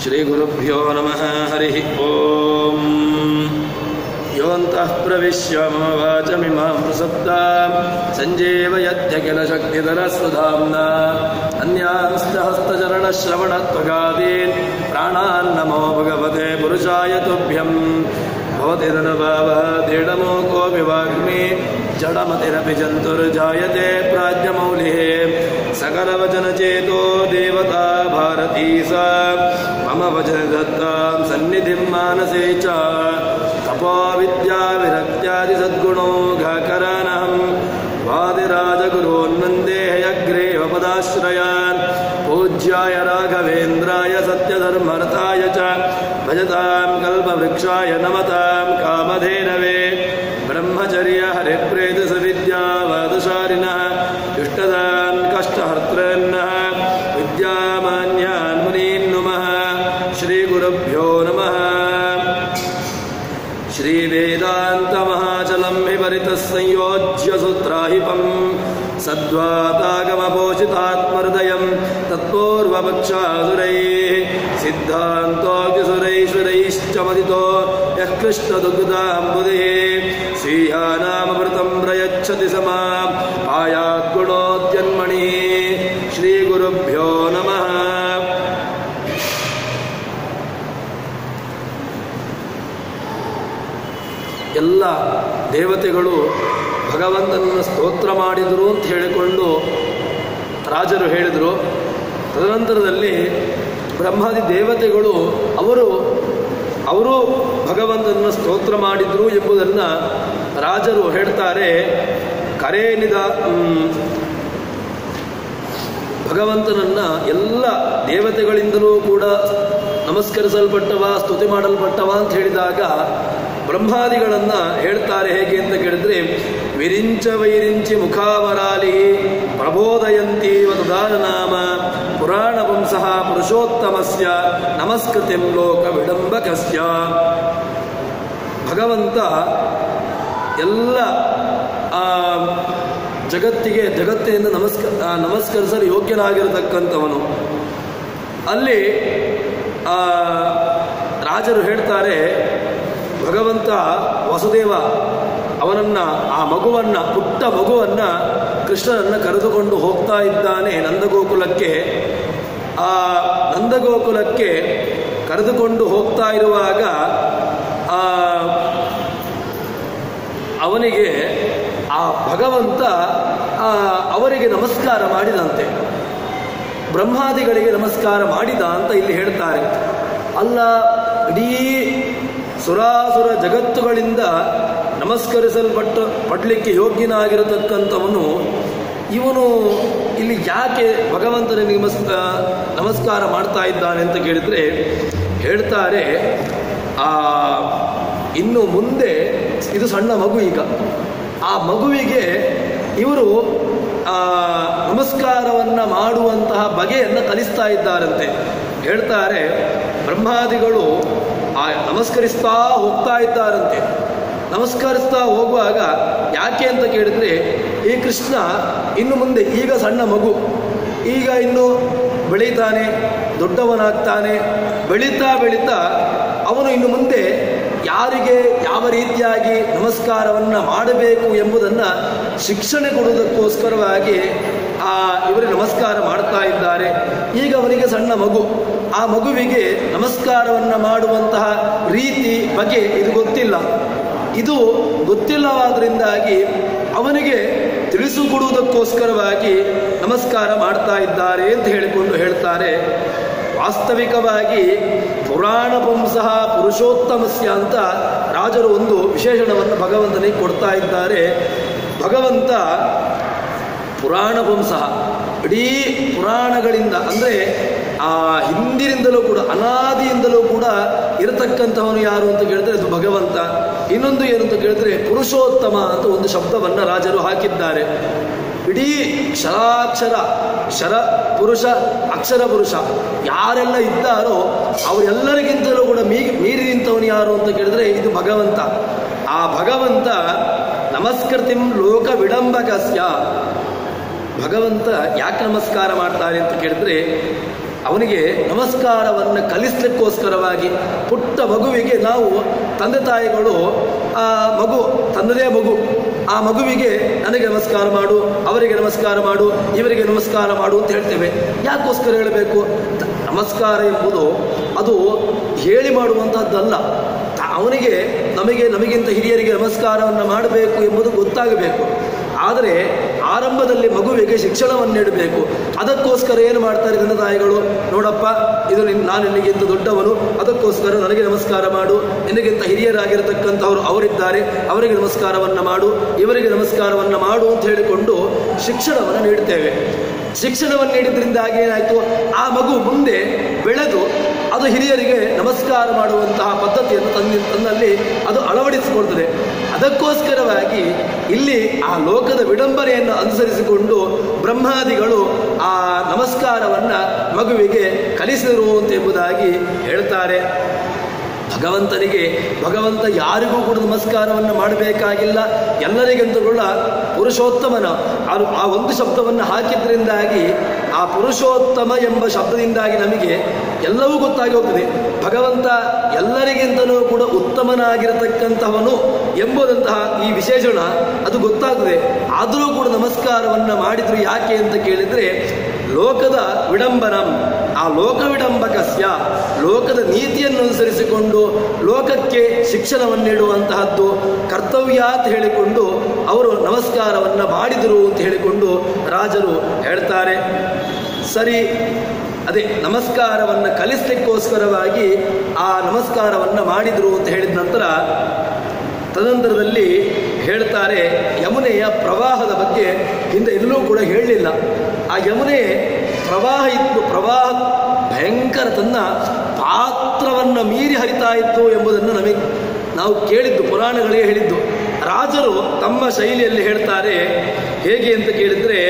ಶ್ರೀಗುರುಭ್ಯೋ ನಮಃ ಹರಿ ಓಂ. ಯೋऽन्तಃ ಪ್ರವಿಶ್ಯ ಮಮ ವಾಚಮಿಮಾಂ ಪ್ರಸಕ್ತಾಂ ಸಂಜೀವಯತ್ಯಖಿಲ ಶಕ್ತಿಧರಸ್ವಧಾಮ್ನಾ ಅನ್ಯಾಂಶ್ಚ ಹಸ್ತಚರಣಶ್ರವಣತ್ವಗಾದೀನ್ ಪ್ರಾಣಾನ್ ನಮೋ ಭಗವತೆ ಪುರುಷಾಯ ತುಭ್ಯಂ. ಭವತಿ ಧನುಭಾವಃ ದೃಢಮೂಕೋऽಪಿ ವಾಗ್ಮಿ ಜಡಮತಿರಪಿ ಜಂತುರ್ಜಾಯತೆ ಪ್ರಾಜ್ಞಮೌಲಿಃ. ಸಕಲವಚನಚೇತೋ ದೇವತಾ ಭಾರತೀ ಸಾ ಮಮ ವಚನ ದತ್ತಾಂ ಸನ್ನಿಧಿಂ ಮಾನಸೇ ಚ. ತಪೋ ವಿದ್ಯಾ ವಿರಕ್ತ್ಯಾದಿ ಸದ್ಗುಣೋ ಘಾಕರಾನಹಂ ವಾದಿರಾಜಗುರೋನ್ ವಂದೇ ಹಯಗ್ರೀವ ಪದಾಶ್ರಯಾನ್. ಪೂಜ್ಯಾಯ ರಾಘವೇಂದ್ರಾಯ ಸತ್ಯಧರ್ಮರತಾಯ ಚ ಭಜತಾಂ ಕಲ್ಪವೃಕ್ಷಾಯ ನಮತಾಂ ಕಾಮಧೇನವೇ. ಬ್ರಹ್ಮಚರ್ಯ ಹರಿಪ್ರೇತ ಸವಿದ್ಯಾವಾದಶಾಲಿನಃ ಇಷ್ಟದಾನ್ ಕಷ್ಟಹರ್ತೃನ್ನಃ ವಿದ್ಯಾಮಾನ್ಯಾನ್ ಮುನೀನ್ ನುಮಃ. ಶ್ರೀಗುರುಭ್ಯೋ ನಮಃ. ಶ್ರೀವೇದಾಂತಮಹಾಚಲಂ ವಿಪರಿತಃ ಸಂಯೋಜ್ಯ ಸೂತ್ರಾಹಿಪಂ ಸದ್ವಾತಾಗಮಪೋಷಿತಾತ್ಮಹೃದಯಂ ತತ್ಪೂರ್ವಪಕ್ಷಾಸುರೈಃ ಸಿದ್ಧಾಂತೋऽಗ್ನಿಸುರೈಶ್ವರೈಶ್ಚ ಮದಿತೋ ಯಃ ಕೃಷ್ಣದುಗ್ಧಾಂಬುಧಿಃ. ಸ್वीयानामೃತಂ ಪ್ರಯಚ್ಛತಿ ಸಮಾಂ ಆಯಾದ್ಗುಣೋದ್ಯನ್ಮಣಿಃ. ಶ್ರೀಗುರುಭ್ಯೋ ನಮಃ. ಎಲ್ಲ ದೇವತೆಗಳು ಭಗವಂತನನ್ನು ಸ್ತೋತ್ರ ಮಾಡಿದರು ಅಂತ ಹೇಳಿಕೊಂಡು ರಾಜರು ಹೇಳಿದರು. ತದನಂತರದಲ್ಲಿ ಬ್ರಹ್ಮಾದಿ ದೇವತೆಗಳು ಅವರು ಭಗವಂತನನ್ನು ಸ್ತೋತ್ರ ಮಾಡಿದರು ಎಂಬುದನ್ನು ರಾಜರು ಹೇಳ್ತಾರೆ. ಕರೇನಿದ ಭಗವಂತನನ್ನ ಎಲ್ಲ ದೇವತೆಗಳಿಂದಲೂ ಕೂಡ ನಮಸ್ಕರಿಸಲ್ಪಟ್ಟವ ಸ್ತುತಿ ಮಾಡಲ್ಪಟ್ಟವ ಅಂತ ಹೇಳಿದಾಗ ಬ್ರಹ್ಮಾದಿಗಳನ್ನು ಹೇಳ್ತಾರೆ. ಹೇಗೆ ಅಂತ ಕೇಳಿದ್ರೆ, ವಿರಿಂಚ ವೈರಿಂಚಿ ಮುಖಾವರಾಲಿ ಪ್ರಬೋದಯಂತೀವ ತದಾರನಾಮ ಪುರಾಣ ವಂಶಃ ಪುರುಷೋತ್ತಮಸ್ಯ ನಮಸ್ಕೃತಿಂ ಲೋಕ ವಿಡಂಬಕಸ್ಯ. ಭಗವಂತ ಎಲ್ಲ ಜಗತ್ತಿನಿಂದ ನಮಸ್ಕರಿಸಲು ಯೋಗ್ಯನಾಗಿರತಕ್ಕಂಥವನು. ಅಲ್ಲಿ ರಾಜರು ಹೇಳ್ತಾರೆ, ಭಗವಂತ ವಸುದೇವ ಅವನನ್ನ ಪುಟ್ಟ ಮಗುವನ್ನ ಕೃಷ್ಣನನ್ನ ಕರೆದುಕೊಂಡು ಹೋಗ್ತಾ ಇದ್ದಾನೆ ನಂದಗೋಕುಲಕ್ಕೆ. ಆ ನಂದಗೋಕುಲಕ್ಕೆ ಕರೆದುಕೊಂಡು ಹೋಗ್ತಾ ಇರುವಾಗ ಅವನಿಗೆ ಆ ಭಗವಂತ ಅವರಿಗೆ ನಮಸ್ಕಾರ ಮಾಡಿದಂತೆ, ಬ್ರಹ್ಮಾದಿಗಳಿಗೆ ನಮಸ್ಕಾರ ಮಾಡಿದ ಅಂತ ಇಲ್ಲಿ ಹೇಳ್ತಾರೆ. ಅಲ್ಲ, ಇಡೀ ಸುರಾಸುರ ಜಗತ್ತುಗಳಿಂದ ಪಡಲಿಕ್ಕೆ ಯೋಗ್ಯನಾಗಿರತಕ್ಕಂಥವನು ಇವನು ಇಲ್ಲಿ ಯಾಕೆ ಭಗವಂತನಿಗೆ ನಮಸ್ಕಾರ ಮಾಡ್ತಾ ಇದ್ದಾನೆ ಅಂತ ಕೇಳಿದ್ರೆ ಹೇಳ್ತಾರೆ, ಇನ್ನು ಮುಂದೆ ಇದು ಸಣ್ಣ ಮಗು, ಈಗ ಆ ಮಗುವಿಗೆ ಇವರು ನಮಸ್ಕಾರವನ್ನು ಮಾಡುವಂತಹ ಬಗೆಯನ್ನು ಕಲಿಸ್ತಾ ಇದ್ದಾರಂತೆ. ಹೇಳ್ತಾರೆ, ಬ್ರಹ್ಮಾದಿಗಳು ನಮಸ್ಕರಿಸ್ತಾ ಹೋಗ್ತಾ ಇದ್ದಾರಂತೆ. ನಮಸ್ಕರಿಸ್ತಾ ಹೋಗುವಾಗ ಯಾಕೆ ಅಂತ ಕೇಳಿದ್ರೆ, ಈ ಕೃಷ್ಣ ಇನ್ನು ಮುಂದೆ ಈಗ ಸಣ್ಣ ಮಗು, ಈಗ ಇನ್ನು ಬೆಳೀತಾನೆ, ದೊಡ್ಡವನಾಗ್ತಾನೆ. ಬೆಳೀತಾ ಬೆಳೀತಾ ಅವನು ಇನ್ನು ಮುಂದೆ ಯಾರಿಗೆ ಯಾವ ರೀತಿಯಾಗಿ ನಮಸ್ಕಾರವನ್ನು ಮಾಡಬೇಕು ಎಂಬುದನ್ನು ಶಿಕ್ಷಣೆ ಕೊಡುವುದಕ್ಕೋಸ್ಕರವಾಗಿ ಇವರಿಗೆ ನಮಸ್ಕಾರ ಮಾಡ್ತಾ ಇದ್ದಾರೆ. ಈಗ ಅವನಿಗೆ ಸಣ್ಣ ಮಗು, ಆ ಮಗುವಿಗೆ ನಮಸ್ಕಾರವನ್ನು ಮಾಡುವಂತಹ ರೀತಿ ಬಗ್ಗೆ ಇದು ಗೊತ್ತಿಲ್ಲ. ಇದು ಗೊತ್ತಿಲ್ಲವಾದ್ರಿಂದಾಗಿ ಅವನಿಗೆ ತಿಳಿಸಿಕೊಡುವುದಕ್ಕೋಸ್ಕರವಾಗಿ ನಮಸ್ಕಾರ ಮಾಡ್ತಾ ಇದ್ದಾರೆ ಅಂತ ಹೇಳಿಕೊಂಡು ಹೇಳ್ತಾರೆ. ವಾಸ್ತವಿಕವಾಗಿ ಪುರಾಣ ಪುಂಸಃ ಪುರುಷೋತ್ತಮಸ್ಯ ಅಂತ ರಾಜರು ಒಂದು ವಿಶೇಷಣವನ್ನು ಭಗವಂತನಿಗೆ ಕೊಡ್ತಾ ಇದ್ದಾರೆ. ಭಗವಂತ ಪುರಾಣ ಪುಂಸಃ, ಇಡೀ ಪುರಾಣಗಳಿಂದ ಅಂದರೆ ಹಿಂದಿನಿಂದಲೂ ಕೂಡ ಅನಾದಿಯಿಂದಲೂ ಕೂಡ ಇರತಕ್ಕಂಥವನು ಯಾರು ಅಂತ ಕೇಳಿದ್ರೆ ಅದು ಭಗವಂತ. ಇನ್ನೊಂದು ಏನು ಅಂತ ಕೇಳಿದ್ರೆ ಪುರುಷೋತ್ತಮ ಅಂತ ಒಂದು ಶಬ್ದವನ್ನು ರಾಜರು ಹಾಕಿದ್ದಾರೆ. ಇಡೀ ಶರ ಪುರುಷ ಅಕ್ಷರ ಪುರುಷ ಯಾರೆಲ್ಲ ಇದ್ದಾರೋ ಅವರೆಲ್ಲರಿಗಿಂತಲೂ ಕೂಡ ಮೀರಿ ನಿಂತವನು ಯಾರು ಅಂತ ಕೇಳಿದ್ರೆ ಇದು ಭಗವಂತ. ಆ ಭಗವಂತ ನಮಸ್ಕೃತಿಂ ಲೋಕ ವಿಡಂಬಕಸ್ಯ. ಭಗವಂತ ಯಾಕೆ ನಮಸ್ಕಾರ ಮಾಡ್ತಾರೆ ಅಂತ ಕೇಳಿದ್ರೆ, ಅವನಿಗೆ ನಮಸ್ಕಾರವನ್ನು ಕಲಿಸ್ಲಿಕ್ಕೋಸ್ಕರವಾಗಿ ಪುಟ್ಟ ಮಗುವಿಗೆ ನಾವು ತಂದೆ ತಾಯಿಗಳು ಆ ಮಗು ತನ್ನದೇ ಮಗು, ಆ ಮಗುವಿಗೆ ನನಗೆ ನಮಸ್ಕಾರ ಮಾಡು, ಅವರಿಗೆ ನಮಸ್ಕಾರ ಮಾಡು, ಇವರಿಗೆ ನಮಸ್ಕಾರ ಮಾಡು ಅಂತ ಹೇಳ್ತೇವೆ. ಯಾಕೋಸ್ಕರ ಹೇಳಬೇಕು? ನಮಸ್ಕಾರ ಎಂಬುದು ಅದು ಹೇಳಿ ಮಾಡುವಂಥದ್ದಲ್ಲ. ಅವನಿಗೆ ನಮಗಿಂತ ಹಿರಿಯರಿಗೆ ನಮಸ್ಕಾರವನ್ನು ಮಾಡಬೇಕು ಎಂಬುದು ಗೊತ್ತಾಗಬೇಕು. ಆದರೆ ಆರಂಭದಲ್ಲಿ ಮಗುವಿಗೆ ಶಿಕ್ಷಣವನ್ನು ನೀಡಬೇಕು. ಅದಕ್ಕೋಸ್ಕರ ಏನು ಮಾಡ್ತಾರೆ ತಂದೆ ತಾಯಿಗಳು? ನೋಡಪ್ಪ, ಇದು ನಾನು ನಿನಗಿಂತ ದೊಡ್ಡವನು, ಅದಕ್ಕೋಸ್ಕರ ನನಗೆ ನಮಸ್ಕಾರ ಮಾಡು, ನಿನಗಿಂತ ಹಿರಿಯರಾಗಿರತಕ್ಕಂಥವ್ರು ಅವರಿದ್ದಾರೆ, ಅವರಿಗೆ ನಮಸ್ಕಾರವನ್ನು ಮಾಡು, ಇವರಿಗೆ ನಮಸ್ಕಾರವನ್ನು ಮಾಡು ಅಂತ ಹೇಳಿಕೊಂಡು ಶಿಕ್ಷಣವನ್ನು ನೀಡ್ತೇವೆ. ಶಿಕ್ಷಣವನ್ನು ನೀಡಿದ್ರಿಂದಾಗಿ ಏನಾಯಿತು? ಆ ಮಗು ಮುಂದೆ ಬೆಳೆದು ಅದು ಹಿರಿಯರಿಗೆ ನಮಸ್ಕಾರ ಮಾಡುವಂತಹ ಪದ್ಧತಿಯನ್ನು ತನ್ನಲ್ಲಿ ಅದು ಅಳವಡಿಸಿಕೊಳ್ತದೆ. ಅದಕ್ಕೋಸ್ಕರವಾಗಿ ಇಲ್ಲಿ ಆ ಲೋಕದ ವಿಡಂಬನೆಯನ್ನು ಅನುಸರಿಸಿಕೊಂಡು ಬ್ರಹ್ಮಾದಿಗಳು ಆ ನಮಸ್ಕಾರವನ್ನು ಮಗುವಿಗೆ ಕಲಿಸಿದರು ಎಂಬುದಾಗಿ ಹೇಳ್ತಾರೆ. ಭಗವಂತ ಯಾರಿಗೂ ಕೂಡ ನಮಸ್ಕಾರವನ್ನು ಮಾಡಬೇಕಾಗಿಲ್ಲ. ಎಲ್ಲರಿಗಂತೂ ಕೂಡ ಪುರುಷೋತ್ತಮನ ಆ ಒಂದು ಶಬ್ದವನ್ನು ಹಾಕಿದ್ರಿಂದಾಗಿ ಆ ಪುರುಷೋತ್ತಮ ಎಂಬ ಶಬ್ದದಿಂದಾಗಿ ನಮಗೆ ಎಲ್ಲವೂ ಗೊತ್ತಾಗಿ ಹೋಗ್ತದೆ. ಭಗವಂತ ಎಲ್ಲರಿಗಿಂತಲೂ ಕೂಡ ಉತ್ತಮನಾಗಿರತಕ್ಕಂತಹವನು ಎಂಬುದಂತಹ ಈ ವಿಶೇಷಣ ಅದು ಗೊತ್ತಾಗ್ತದೆ. ಆದರೂ ಕೂಡ ನಮಸ್ಕಾರವನ್ನು ಮಾಡಿದ್ರು ಯಾಕೆ ಅಂತ ಕೇಳಿದರೆ, ಲೋಕದ ವಿಡಂಬನಂ, ಆ ಲೋಕ ವಿಡಂಬಕಸ್ಯ, ಲೋಕದ ನೀತಿಯನ್ನು ಅನುಸರಿಸಿಕೊಂಡು ಲೋಕಕ್ಕೆ ಶಿಕ್ಷಣವನ್ನು ನೀಡುವಂತಹದ್ದು ಕರ್ತವ್ಯ ಅಂತ ಹೇಳಿಕೊಂಡು ಅವರು ನಮಸ್ಕಾರವನ್ನು ಮಾಡಿದರು ಅಂತ ಹೇಳಿಕೊಂಡು ರಾಜರು ಹೇಳ್ತಾರೆ. ಸರಿ, ಅದೇ ನಮಸ್ಕಾರವನ್ನು ಕಲಿಸ್ಲಿಕ್ಕೋಸ್ಕರವಾಗಿ ಆ ನಮಸ್ಕಾರವನ್ನು ಮಾಡಿದರು ಅಂತ ಹೇಳಿದ ನಂತರ ತದನಂತರದಲ್ಲಿ ಹೇಳ್ತಾರೆ, ಯಮುನೆಯ ಪ್ರವಾಹದ ಬಗ್ಗೆ ಹಿಂದೆ ಎಲ್ಲೂ ಕೂಡ ಹೇಳಲಿಲ್ಲ. ಆ ಯಮುನೆ ಪ್ರವಾಹ ಇತ್ತು, ಪ್ರವಾಹ ಭಯಂಕರ ತನ್ನ ಪಾತ್ರವನ್ನು ಮೀರಿ ಹರಿತಾ ಇತ್ತು ಎಂಬುದನ್ನು ನಾವು ಕೇಳಿದ್ದು, ಪುರಾಣಗಳಿಗೆ ಹೇಳಿದ್ದು. ರಾಜರು ತಮ್ಮ ಶೈಲಿಯಲ್ಲಿ ಹೇಳ್ತಾರೆ. ಹೇಗೆ ಅಂತ ಕೇಳಿದರೆ,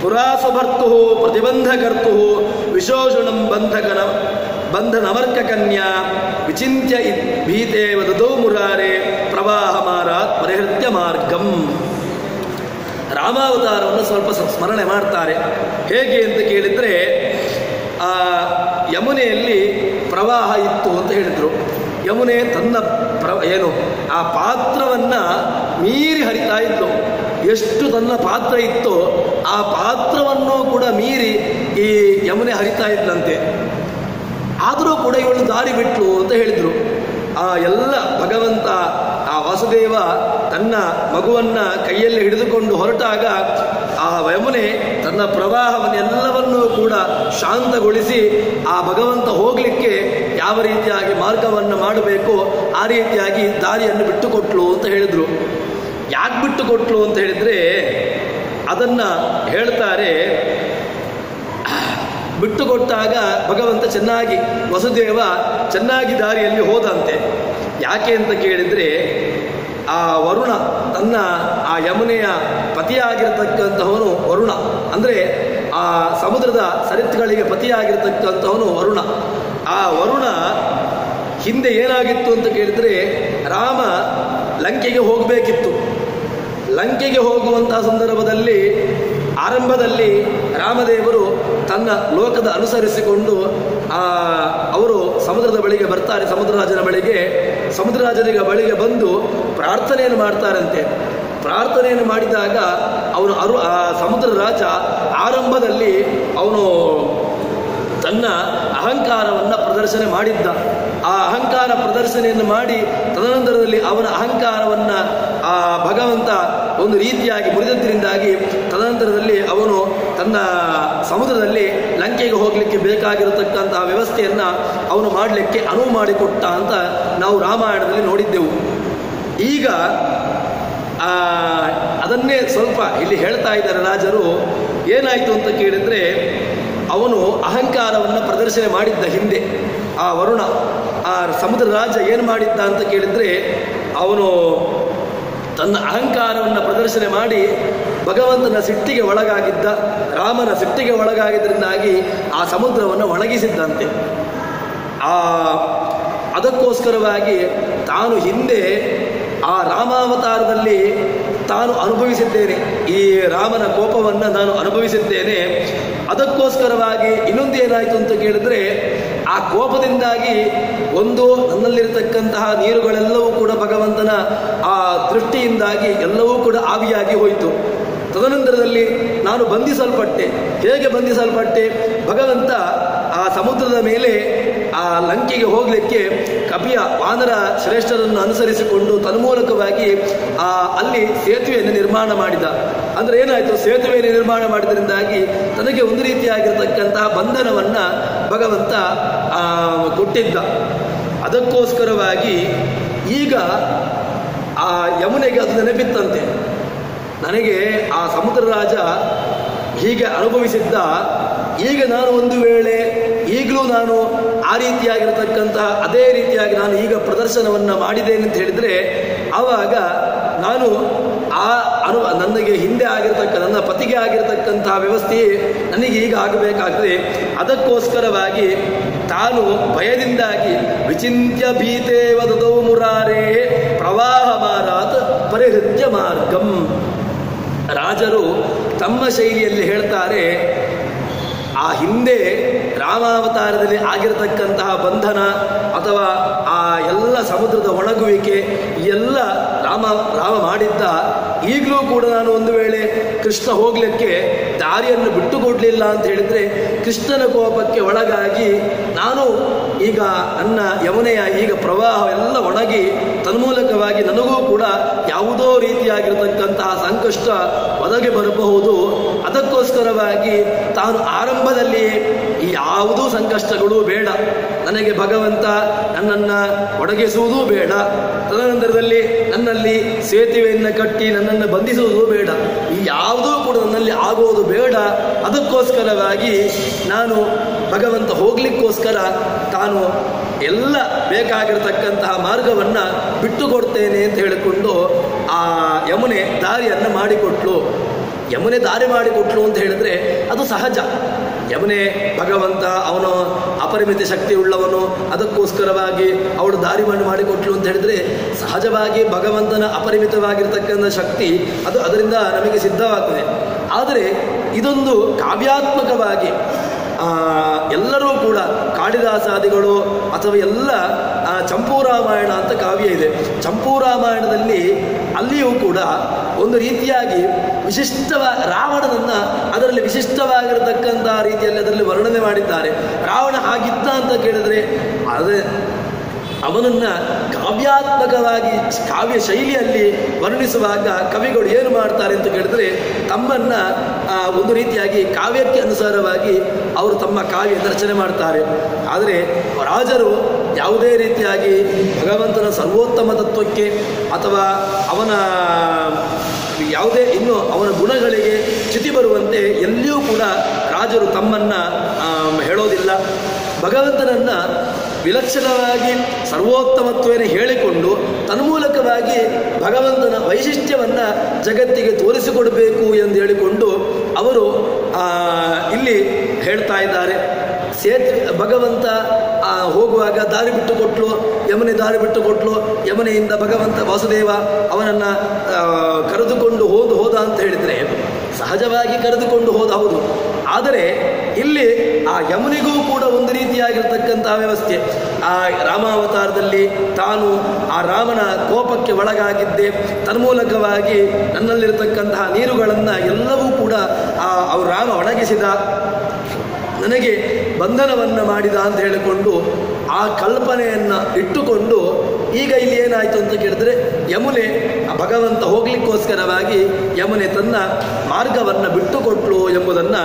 ಪುರಾಸಭರ್ತು ಪ್ರತಿಬಂಧಕರ್ತು ವಿಶೋಷಣಂ ಬಂಧನಮರ್ಕ ಕನ್ಯಾ ವಿಚಿಂತ್ಯ ಭೀತೆ ವದತೋ ಮುರಾರೆ ಪ್ರವಾಹ ಮಾರಾತ್ ಪರಿಹೃತ್ಯ ಮಾರ್ಗಂ. ರಾಮಾವತಾರವನ್ನು ಸ್ವಲ್ಪ ಸ್ಮರಣೆ ಮಾಡ್ತಾರೆ. ಹೇಗೆ ಅಂತ ಕೇಳಿದರೆ, ಆ ಯಮುನೆಯಲ್ಲಿ ಪ್ರವಾಹ ಇತ್ತು ಅಂತ ಹೇಳಿದರು. ಯಮುನೆ ತನ್ನ ಆ ಪಾತ್ರವನ್ನು ಮೀರಿ ಹರಿತಾ ಇತ್ತು. ಎಷ್ಟು ತನ್ನ ಪಾತ್ರ ಇತ್ತೋ ಆ ಪಾತ್ರವನ್ನು ಕೂಡ ಮೀರಿ ಈ ಯಮುನೆ ಹರಿತಾ ಇದ್ದಂತೆ. ಆದರೂ ಕೂಡ ಇವಳು ದಾರಿ ಬಿಟ್ಲು ಅಂತ ಹೇಳಿದರು. ಆ ಎಲ್ಲ ಭಗವಂತ ಆ ವಾಸುದೇವ ತನ್ನ ಮಗುವನ್ನು ಕೈಯಲ್ಲಿ ಹಿಡಿದುಕೊಂಡು ಹೊರಟಾಗ ಆ ಯಮುನೆ ತನ್ನ ಪ್ರವಾಹವನ್ನೆಲ್ಲವನ್ನೂ ಕೂಡ ಶಾಂತಗೊಳಿಸಿ ಆ ಭಗವಂತ ಹೋಗಲಿಕ್ಕೆ ಯಾವ ರೀತಿಯಾಗಿ ಮಾರ್ಗವನ್ನು ಮಾಡಬೇಕು ಆ ರೀತಿಯಾಗಿ ದಾರಿಯನ್ನು ಬಿಟ್ಟುಕೊಟ್ಲು ಅಂತ ಹೇಳಿದರು. ಯಾಕೆ ಬಿಟ್ಟುಕೊಟ್ಲು ಅಂತ ಹೇಳಿದರೆ, ಅದನ್ನು ಹೇಳ್ತಾರೆ. ಬಿಟ್ಟುಕೊಟ್ಟಾಗ ಭಗವಂತ ಚೆನ್ನಾಗಿ, ವಸುದೇವ ಚೆನ್ನಾಗಿ ದಾರಿಯಲ್ಲಿ ಹೋದಂತೆ. ಯಾಕೆ ಅಂತ ಕೇಳಿದರೆ, ಆ ವರುಣ ತನ್ನ ಆ ಯಮುನೆಯ ಪತಿಯಾಗಿರತಕ್ಕಂತಹವನು ವರುಣ, ಅಂದರೆ ಆ ಸಮುದ್ರದ ಸರಿತ್ಗಳಿಗೆ ಪತಿಯಾಗಿರತಕ್ಕಂತಹವನು ವರುಣ. ಆ ವರುಣ ಹಿಂದೆ ಏನಾಗಿತ್ತು ಅಂತ ಕೇಳಿದರೆ, ರಾಮ ಲಂಕೆಗೆ ಹೋಗಬೇಕಿತ್ತು. ಲಂಕೆಗೆ ಹೋಗುವಂತಹ ಸಂದರ್ಭದಲ್ಲಿ ಆರಂಭದಲ್ಲಿ ರಾಮದೇವರು ತನ್ನ ಲೋಕದ ಅನುಸರಿಸಿಕೊಂಡು ಅವರು ಸಮುದ್ರದ ಬಳಿಗೆ ಬರ್ತಾರೆ. ಸಮುದ್ರರಾಜನಿಗೆ ಬಳಿಗೆ ಬಂದು ಪ್ರಾರ್ಥನೆಯನ್ನು ಮಾಡ್ತಾರಂತೆ. ಪ್ರಾರ್ಥನೆಯನ್ನು ಮಾಡಿದಾಗ ಅವನು ಸಮುದ್ರ ರಾಜ ಆರಂಭದಲ್ಲಿ ಅವನು ತನ್ನ ಅಹಂಕಾರವನ್ನು ಪ್ರದರ್ಶನ ಮಾಡಿದ್ದ. ಆ ಅಹಂಕಾರ ಪ್ರದರ್ಶನೆಯನ್ನು ಮಾಡಿ ತದನಂತರದಲ್ಲಿ ಅವನ ಅಹಂಕಾರವನ್ನು ಆ ಭಗವಂತ ಒಂದು ರೀತಿಯಾಗಿ ಮುರಿದದ್ರಿಂದಾಗಿ ತದನಂತರದಲ್ಲಿ ಅವನು ತನ್ನ ಸಮುದ್ರದಲ್ಲಿ ಲಂಕೆಗೆ ಹೋಗಲಿಕ್ಕೆ ಬೇಕಾಗಿರತಕ್ಕಂತಹ ವ್ಯವಸ್ಥೆಯನ್ನು ಅವನು ಮಾಡಲಿಕ್ಕೆ ಅನುವು ಮಾಡಿಕೊಟ್ಟ ಅಂತ ನಾವು ರಾಮಾಯಣದಲ್ಲಿ ನೋಡಿದ್ದೆವು. ಈಗ ಅದನ್ನೇ ಸ್ವಲ್ಪ ಇಲ್ಲಿ ಹೇಳ್ತಾ ಇದ್ದಾರೆ ರಾಜರು. ಏನಾಯಿತು ಅಂತ ಕೇಳಿದರೆ, ಅವನು ಅಹಂಕಾರವನ್ನು ಪ್ರದರ್ಶನ ಮಾಡಿದ್ದ ಹಿಂದೆ. ಆ ವರುಣ, ಆ ಸಮುದ್ರ ರಾಜ ಏನು ಮಾಡಿದ್ದ ಅಂತ ಕೇಳಿದರೆ, ಅವನು ತನ್ನ ಅಹಂಕಾರವನ್ನು ಪ್ರದರ್ಶನ ಮಾಡಿ ಭಗವಂತನ ಸಿಟ್ಟಿಗೆ ಒಳಗಾಗಿದ್ದ, ರಾಮನ ಸಿಟ್ಟಿಗೆ ಒಳಗಾಗಿದ್ದರಿಂದಾಗಿ ಆ ಸಮುದ್ರವನ್ನು ಒಣಗಿಸಿದ್ದಂತೆ. ಅದಕ್ಕೋಸ್ಕರವಾಗಿ ತಾನು ಹಿಂದೆ ಆ ರಾಮಾವತಾರದಲ್ಲಿ ತಾನು ಅನುಭವಿಸಿದ್ದೇನೆ, ಈ ರಾಮನ ಕೋಪವನ್ನು ನಾನು ಅನುಭವಿಸಿದ್ದೇನೆ. ಅದಕ್ಕೋಸ್ಕರವಾಗಿ ಇನ್ನೊಂದು ಏನಾಯಿತು ಅಂತ ಕೇಳಿದ್ರೆ, ಆ ಕೋಪದಿಂದಾಗಿ ಒಂದು ನನ್ನಲ್ಲಿರತಕ್ಕಂತಹ ನೀರುಗಳೆಲ್ಲವೂ ಕೂಡ ಭಗವಂತನ ಆ ದೃಷ್ಟಿಯಿಂದಾಗಿ ಎಲ್ಲವೂ ಕೂಡ ಆವಿಯಾಗಿ ಹೋಯಿತು. ತದನಂತರದಲ್ಲಿ ನಾನು ಬಂಧಿಸಲ್ಪಟ್ಟೆ. ಹೇಗೆ ಬಂಧಿಸಲ್ಪಟ್ಟೆ? ಭಗವಂತ ಆ ಸಮುದ್ರದ ಮೇಲೆ ಆ ಲಂಕೆಗೆ ಹೋಗಲಿಕ್ಕೆ ಕಪಿಯ ವಾನರ ಶ್ರೇಷ್ಠರನ್ನು ಅನುಸರಿಸಿಕೊಂಡು ತನ್ಮೂಲಕವಾಗಿ ಅಲ್ಲಿ ಸೇತುವೆಯನ್ನು ನಿರ್ಮಾಣ ಮಾಡಿದ. ಅಂದರೆ ಏನಾಯಿತು? ಸೇತುವೆಯನ್ನು ನಿರ್ಮಾಣ ಮಾಡಿದ್ರಿಂದಾಗಿ ತನಗೆ ಒಂದು ರೀತಿಯಾಗಿರ್ತಕ್ಕಂತಹ ಬಂಧನವನ್ನು ಭಗವಂತ ಕೊಟ್ಟಿದ್ದ. ಅದಕ್ಕೋಸ್ಕರವಾಗಿ ಈಗ ಆ ಯಮುನೆಗೆ ಅದು ನೆನಪಿತ್ತಂತೆ, ನನಗೆ ಆ ಸಮುದ್ರ ರಾಜ ಹೀಗೆ ಅನುಭವಿಸಿದ್ದ, ಈಗ ನಾನು ಒಂದು ವೇಳೆ ಈಗಲೂ ನಾನು ಆ ರೀತಿಯಾಗಿರತಕ್ಕಂತಹ ಅದೇ ರೀತಿಯಾಗಿ ನಾನು ಈಗ ಪ್ರದರ್ಶನವನ್ನು ಮಾಡಿದ್ದೇನೆ ಅಂತ ಹೇಳಿದರೆ, ಆವಾಗ ನಾನು ನನಗೆ ಹಿಂದೆ ನನ್ನ ಪತಿಗೆ ಆಗಿರತಕ್ಕಂತಹ ವ್ಯವಸ್ಥೆಯೇ ನನಗೆ ಈಗ ಆಗಬೇಕಾಗ್ತದೆ. ಅದಕ್ಕೋಸ್ಕರವಾಗಿ ತಾನು ಭಯದಿಂದಾಗಿ ವಿಚಿಂತ್ಯ ಭೀತೇವ ದದೌ ಮುರಾರೇ ಪ್ರವಾಹ ಮಾರಾತ್ ಪರಿಹೃತ್ಯ ಮಾರ್ಗಂ. ರಾಜರು ತಮ್ಮ ಶೈಲಿಯಲ್ಲಿ ಹೇಳ್ತಾರೆ, ಆ ಹಿಂದೆ ರಾಮಾವತಾರದಲ್ಲಿ ಆಗಿರತಕ್ಕಂತಹ ಬಂಧನ ಅಥವಾ ಆ ಎಲ್ಲ ಸಮುದ್ರದ ಒಣಗುವಿಕೆ ಎಲ್ಲ ರಾಮ ಮಾಡಿದ್ದ. ಈಗಲೂ ಕೂಡ ನಾನು ಒಂದು ವೇಳೆ ಕೃಷ್ಣ ಹೋಗ್ಲಿಕ್ಕೆ ದಾರಿಯನ್ನು ಬಿಟ್ಟುಕೊಡ್ಲಿಲ್ಲ ಅಂತ ಹೇಳಿದ್ರೆ, ಕೃಷ್ಣನ ಕೋಪಕ್ಕೆ ಒಳಗಾಗಿ ನಾನು ಈಗ ನನ್ನ ಯಮುನೆಯ ಈಗ ಪ್ರವಾಹ ಎಲ್ಲ ಒಣಗಿ ತನ್ಮೂಲಕವಾಗಿ ನನಗೂ ಕೂಡ ಯಾವುದೋ ರೀತಿಯಾಗಿರತಕ್ಕಂತಹ ಸಂಕಷ್ಟ ಒದಗಿ ಬರಬಹುದು. ಅದಕ್ಕೋಸ್ಕರವಾಗಿ ತಾನು ಆರಂಭದಲ್ಲಿ ಯಾವುದೂ ಸಂಕಷ್ಟಗಳು ಬೇಡ, ನನಗೆ ಭಗವಂತ ನನ್ನನ್ನು ಒಡಗಿಸುವುದೂ ಬೇಡ, ತದನಂತರದಲ್ಲಿ ನನ್ನಲ್ಲಿ ಸೇತುವೆಯನ್ನು ಕಟ್ಟಿ ನನ್ನನ್ನು ಬಂಧಿಸುವುದೂ ಬೇಡ, ಈ ಯಾವುದೂ ಕೂಡ ನನ್ನಲ್ಲಿ ಆಗುವುದು ಬೇಡ. ಅದಕ್ಕೋಸ್ಕರವಾಗಿ ನಾನು ಭಗವಂತ ಹೋಗ್ಲಿಕ್ಕೋಸ್ಕರ ತಾನು ಎಲ್ಲ ಬೇಕಾಗಿರತಕ್ಕಂತಹ ಮಾರ್ಗವನ್ನು ಬಿಟ್ಟುಕೊಡ್ತೇನೆ ಅಂತ ಹೇಳಿಕೊಂಡು ಆ ಯಮುನೆ ದಾರಿಯನ್ನು ಮಾಡಿಕೊಟ್ಲು. ಯಮುನೆ ದಾರಿ ಮಾಡಿಕೊಟ್ಲು ಅಂತ ಹೇಳಿದ್ರೆ ಅದು ಸಹಜ. ಯಮುನೆ ಭಗವಂತ ಅವನು ಅಪರಿಮಿತ ಶಕ್ತಿ ಉಳ್ಳವನು, ಅದಕ್ಕೋಸ್ಕರವಾಗಿ ಅವಳು ದಾರಿ ಮಾಡಿಕೊಟ್ಲು ಅಂತ ಹೇಳಿದ್ರೆ ಸಹಜವಾಗಿ ಭಗವಂತನ ಅಪರಿಮಿತವಾಗಿರ್ತಕ್ಕಂಥ ಶಕ್ತಿ ಅದು ಅದರಿಂದ ನಮಗೆ ಸಿದ್ಧವಾಗ್ತದೆ. ಆದರೆ ಇದೊಂದು ಕಾವ್ಯಾತ್ಮಕವಾಗಿ ಎಲ್ಲರೂ ಕೂಡ ಕಾಳಿದಾಸಾದಿಗಳು ಅಥವಾ ಎಲ್ಲ ಚಂಪೂರಾಮಾಯಣ ಅಂತ ಕಾವ್ಯ ಇದೆ. ಚಂಪೂರಾಮಾಯಣದಲ್ಲಿ ಅಲ್ಲಿಯೂ ಕೂಡ ಒಂದು ರೀತಿಯಾಗಿ ರಾವಣನನ್ನು ಅದರಲ್ಲಿ ವಿಶಿಷ್ಟವಾಗಿರತಕ್ಕಂಥ ರೀತಿಯಲ್ಲಿ ಅದರಲ್ಲಿ ವರ್ಣನೆ ಮಾಡಿದ್ದಾರೆ. ರಾವಣ ಹಾಗಿದ್ದ ಅಂತ ಕೇಳಿದ್ರೆ ಅದೇ ಅವನನ್ನು ಕಾವ್ಯಾತ್ಮಕವಾಗಿ ಕಾವ್ಯ ಶೈಲಿಯಲ್ಲಿ ವರ್ಣಿಸುವಾಗ ಕವಿಗಳು ಏನು ಮಾಡ್ತಾರೆ ಅಂತ ಕೇಳಿದ್ರೆ, ತಮ್ಮನ್ನು ಒಂದು ರೀತಿಯಾಗಿ ಕಾವ್ಯಕ್ಕೆ ಅನುಸಾರವಾಗಿ ಅವರು ತಮ್ಮ ಕಾವ್ಯ ರಚನೆ ಮಾಡ್ತಾರೆ. ಆದರೆ ರಾಜರು ಯಾವುದೇ ರೀತಿಯಾಗಿ ಭಗವಂತನ ಸರ್ವೋತ್ತಮ ತತ್ವಕ್ಕೆ ಅಥವಾ ಅವನ ಯಾವುದೇ ಇನ್ನು ಅವನ ಗುಣಗಳಿಗೆ ಚ್ಯುತಿ ಬರುವಂತೆ ಎಲ್ಲಿಯೂ ಕೂಡ ರಾಜರು ತಮ್ಮನ್ನು ಹೇಳೋದಿಲ್ಲ. ಭಗವಂತನನ್ನು ವಿಲಕ್ಷಣವಾಗಿ ಸರ್ವೋತ್ತಮತ್ವವನ್ನು ಹೇಳಿಕೊಂಡು ತನ್ಮೂಲಕವಾಗಿ ಭಗವಂತನ ವೈಶಿಷ್ಟ್ಯವನ್ನು ಜಗತ್ತಿಗೆ ತೋರಿಸಿಕೊಡಬೇಕು ಎಂದು ಹೇಳಿಕೊಂಡು ಅವರು ಇಲ್ಲಿ ಹೇಳ್ತಾ ಇದ್ದಾರೆ. ಭಗವಂತ ಹೋಗುವಾಗ ದಾರಿ ಬಿಟ್ಟು ಕೊಟ್ಲು, ಯಮುನೆ ದಾರಿ ಬಿಟ್ಟು ಕೊಟ್ಲು. ಯಮುನೆಯಿಂದ ಭಗವಂತ ವಾಸುದೇವ ಅವನನ್ನು ಕರೆದುಕೊಂಡು ಹೋದ ಅಂತ ಹೇಳಿದರೆ ಸಹಜವಾಗಿ ಕರೆದುಕೊಂಡು ಹೋದ, ಹೌದು. ಆದರೆ ಇಲ್ಲಿ ಆ ಯಮುನಿಗೂ ಕೂಡ ಒಂದು ರೀತಿಯಾಗಿರ್ತಕ್ಕಂತಹ ವ್ಯವಸ್ಥೆ. ಆ ರಾಮಾವತಾರದಲ್ಲಿ ತಾನು ಆ ರಾಮನ ಕೋಪಕ್ಕೆ ಒಳಗಾಗಿದ್ದೆ, ತನ್ಮೂಲಕವಾಗಿ ನನ್ನಲ್ಲಿರತಕ್ಕಂತಹ ನೀರುಗಳನ್ನು ಎಲ್ಲವೂ ಕೂಡ ಅವರು ರಾಮ ಒಣಗಿಸಿದ, ನನಗೆ ಬಂಧನವನ್ನು ಮಾಡಿದ ಅಂತ ಹೇಳಿಕೊಂಡು ಆ ಕಲ್ಪನೆಯನ್ನು ಇಟ್ಟುಕೊಂಡು ಈಗ ಇಲ್ಲಿ ಏನಾಯಿತು ಅಂತ ಕೇಳಿದ್ರೆ, ಯಮುನೆ ಭಗವಂತ ಹೋಗ್ಲಿಕ್ಕೋಸ್ಕರವಾಗಿ ಯಮುನೆ ತನ್ನ ಮಾರ್ಗವನ್ನು ಬಿಟ್ಟುಕೊಟ್ಲು ಎಂಬುದನ್ನು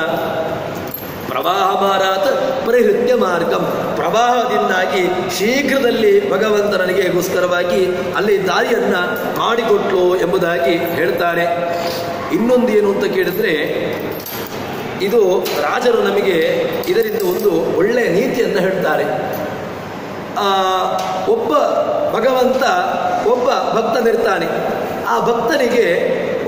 ಪ್ರವಾಹ ಮಾರಾತ್ ಪರಿಹೃತ್ಯ ಮಾರ್ಗಂ, ಪ್ರವಾಹದಿಂದಾಗಿ ಶೀಘ್ರದಲ್ಲಿ ಭಗವಂತ ನನಗೆಗೋಸ್ಕರವಾಗಿ ಅಲ್ಲಿ ದಾರಿಯನ್ನು ಮಾಡಿಕೊಟ್ಲು ಎಂಬುದಾಗಿ ಹೇಳ್ತಾರೆ. ಇನ್ನೊಂದು ಏನು ಅಂತ ಕೇಳಿದ್ರೆ, ಇದು ರಾಜರು ನಮಗೆ ಇದರಿಂದ ಒಂದು ಒಳ್ಳೆಯ ನೀತಿಯನ್ನು ಹೇಳ್ತಾರೆ. ಒಬ್ಬ ಭಗವಂತ ಒಬ್ಬ ಭಕ್ತನಿರ್ತಾನೆ, ಆ ಭಕ್ತನಿಗೆ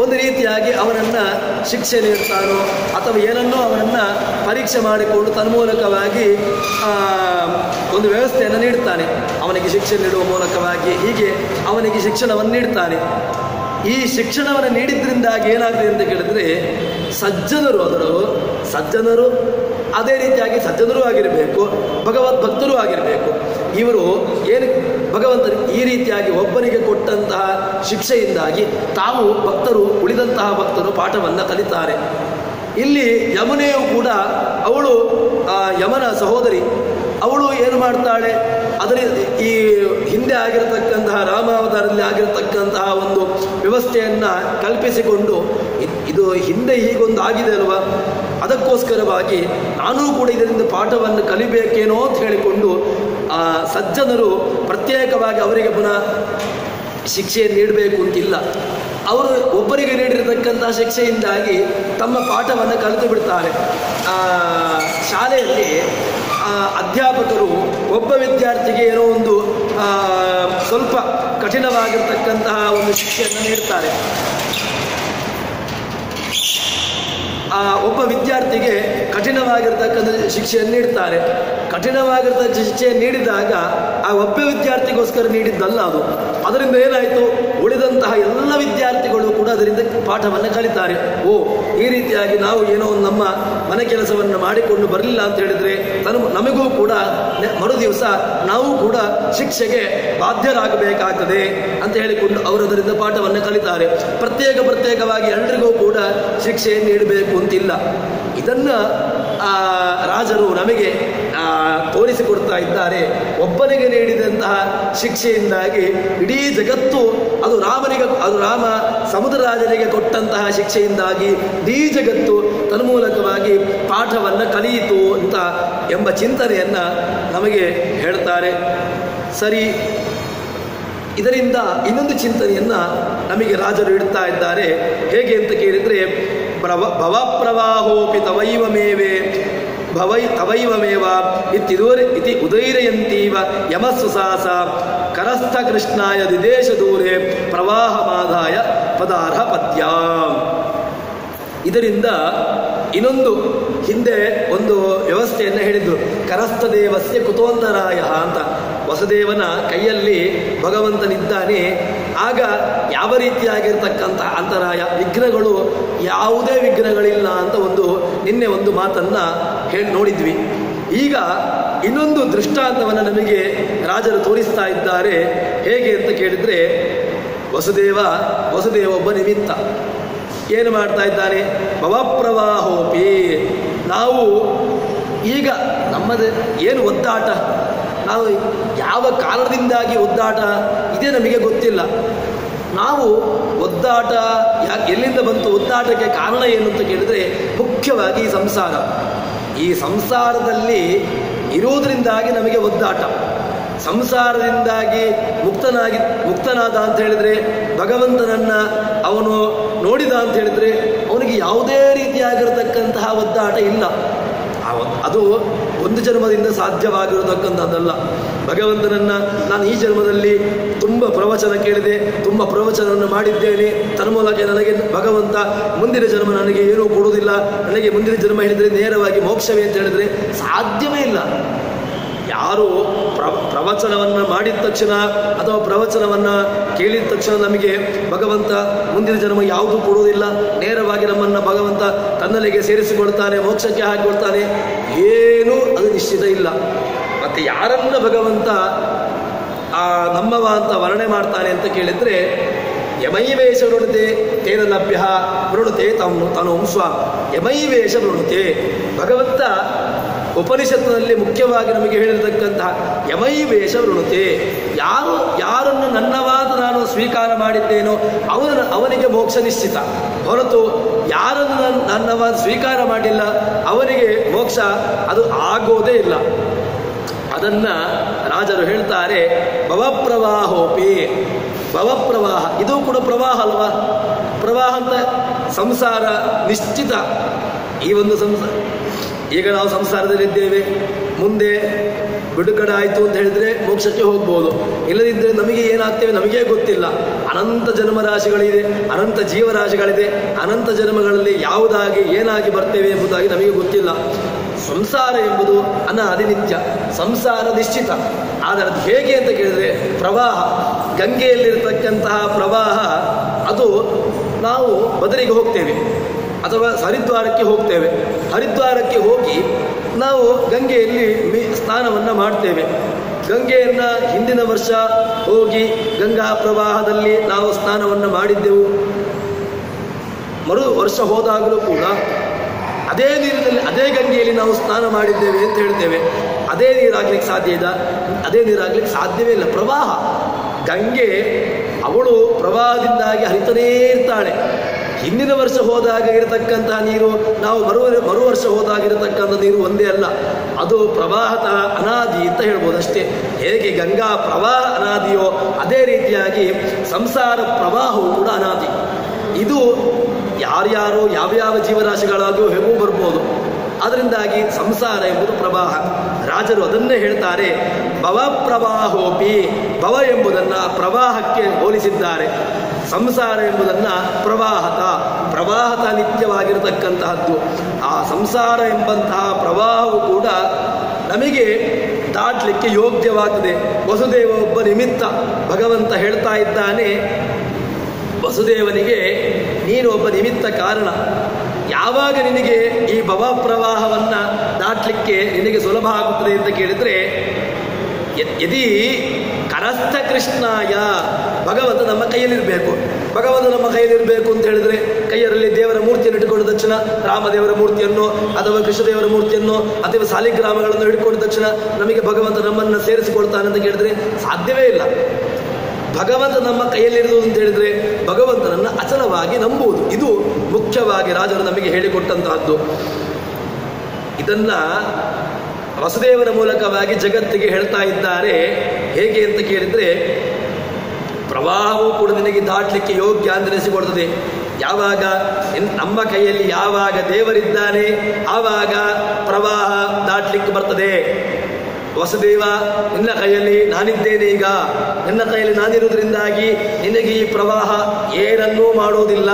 ಒಂದು ರೀತಿಯಾಗಿ ಅವನನ್ನು ಶಿಕ್ಷೆ ನೀಡ್ತಾನೋ ಅಥವಾ ಏನನ್ನೋ ಅವನನ್ನು ಪರೀಕ್ಷೆ ಮಾಡಿಕೊಂಡು ತನ್ಮೂಲಕವಾಗಿ ಒಂದು ವ್ಯವಸ್ಥೆಯನ್ನು ನೀಡ್ತಾನೆ. ಅವನಿಗೆ ಶಿಕ್ಷೆ ನೀಡುವ ಮೂಲಕವಾಗಿ ಹೀಗೆ ಅವನಿಗೆ ಶಿಕ್ಷಣವನ್ನು ನೀಡ್ತಾನೆ. ಈ ಶಿಕ್ಷಣವನ್ನು ನೀಡಿದ್ರಿಂದಾಗಿ ಏನಾಗ್ತದೆ ಅಂತ ಕೇಳಿದ್ರೆ ಸಜ್ಜನರು ಅದೇ ರೀತಿಯಾಗಿ ಸಜ್ಜನರೂ ಆಗಿರಬೇಕು, ಭಗವದ್ ಭಕ್ತರೂ ಆಗಿರಬೇಕು. ಇವರು ಏನು ಭಗವಂತನಿಗೆ ಈ ರೀತಿಯಾಗಿ ಒಬ್ಬನಿಗೆ ಕೊಟ್ಟಂತಹ ಶಿಕ್ಷೆಯಿಂದಾಗಿ ತಾವು ಉಳಿದಂತಹ ಭಕ್ತರು ಪಾಠವನ್ನು ಕಲಿತಾರೆ. ಇಲ್ಲಿ ಯಮುನೆಯೂ ಕೂಡ ಅವಳು ಯಮನ ಸಹೋದರಿ, ಅವಳು ಏನು ಮಾಡ್ತಾಳೆ, ಅದರಲ್ಲಿ ಈ ಹಿಂದೆ ಆಗಿರತಕ್ಕಂತಹ ರಾಮಾವತಾರದಲ್ಲಿ ಆಗಿರತಕ್ಕಂತಹ ಒಂದು ವ್ಯವಸ್ಥೆಯನ್ನು ಕಲ್ಪಿಸಿಕೊಂಡು ಇದು ಹಿಂದೆ ಹೀಗೊಂದು ಆಗಿದೆ ಅಲ್ವಾ, ಅದಕ್ಕೋಸ್ಕರವಾಗಿ ನಾನೂ ಕೂಡ ಇದರಿಂದ ಪಾಠವನ್ನು ಕಲಿಬೇಕೇನೋ ಅಂತ ಹೇಳಿಕೊಂಡು ಸಜ್ಜನರು ಪ್ರತ್ಯೇಕವಾಗಿ ಅವರಿಗೆ ಪುನಃ ಶಿಕ್ಷೆಯನ್ನು ನೀಡಬೇಕು ಅಂತಿಲ್ಲ. ಅವರು ಒಬ್ಬರಿಗೆ ನೀಡಿರತಕ್ಕಂತಹ ಶಿಕ್ಷೆಯಿಂದಾಗಿ ತಮ್ಮ ಪಾಠವನ್ನು ಕಲಿತು ಬಿಡ್ತಾರೆ. ಶಾಲೆಯಲ್ಲಿ ಅಧ್ಯಾಪಕರು ಒಬ್ಬ ವಿದ್ಯಾರ್ಥಿಗೆ ಏನೋ ಒಂದು ಸ್ವಲ್ಪ ಕಠಿಣವಾಗಿರ್ತಕ್ಕಂತಹ ಒಂದು ಶಿಕ್ಷೆಯನ್ನು ನೀಡ್ತಾರೆ. ಒಬ್ಬ ವಿದ್ಯಾರ್ಥಿಗೆ ಕಠಿಣವಾಗಿರ್ತಕ್ಕಂಥ ಶಿಕ್ಷೆಯನ್ನು ನೀಡ್ತಾರೆ. ಕಠಿಣವಾಗಿರ್ತಕ್ಕ ಶಿಕ್ಷೆಯನ್ನು ನೀಡಿದಾಗ ಆ ಒಬ್ಬ ವಿದ್ಯಾರ್ಥಿಗೋಸ್ಕರ ನೀಡಿದ್ದಲ್ಲ ಅದು. ಅದರಿಂದ ಏನಾಯಿತು, ಉಳಿದಂತಹ ಎಲ್ಲ ವಿದ್ಯಾರ್ಥಿಗಳು ಕೂಡ ಅದರಿಂದ ಪಾಠವನ್ನು ಕಲಿತಾರೆ. ಈ ರೀತಿಯಾಗಿ ನಾವು ಏನೋ ಒಂದು ನಮ್ಮ ಮನೆ ಕೆಲಸವನ್ನು ಮಾಡಿಕೊಂಡು ಬರಲಿಲ್ಲ ಅಂತ ಹೇಳಿದರೆ ನಮಗೂ ಕೂಡ ಮರುದಿವಸ ನಾವು ಕೂಡ ಶಿಕ್ಷೆಗೆ ಬಾಧ್ಯರಾಗಬೇಕಾಗ್ತದೆ ಅಂತ ಹೇಳಿಕೊಂಡು ಅವರು ಅದರಿಂದ ಪಾಠವನ್ನು ಕಲಿತಾರೆ. ಪ್ರತ್ಯೇಕವಾಗಿ ಎಲ್ರಿಗೂ ಕೂಡ ಶಿಕ್ಷೆಯನ್ನು ನೀಡಬೇಕು ಅಂತಿಲ್ಲ. ಇದನ್ನು ರಾಜರು ನಮಗೆ ತೋರಿಸಿಕೊಡ್ತಾ ಇದ್ದಾರೆ. ಒಬ್ಬನಿಗೆ ನೀಡಿದಂತಹ ಶಿಕ್ಷೆಯಿಂದಾಗಿ ಇಡೀ ಜಗತ್ತು ಅದು ರಾಮ ಸಮುದ್ರ ರಾಜನಿಗೆ ಕೊಟ್ಟಂತಹ ಶಿಕ್ಷೆಯಿಂದಾಗಿ ಇಡೀ ಜಗತ್ತು ತನ್ಮೂಲಕವಾಗಿ ಪಾಠವನ್ನು ಕಲಿಯಿತು ಅಂತ ಎಂಬ ಚಿಂತನೆಯನ್ನು ನಮಗೆ ಹೇಳ್ತಾರೆ. ಸರಿ, ಇದರಿಂದ ಇನ್ನೊಂದು ಚಿಂತನೆಯನ್ನು ನಮಗೆ ರಾಜರು ಇಡ್ತಾ ಇದ್ದಾರೆ. ಹೇಗೆ ಅಂತ ಕೇಳಿದರೆ, ಭವಪ್ರವಾಹೋಪಿ ತವೈವಮೇವ ಇತಿ ಉದೈರಯಂತೀವ ಯಮಸ್ಸುಸಾಸ ಕರಸ್ಥ ಕೃಷ್ಣಾಯ ದಿದೇಶ ದೂರೇ ಪ್ರವಾಹಮಾದಾಯ ಪದಾರ್ಹ ಪದ್ಯ. ಇದರಿಂದ ಇನ್ನೊಂದು ಹಿಂದೆ ಒಂದು ವ್ಯವಸ್ಥೆಯನ್ನು ಹೇಳಿದ್ರು, ಕರಸ್ಥ ದೇವಸ್ಯ ಕುತೋಂತರಾಯ ಅಂತ. ವಸುದೇವನ ಕೈಯಲ್ಲಿ ಭಗವಂತನಿದ್ದಾನೆ, ಆಗ ಯಾವ ರೀತಿಯಾಗಿರ್ತಕ್ಕಂಥ ಅಂತರಾಯ ವಿಘ್ನಗಳು ಯಾವುದೇ ವಿಘ್ನಗಳಿಲ್ಲ ಅಂತ ನಿನ್ನೆ ಒಂದು ಮಾತನ್ನು ನೋಡಿದ್ವಿ. ಈಗ ಇನ್ನೊಂದು ದೃಷ್ಟಾಂತವನ್ನು ನಮಗೆ ರಾಜರು ತೋರಿಸ್ತಾ ಇದ್ದಾರೆ. ಹೇಗೆ ಅಂತ ಕೇಳಿದರೆ, ವಸುದೇವ ಒಬ್ಬ ನಿಮಿತ್ತ ಏನು ಮಾಡ್ತಾ ಇದ್ದಾನೆ, ಭವಪ್ರವಾಹೋಪಿ. ನಾವು ಈಗ ನಮ್ಮದು ಏನು ಒದ್ದಾಟ, ನಾವು ಯಾವ ಕಾರಣದಿಂದಾಗಿ ಒದ್ದಾಟ ಇದೇ ನಮಗೆ ಗೊತ್ತಿಲ್ಲ. ನಾವು ಒದ್ದಾಟ ಎಲ್ಲಿಂದ ಬಂತು, ಒದ್ದಾಟಕ್ಕೆ ಕಾರಣ ಏನು ಅಂತ ಕೇಳಿದರೆ ಮುಖ್ಯವಾಗಿ ಈ ಸಂಸಾರದಲ್ಲಿ ಇರುವುದರಿಂದಾಗಿ ನಮಗೆ ಒದ್ದಾಟ. ಸಂಸಾರದಿಂದಾಗಿ ಮುಕ್ತನಾದ ಅಂತ ಹೇಳಿದರೆ, ಭಗವಂತನನ್ನು ಅವನು ನೋಡಿದ ಅಂತ ಹೇಳಿದರೆ ಅವನಿಗೆ ಯಾವುದೇ ರೀತಿಯಾಗಿರತಕ್ಕಂತಹ ಒದ್ದಾಟ ಇಲ್ಲ. ಅದು ಒಂದು ಜನ್ಮದಿಂದ ಸಾಧ್ಯವಾಗಿರತಕ್ಕಂಥದ್ದಲ್ಲ. ಭಗವಂತನನ್ನು ನಾನು ಈ ಜನ್ಮದಲ್ಲಿ ತುಂಬ ಪ್ರವಚನ ಕೇಳಿದೆ, ತುಂಬ ಪ್ರವಚನವನ್ನು ಮಾಡಿದ್ದೇನೆ, ತನ್ಮೂಲಕ ನನಗೆ ಭಗವಂತ ಮುಂದಿನ ಜನ್ಮ ನನಗೆ ಏನೂ ಕೊಡುವುದಿಲ್ಲ, ನನಗೆ ಮುಂದಿನ ಜನ್ಮ ಹೇಳಿದರೆ ನೇರವಾಗಿ ಮೋಕ್ಷವೇ ಅಂತ ಹೇಳಿದರೆ ಸಾಧ್ಯವೇ ಇಲ್ಲ. ಯಾರು ಪ್ರವಚನವನ್ನು ಮಾಡಿದ ತಕ್ಷಣ ಅಥವಾ ಪ್ರವಚನವನ್ನು ಕೇಳಿದ ತಕ್ಷಣ ನಮಗೆ ಭಗವಂತ ಮುಂದಿನ ಜನ್ಮ ಯಾವುದೂ ಕೊಡುವುದಿಲ್ಲ, ನೇರವಾಗಿ ನಮ್ಮನ್ನು ಭಗವಂತ ತನ್ನಲ್ಲಿಗೆ ಸೇರಿಸಿಕೊಳ್ತಾನೆ, ಮೋಕ್ಷಕ್ಕೆ ಹಾಕಿಕೊಳ್ತಾನೆ, ಏನೂ ಅದು ನಿಶ್ಚಿತ ಇಲ್ಲ. ಮತ್ತು ಯಾರನ್ನ ಭಗವಂತ ನಮ್ಮವ ಅಂತ ವರ್ಣನೆ ಮಾಡ್ತಾನೆ ಅಂತ ಕೇಳಿದರೆ, ಯಮೈವೇಷ ವೃಣುತೆ ತೇನ ಲಭ್ಯ ವೃಣುತೆ ತನು ಸ್ವ ಯಮೈವೇಷ ವೃಣುತೆ. ಭಗವಂತ ಉಪನಿಷತ್ತಿನಲ್ಲಿ ಮುಖ್ಯವಾಗಿ ನಮಗೆ ಹೇಳಿರತಕ್ಕಂತಹ ಯಮೈವೇಷ ವೃಣುತೆ, ಯಾರನ್ನು ನನ್ನವಾದ ನಾನು ಸ್ವೀಕಾರ ಮಾಡಿದ್ದೇನೋ ಅವನಿಗೆ ಮೋಕ್ಷ ನಿಶ್ಚಿತ, ಹೊರತು ಯಾರನ್ನು ನನ್ನವಾದ ಸ್ವೀಕಾರ ಮಾಡಿಲ್ಲ ಅವನಿಗೆ ಮೋಕ್ಷ ಅದು ಆಗೋದೇ ಇಲ್ಲ. ಅದನ್ನು ರಾಜರು ಹೇಳ್ತಾರೆ, ಭವಪ್ರವಾಹೋಪಿ. ಭವಪ್ರವಾಹ ಇದು ಕೂಡ ಪ್ರವಾಹ ಅಲ್ವಾ? ಪ್ರವಾಹ ಅಂತ ಸಂಸಾರ ನಿಶ್ಚಿತ. ಈ ಒಂದು ಈಗ ನಾವು ಸಂಸಾರದಲ್ಲಿದ್ದೇವೆ, ಮುಂದೆ ಬಿಡುಗಡೆ ಆಯಿತು ಅಂತ ಹೇಳಿದರೆ ಮೋಕ್ಷಕ್ಕೆ ಹೋಗ್ಬೋದು, ಇಲ್ಲದಿದ್ದರೆ ನಮಗೆ ಏನಾಗ್ತೇವೆ ನಮಗೇ ಗೊತ್ತಿಲ್ಲ. ಅನಂತ ಜನ್ಮರಾಶಿಗಳಿದೆ, ಅನಂತ ಜೀವರಾಶಿಗಳಿದೆ, ಅನಂತ ಜನ್ಮಗಳಲ್ಲಿ ಯಾವುದಾಗಿ ಏನಾಗಿ ಬರ್ತೇವೆ ಎಂಬುದಾಗಿ ನಮಗೆ ಗೊತ್ತಿಲ್ಲ. ಸಂಸಾರ ಎಂಬುದು ಅನಾದಿನಿತ್ಯ, ಸಂಸಾರ ನಿಶ್ಚಿತ. ಆದರೆ ಅದು ಹೇಗೆ ಅಂತ ಕೇಳಿದರೆ, ಪ್ರವಾಹ, ಗಂಗೆಯಲ್ಲಿರತಕ್ಕಂತಹ ಪ್ರವಾಹ ಅದು ನಾವು ಬದರಿಗೆ ಹೋಗ್ತೇವೆ ಅಥವಾ ಹರಿದ್ವಾರಕ್ಕೆ ಹೋಗ್ತೇವೆ. ಹರಿದ್ವಾರಕ್ಕೆ ಹೋಗಿ ನಾವು ಗಂಗೆಯಲ್ಲಿ ಸ್ನಾನವನ್ನು ಮಾಡ್ತೇವೆ. ಗಂಗೆಯನ್ನು ಹಿಂದಿನ ವರ್ಷ ಹೋಗಿ ಗಂಗಾ ಪ್ರವಾಹದಲ್ಲಿ ನಾವು ಸ್ನಾನವನ್ನು ಮಾಡಿದ್ದೆವು. ಮರು ವರ್ಷ ಹೋದಾಗಲೂ ಕೂಡ ಅದೇ ನೀರಿನಲ್ಲಿ ಅದೇ ಗಂಗೆಯಲ್ಲಿ ನಾವು ಸ್ನಾನ ಮಾಡಿದ್ದೇವೆ ಅಂತ ಹೇಳ್ತೇವೆ. ಅದೇ ನೀರಾಗ್ಲಿಕ್ಕೆ ಸಾಧ್ಯ ಇದೆ? ಅದೇ ನೀರಾಗ್ಲಿಕ್ಕೆ ಸಾಧ್ಯವೇ ಇಲ್ಲ. ಪ್ರವಾಹ, ಗಂಗೆ ಅವಳು ಪ್ರವಾಹದಿಂದಾಗಿ ಹರಿತನೇ ಇರ್ತಾಳೆ. ಹಿಂದಿನ ವರ್ಷ ಹೋದಾಗ ಇರತಕ್ಕಂತಹ ನೀರು ನಾವು ಮರು ವರ್ಷ ಹೋದಾಗ ಇರತಕ್ಕಂಥ ನೀರು ಒಂದೇ ಅಲ್ಲ. ಅದು ಪ್ರವಾಹದ ಅನಾದಿ ಅಂತ ಹೇಳ್ಬೋದು ಅಷ್ಟೇ. ಹೇಗೆ ಗಂಗಾ ಪ್ರವಾಹ ಅನಾದಿಯೋ ಅದೇ ರೀತಿಯಾಗಿ ಸಂಸಾರ ಪ್ರವಾಹವು ಕೂಡ ಅನಾದಿ. ಇದು ಯಾರ್ಯಾರೋ ಯಾವ್ಯಾವ ಜೀವರಾಶಿಗಳಾಗಿಯೋ ಹೇಗೂ ಬರ್ಬೋದು. ಅದರಿಂದಾಗಿ ಸಂಸಾರ ಎಂಬುದು ಪ್ರವಾಹ. ರಾಜರು ಅದನ್ನೇ ಹೇಳ್ತಾರೆ, ಭವ ಪ್ರವಾಹೋಪಿ. ಭವ ಎಂಬುದನ್ನು ಪ್ರವಾಹಕ್ಕೆ ಹೋಲಿಸಿದ್ದಾರೆ. ಸಂಸಾರ ಎಂಬುದನ್ನು ಪ್ರವಾಹತ ನಿತ್ಯವಾಗಿರತಕ್ಕಂತಹದ್ದು. ಆ ಸಂಸಾರ ಎಂಬಂತಹ ಪ್ರವಾಹವು ಕೂಡ ನಮಗೆ ದಾಟಲಿಕ್ಕೆ ಯೋಗ್ಯವಾಗ್ತದೆ. ವಸುದೇವ ಒಬ್ಬ ನಿಮಿತ್ತ. ಭಗವಂತ ಹೇಳ್ತಾ ಇದ್ದಾನೆ ವಸುದೇವನಿಗೆ, ನೀನು ಒಬ್ಬ ನಿಮಿತ್ತ ಕಾರಣ. ಯಾವಾಗ ನಿನಗೆ ಈ ಭವ ಪ್ರವಾಹವನ್ನು ದಾಟಲಿಕ್ಕೆ ನಿನಗೆ ಸುಲಭ ಆಗುತ್ತದೆ ಅಂತ ಕೇಳಿದರೆ, ಯದಿ ಕರಸ್ಥ ಕೃಷ್ಣಾಯ, ಭಗವಂತ ನಮ್ಮ ಕೈಯಲ್ಲಿರಬೇಕು. ಭಗವಂತ ನಮ್ಮ ಕೈಯಲ್ಲಿರಬೇಕು ಅಂತ ಹೇಳಿದ್ರೆ, ಕೈಯರಲ್ಲಿ ದೇವರ ಮೂರ್ತಿಯನ್ನು ಹಿಡ್ಕೊಂಡ ತಕ್ಷಣ ರಾಮದೇವರ ಮೂರ್ತಿಯನ್ನು ಅಥವಾ ಕೃಷ್ಣದೇವರ ಮೂರ್ತಿಯನ್ನು ಅಥವಾ ಸಾಲಿಗ್ರಾಮಗಳನ್ನು ಹಿಡ್ಕೊಂಡ ತಕ್ಷಣ ನಮಗೆ ಭಗವಂತ ನಮ್ಮನ್ನು ಸೇರಿಸಿಕೊಳ್ತಾನೆ ಅಂತ ಕೇಳಿದ್ರೆ ಸಾಧ್ಯವೇ ಇಲ್ಲ. ಭಗವಂತ ನಮ್ಮ ಕೈಯಲ್ಲಿರುವುದು ಅಂತ ಹೇಳಿದ್ರೆ ಭಗವಂತನನ್ನು ಅಚಲವಾಗಿ ನಂಬುವುದು. ಇದು ಮುಖ್ಯವಾಗಿ ರಾಜರು ನಮಗೆ ಹೇಳಿಕೊಟ್ಟಂತಹದ್ದು. ಇದನ್ನ ವಸುದೇವನ ಮೂಲಕವಾಗಿ ಜಗತ್ತಿಗೆ ಹೇಳ್ತಾ ಇದ್ದಾರೆ. ಹೇಗೆ ಅಂತ ಕೇಳಿದ್ರೆ, ಪ್ರವಾಹವೂ ಕೂಡ ನಿನಗೆ ದಾಟಲಿಕ್ಕೆ ಯೋಗ್ಯ ಅಂತ ಅನಿಸಿಕೊಡ್ತದೆ. ಯಾವಾಗ ನಮ್ಮ ಕೈಯಲ್ಲಿ ಯಾವಾಗ ದೇವರಿದ್ದಾನೆ ಆವಾಗ ಪ್ರವಾಹ ದಾಟಲಿಕ್ಕೆ ಬರ್ತದೆ. ವಸುದೇವ, ನಿನ್ನ ಕೈಯಲ್ಲಿ ನಾನಿದ್ದೇನೆ. ಈಗ ನಿನ್ನ ಕೈಯಲ್ಲಿ ನಾನಿರುವುದರಿಂದಾಗಿ ನಿನಗೆ ಈ ಪ್ರವಾಹ ಏನನ್ನೂ ಮಾಡೋದಿಲ್ಲ.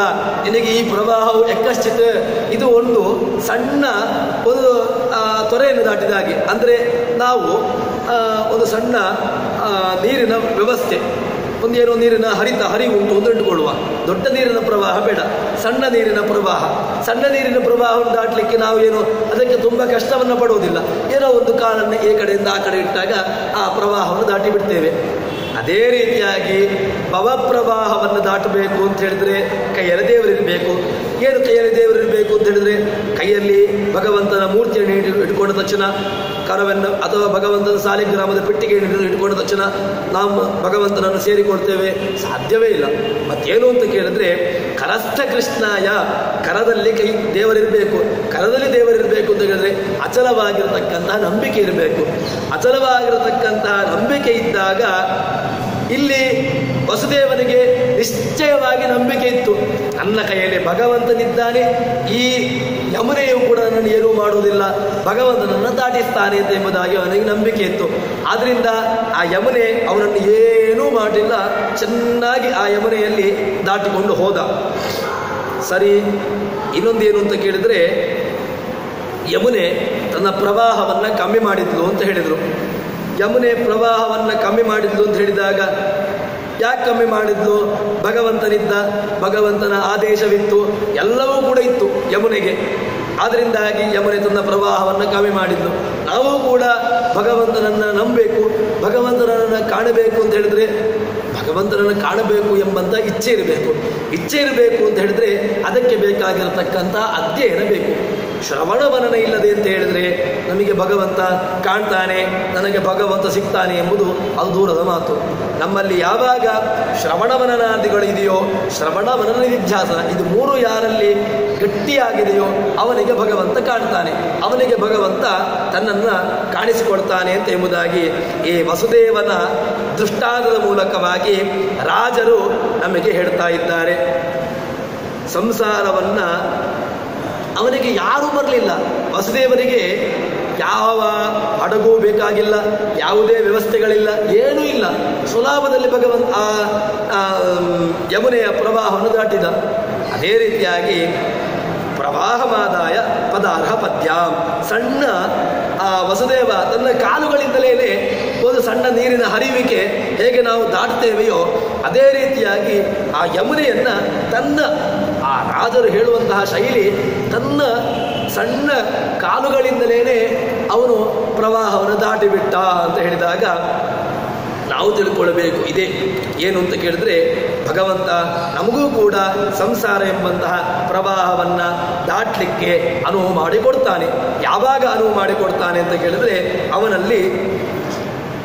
ನಿನಗೆ ಈ ಪ್ರವಾಹವು ಎಕ್ಕಶ್ಚಿತ್, ಇದು ಒಂದು ಸಣ್ಣ ಒಂದು ತೊರೆಯನ್ನು ದಾಟಿದ ಹಾಗೆ. ಅಂದರೆ ನಾವು ಒಂದು ಸಣ್ಣ ನೀರಿನ ವ್ಯವಸ್ಥೆ, ಒಂದೇನೋ ನೀರಿನ ಹರಿವು ಉಂಟು ಒಂದು ಇಟ್ಟುಕೊಳ್ಳುವ. ದೊಡ್ಡ ನೀರಿನ ಪ್ರವಾಹ ಬೇಡ, ಸಣ್ಣ ನೀರಿನ ಪ್ರವಾಹ. ಸಣ್ಣ ನೀರಿನ ಪ್ರವಾಹವನ್ನು ದಾಟಲಿಕ್ಕೆ ನಾವು ಏನು ಅದಕ್ಕೆ ತುಂಬ ಕಷ್ಟವನ್ನು ಪಡುವುದಿಲ್ಲ. ಏನೋ ಒಂದು ಕಾಲನ್ನು ಈ ಕಡೆಯಿಂದ ಆ ಕಡೆ ಇಟ್ಟಾಗ ಆ ಪ್ರವಾಹವನ್ನು ದಾಟಿ ಬಿಡ್ತೇವೆ. ಅದೇ ರೀತಿಯಾಗಿ ಭವಪ್ರವಾಹವನ್ನು ದಾಟಬೇಕು ಅಂತ ಹೇಳಿದ್ರೆ ಕೈಯಲ್ಲಿ ದೇವರಿರಬೇಕು. ಏನು ಕೈಯಲ್ಲಿ ದೇವರಿರಬೇಕು ಅಂತ ಹೇಳಿದ್ರೆ, ಕೈಯಲ್ಲಿ ಭಗವಂತನ ಮೂರ್ತಿಯನ್ನು ಇಟ್ಕೊಂಡ ತಕ್ಷಣ, ಕರವನ್ನು ಅಥವಾ ಭಗವಂತನ ಸಾಲಿಗ್ರಾಮದ ಪೆಟ್ಟಿಗೆಯನ್ನು ಇಟ್ಕೊಂಡ ತಕ್ಷಣ ನಾವು ಭಗವಂತನನ್ನು ಸೇರಿಕೊಳ್ತೇವೆ? ಸಾಧ್ಯವೇ ಇಲ್ಲ. ಮತ್ತೇನು ಅಂತ ಕೇಳಿದ್ರೆ, ಕರಸ್ಥ ಕೃಷ್ಣಾಯ, ಕರದಲ್ಲಿ ಕೈ ದೇವರಿರಬೇಕು. ಕರದಲ್ಲಿ ದೇವರಿರಬೇಕು ಅಂತ ಹೇಳಿದ್ರೆ ಅಚಲವಾಗಿರತಕ್ಕಂತಹ ನಂಬಿಕೆ ಇರಬೇಕು. ಅಚಲವಾಗಿರತಕ್ಕಂತಹ ನಂಬಿಕೆ ಇದ್ದಾಗ ಇಲ್ಲಿ ವಸುದೇವನಿಗೆ ನಿಶ್ಚಯವಾಗಿ ನಂಬಿಕೆ ಇತ್ತು, ನನ್ನ ಕೈಯಲ್ಲಿ ಭಗವಂತನಿದ್ದಾನೆ, ಈ ಯಮುನೆಯು ಕೂಡ ನನ್ನನ್ನು ಏನೂ ಮಾಡುವುದಿಲ್ಲ, ಭಗವಂತನನ್ನು ದಾಟಿಸ್ತಾನೆ ಅಂತ ಎಂಬುದಾಗಿ ಅವನಿಗೆ ನಂಬಿಕೆ ಇತ್ತು. ಆದ್ದರಿಂದ ಆ ಯಮುನೆ ಅವನನ್ನು ಏನೂ ಮಾಡಲಿಲ್ಲ, ಚೆನ್ನಾಗಿ ಆ ಯಮುನೆಯಲ್ಲಿ ದಾಟಿಕೊಂಡು ಹೋದ. ಸರಿ, ಇನ್ನೊಂದೇನು ಅಂತ ಕೇಳಿದರೆ, ಯಮುನೆ ತನ್ನ ಪ್ರವಾಹವನ್ನು ಕಮ್ಮಿ ಮಾಡಿದ್ಲು ಅಂತ ಹೇಳಿದರು. ಯಮುನೆ ಪ್ರವಾಹವನ್ನು ಕಮ್ಮಿ ಮಾಡಿದ್ಲು ಅಂತ ಹೇಳಿದಾಗ, ಯಾಕೆ ಕಮ್ಮಿ ಮಾಡಿದ್ಲು? ಭಗವಂತನಿದ್ದ, ಭಗವಂತನ ಆದೇಶವಿತ್ತು, ಎಲ್ಲವೂ ಕೂಡ ಇತ್ತು ಯಮುನೆಗೆ. ಆದ್ದರಿಂದಾಗಿ ಯಮುನೆ ತನ್ನ ಪ್ರವಾಹವನ್ನು ಕಮ್ಮಿ ಮಾಡಿದ್ಲು. ನಾವು ಕೂಡ ಭಗವಂತನನ್ನು ನಂಬಬೇಕು, ಭಗವಂತನನ್ನು ಕಾಣಬೇಕು ಅಂತ ಹೇಳಿದ್ರೆ ಭಗವಂತನನ್ನು ಕಾಣಬೇಕು ಎಂಬಂಥ ಇಚ್ಛೆ ಇರಬೇಕು. ಇಚ್ಛೆ ಇರಬೇಕು ಅಂತ ಹೇಳಿದ್ರೆ ಅದಕ್ಕೆ ಬೇಕಾಗಿರತಕ್ಕಂಥ ಅಧ್ಯಯನ ಬೇಕು. ಶ್ರವಣ ಮನನ ಇಲ್ಲದೆ ಅಂತ ಹೇಳಿದ್ರೆ ನಮಗೆ ಭಗವಂತ ಕಾಣ್ತಾನೆ, ನನಗೆ ಭಗವಂತ ಸಿಗ್ತಾನೆ ಎಂಬುದು ಅದು ದೂರದ ಮಾತು. ನಮ್ಮಲ್ಲಿ ಯಾವಾಗ ಶ್ರವಣ ಮನನಾದಿಗಳು ಇದೆಯೋ, ಶ್ರವಣ ಮನನ ನಿಧ್ಯಾಸನ, ಇದು ಮೂರು ಯಾರಲ್ಲಿ ಗಟ್ಟಿಯಾಗಿದೆಯೋ ಅವನಿಗೆ ಭಗವಂತ ಕಾಣ್ತಾನೆ, ಅವನಿಗೆ ಭಗವಂತ ತನ್ನನ್ನು ಕಾಣಿಸಿಕೊಡ್ತಾನೆ ಅಂತ ಎಂಬುದಾಗಿ ಈ ವಸುದೇವನ ದೃಷ್ಟಾಂತದ ಮೂಲಕವಾಗಿ ರಾಜರು ನಮಗೆ ಹೇಳ್ತಾ ಇದ್ದಾರೆ. ಸಂಸಾರವನ್ನು ಅವನಿಗೆ ಯಾರೂ ಬರಲಿಲ್ಲ. ವಸುದೇವನಿಗೆ ಯಾವ ಹಡಗು ಬೇಕಾಗಿಲ್ಲ, ಯಾವುದೇ ವ್ಯವಸ್ಥೆಗಳಿಲ್ಲ, ಏನೂ ಇಲ್ಲ. ಸುಲಭದಲ್ಲಿ ಭಗವಂತ ಯಮುನೆಯ ಪ್ರವಾಹವನ್ನು ದಾಟಿದ. ಅದೇ ರೀತಿಯಾಗಿ ಪ್ರವಾಹಮಾದಾಯ ಪದಾರ್ಹ ಪದ್ಯಾಂ, ಸಣ್ಣ ಆ ವಸುದೇವ ತನ್ನ ಕಾಲುಗಳಿಂದಲೇ ಒಂದು ಸಣ್ಣ ನೀರಿನ ಹರಿವಿಕೆ ಹೇಗೆ ನಾವು ದಾಟ್ತೇವೆಯೋ ಅದೇ ರೀತಿಯಾಗಿ ಆ ಯಮುನೆಯನ್ನು ತನ್ನ ಆ ರಾಜರು ಹೇಳುವಂತಹ ಶೈಲಿ ತನ್ನ ಸಣ್ಣ ಕಾಲುಗಳಿಂದಲೇ ಅವನು ಪ್ರವಾಹವನ್ನು ದಾಟಿಬಿಟ್ಟ ಅಂತ ಹೇಳಿದಾಗ ನಾವು ತಿಳ್ಕೊಳ್ಬೇಕು ಇದೆ ಏನು ಅಂತ ಕೇಳಿದ್ರೆ ಭಗವಂತ ನಮಗೂ ಕೂಡ ಸಂಸಾರ ಎಂಬಂತಹ ಪ್ರವಾಹವನ್ನು ದಾಟಲಿಕ್ಕೆ ಅನುವು ಮಾಡಿಕೊಡ್ತಾನೆ. ಯಾವಾಗ ಅನುವು ಮಾಡಿಕೊಡ್ತಾನೆ ಅಂತ ಕೇಳಿದ್ರೆ ಅವನಲ್ಲಿ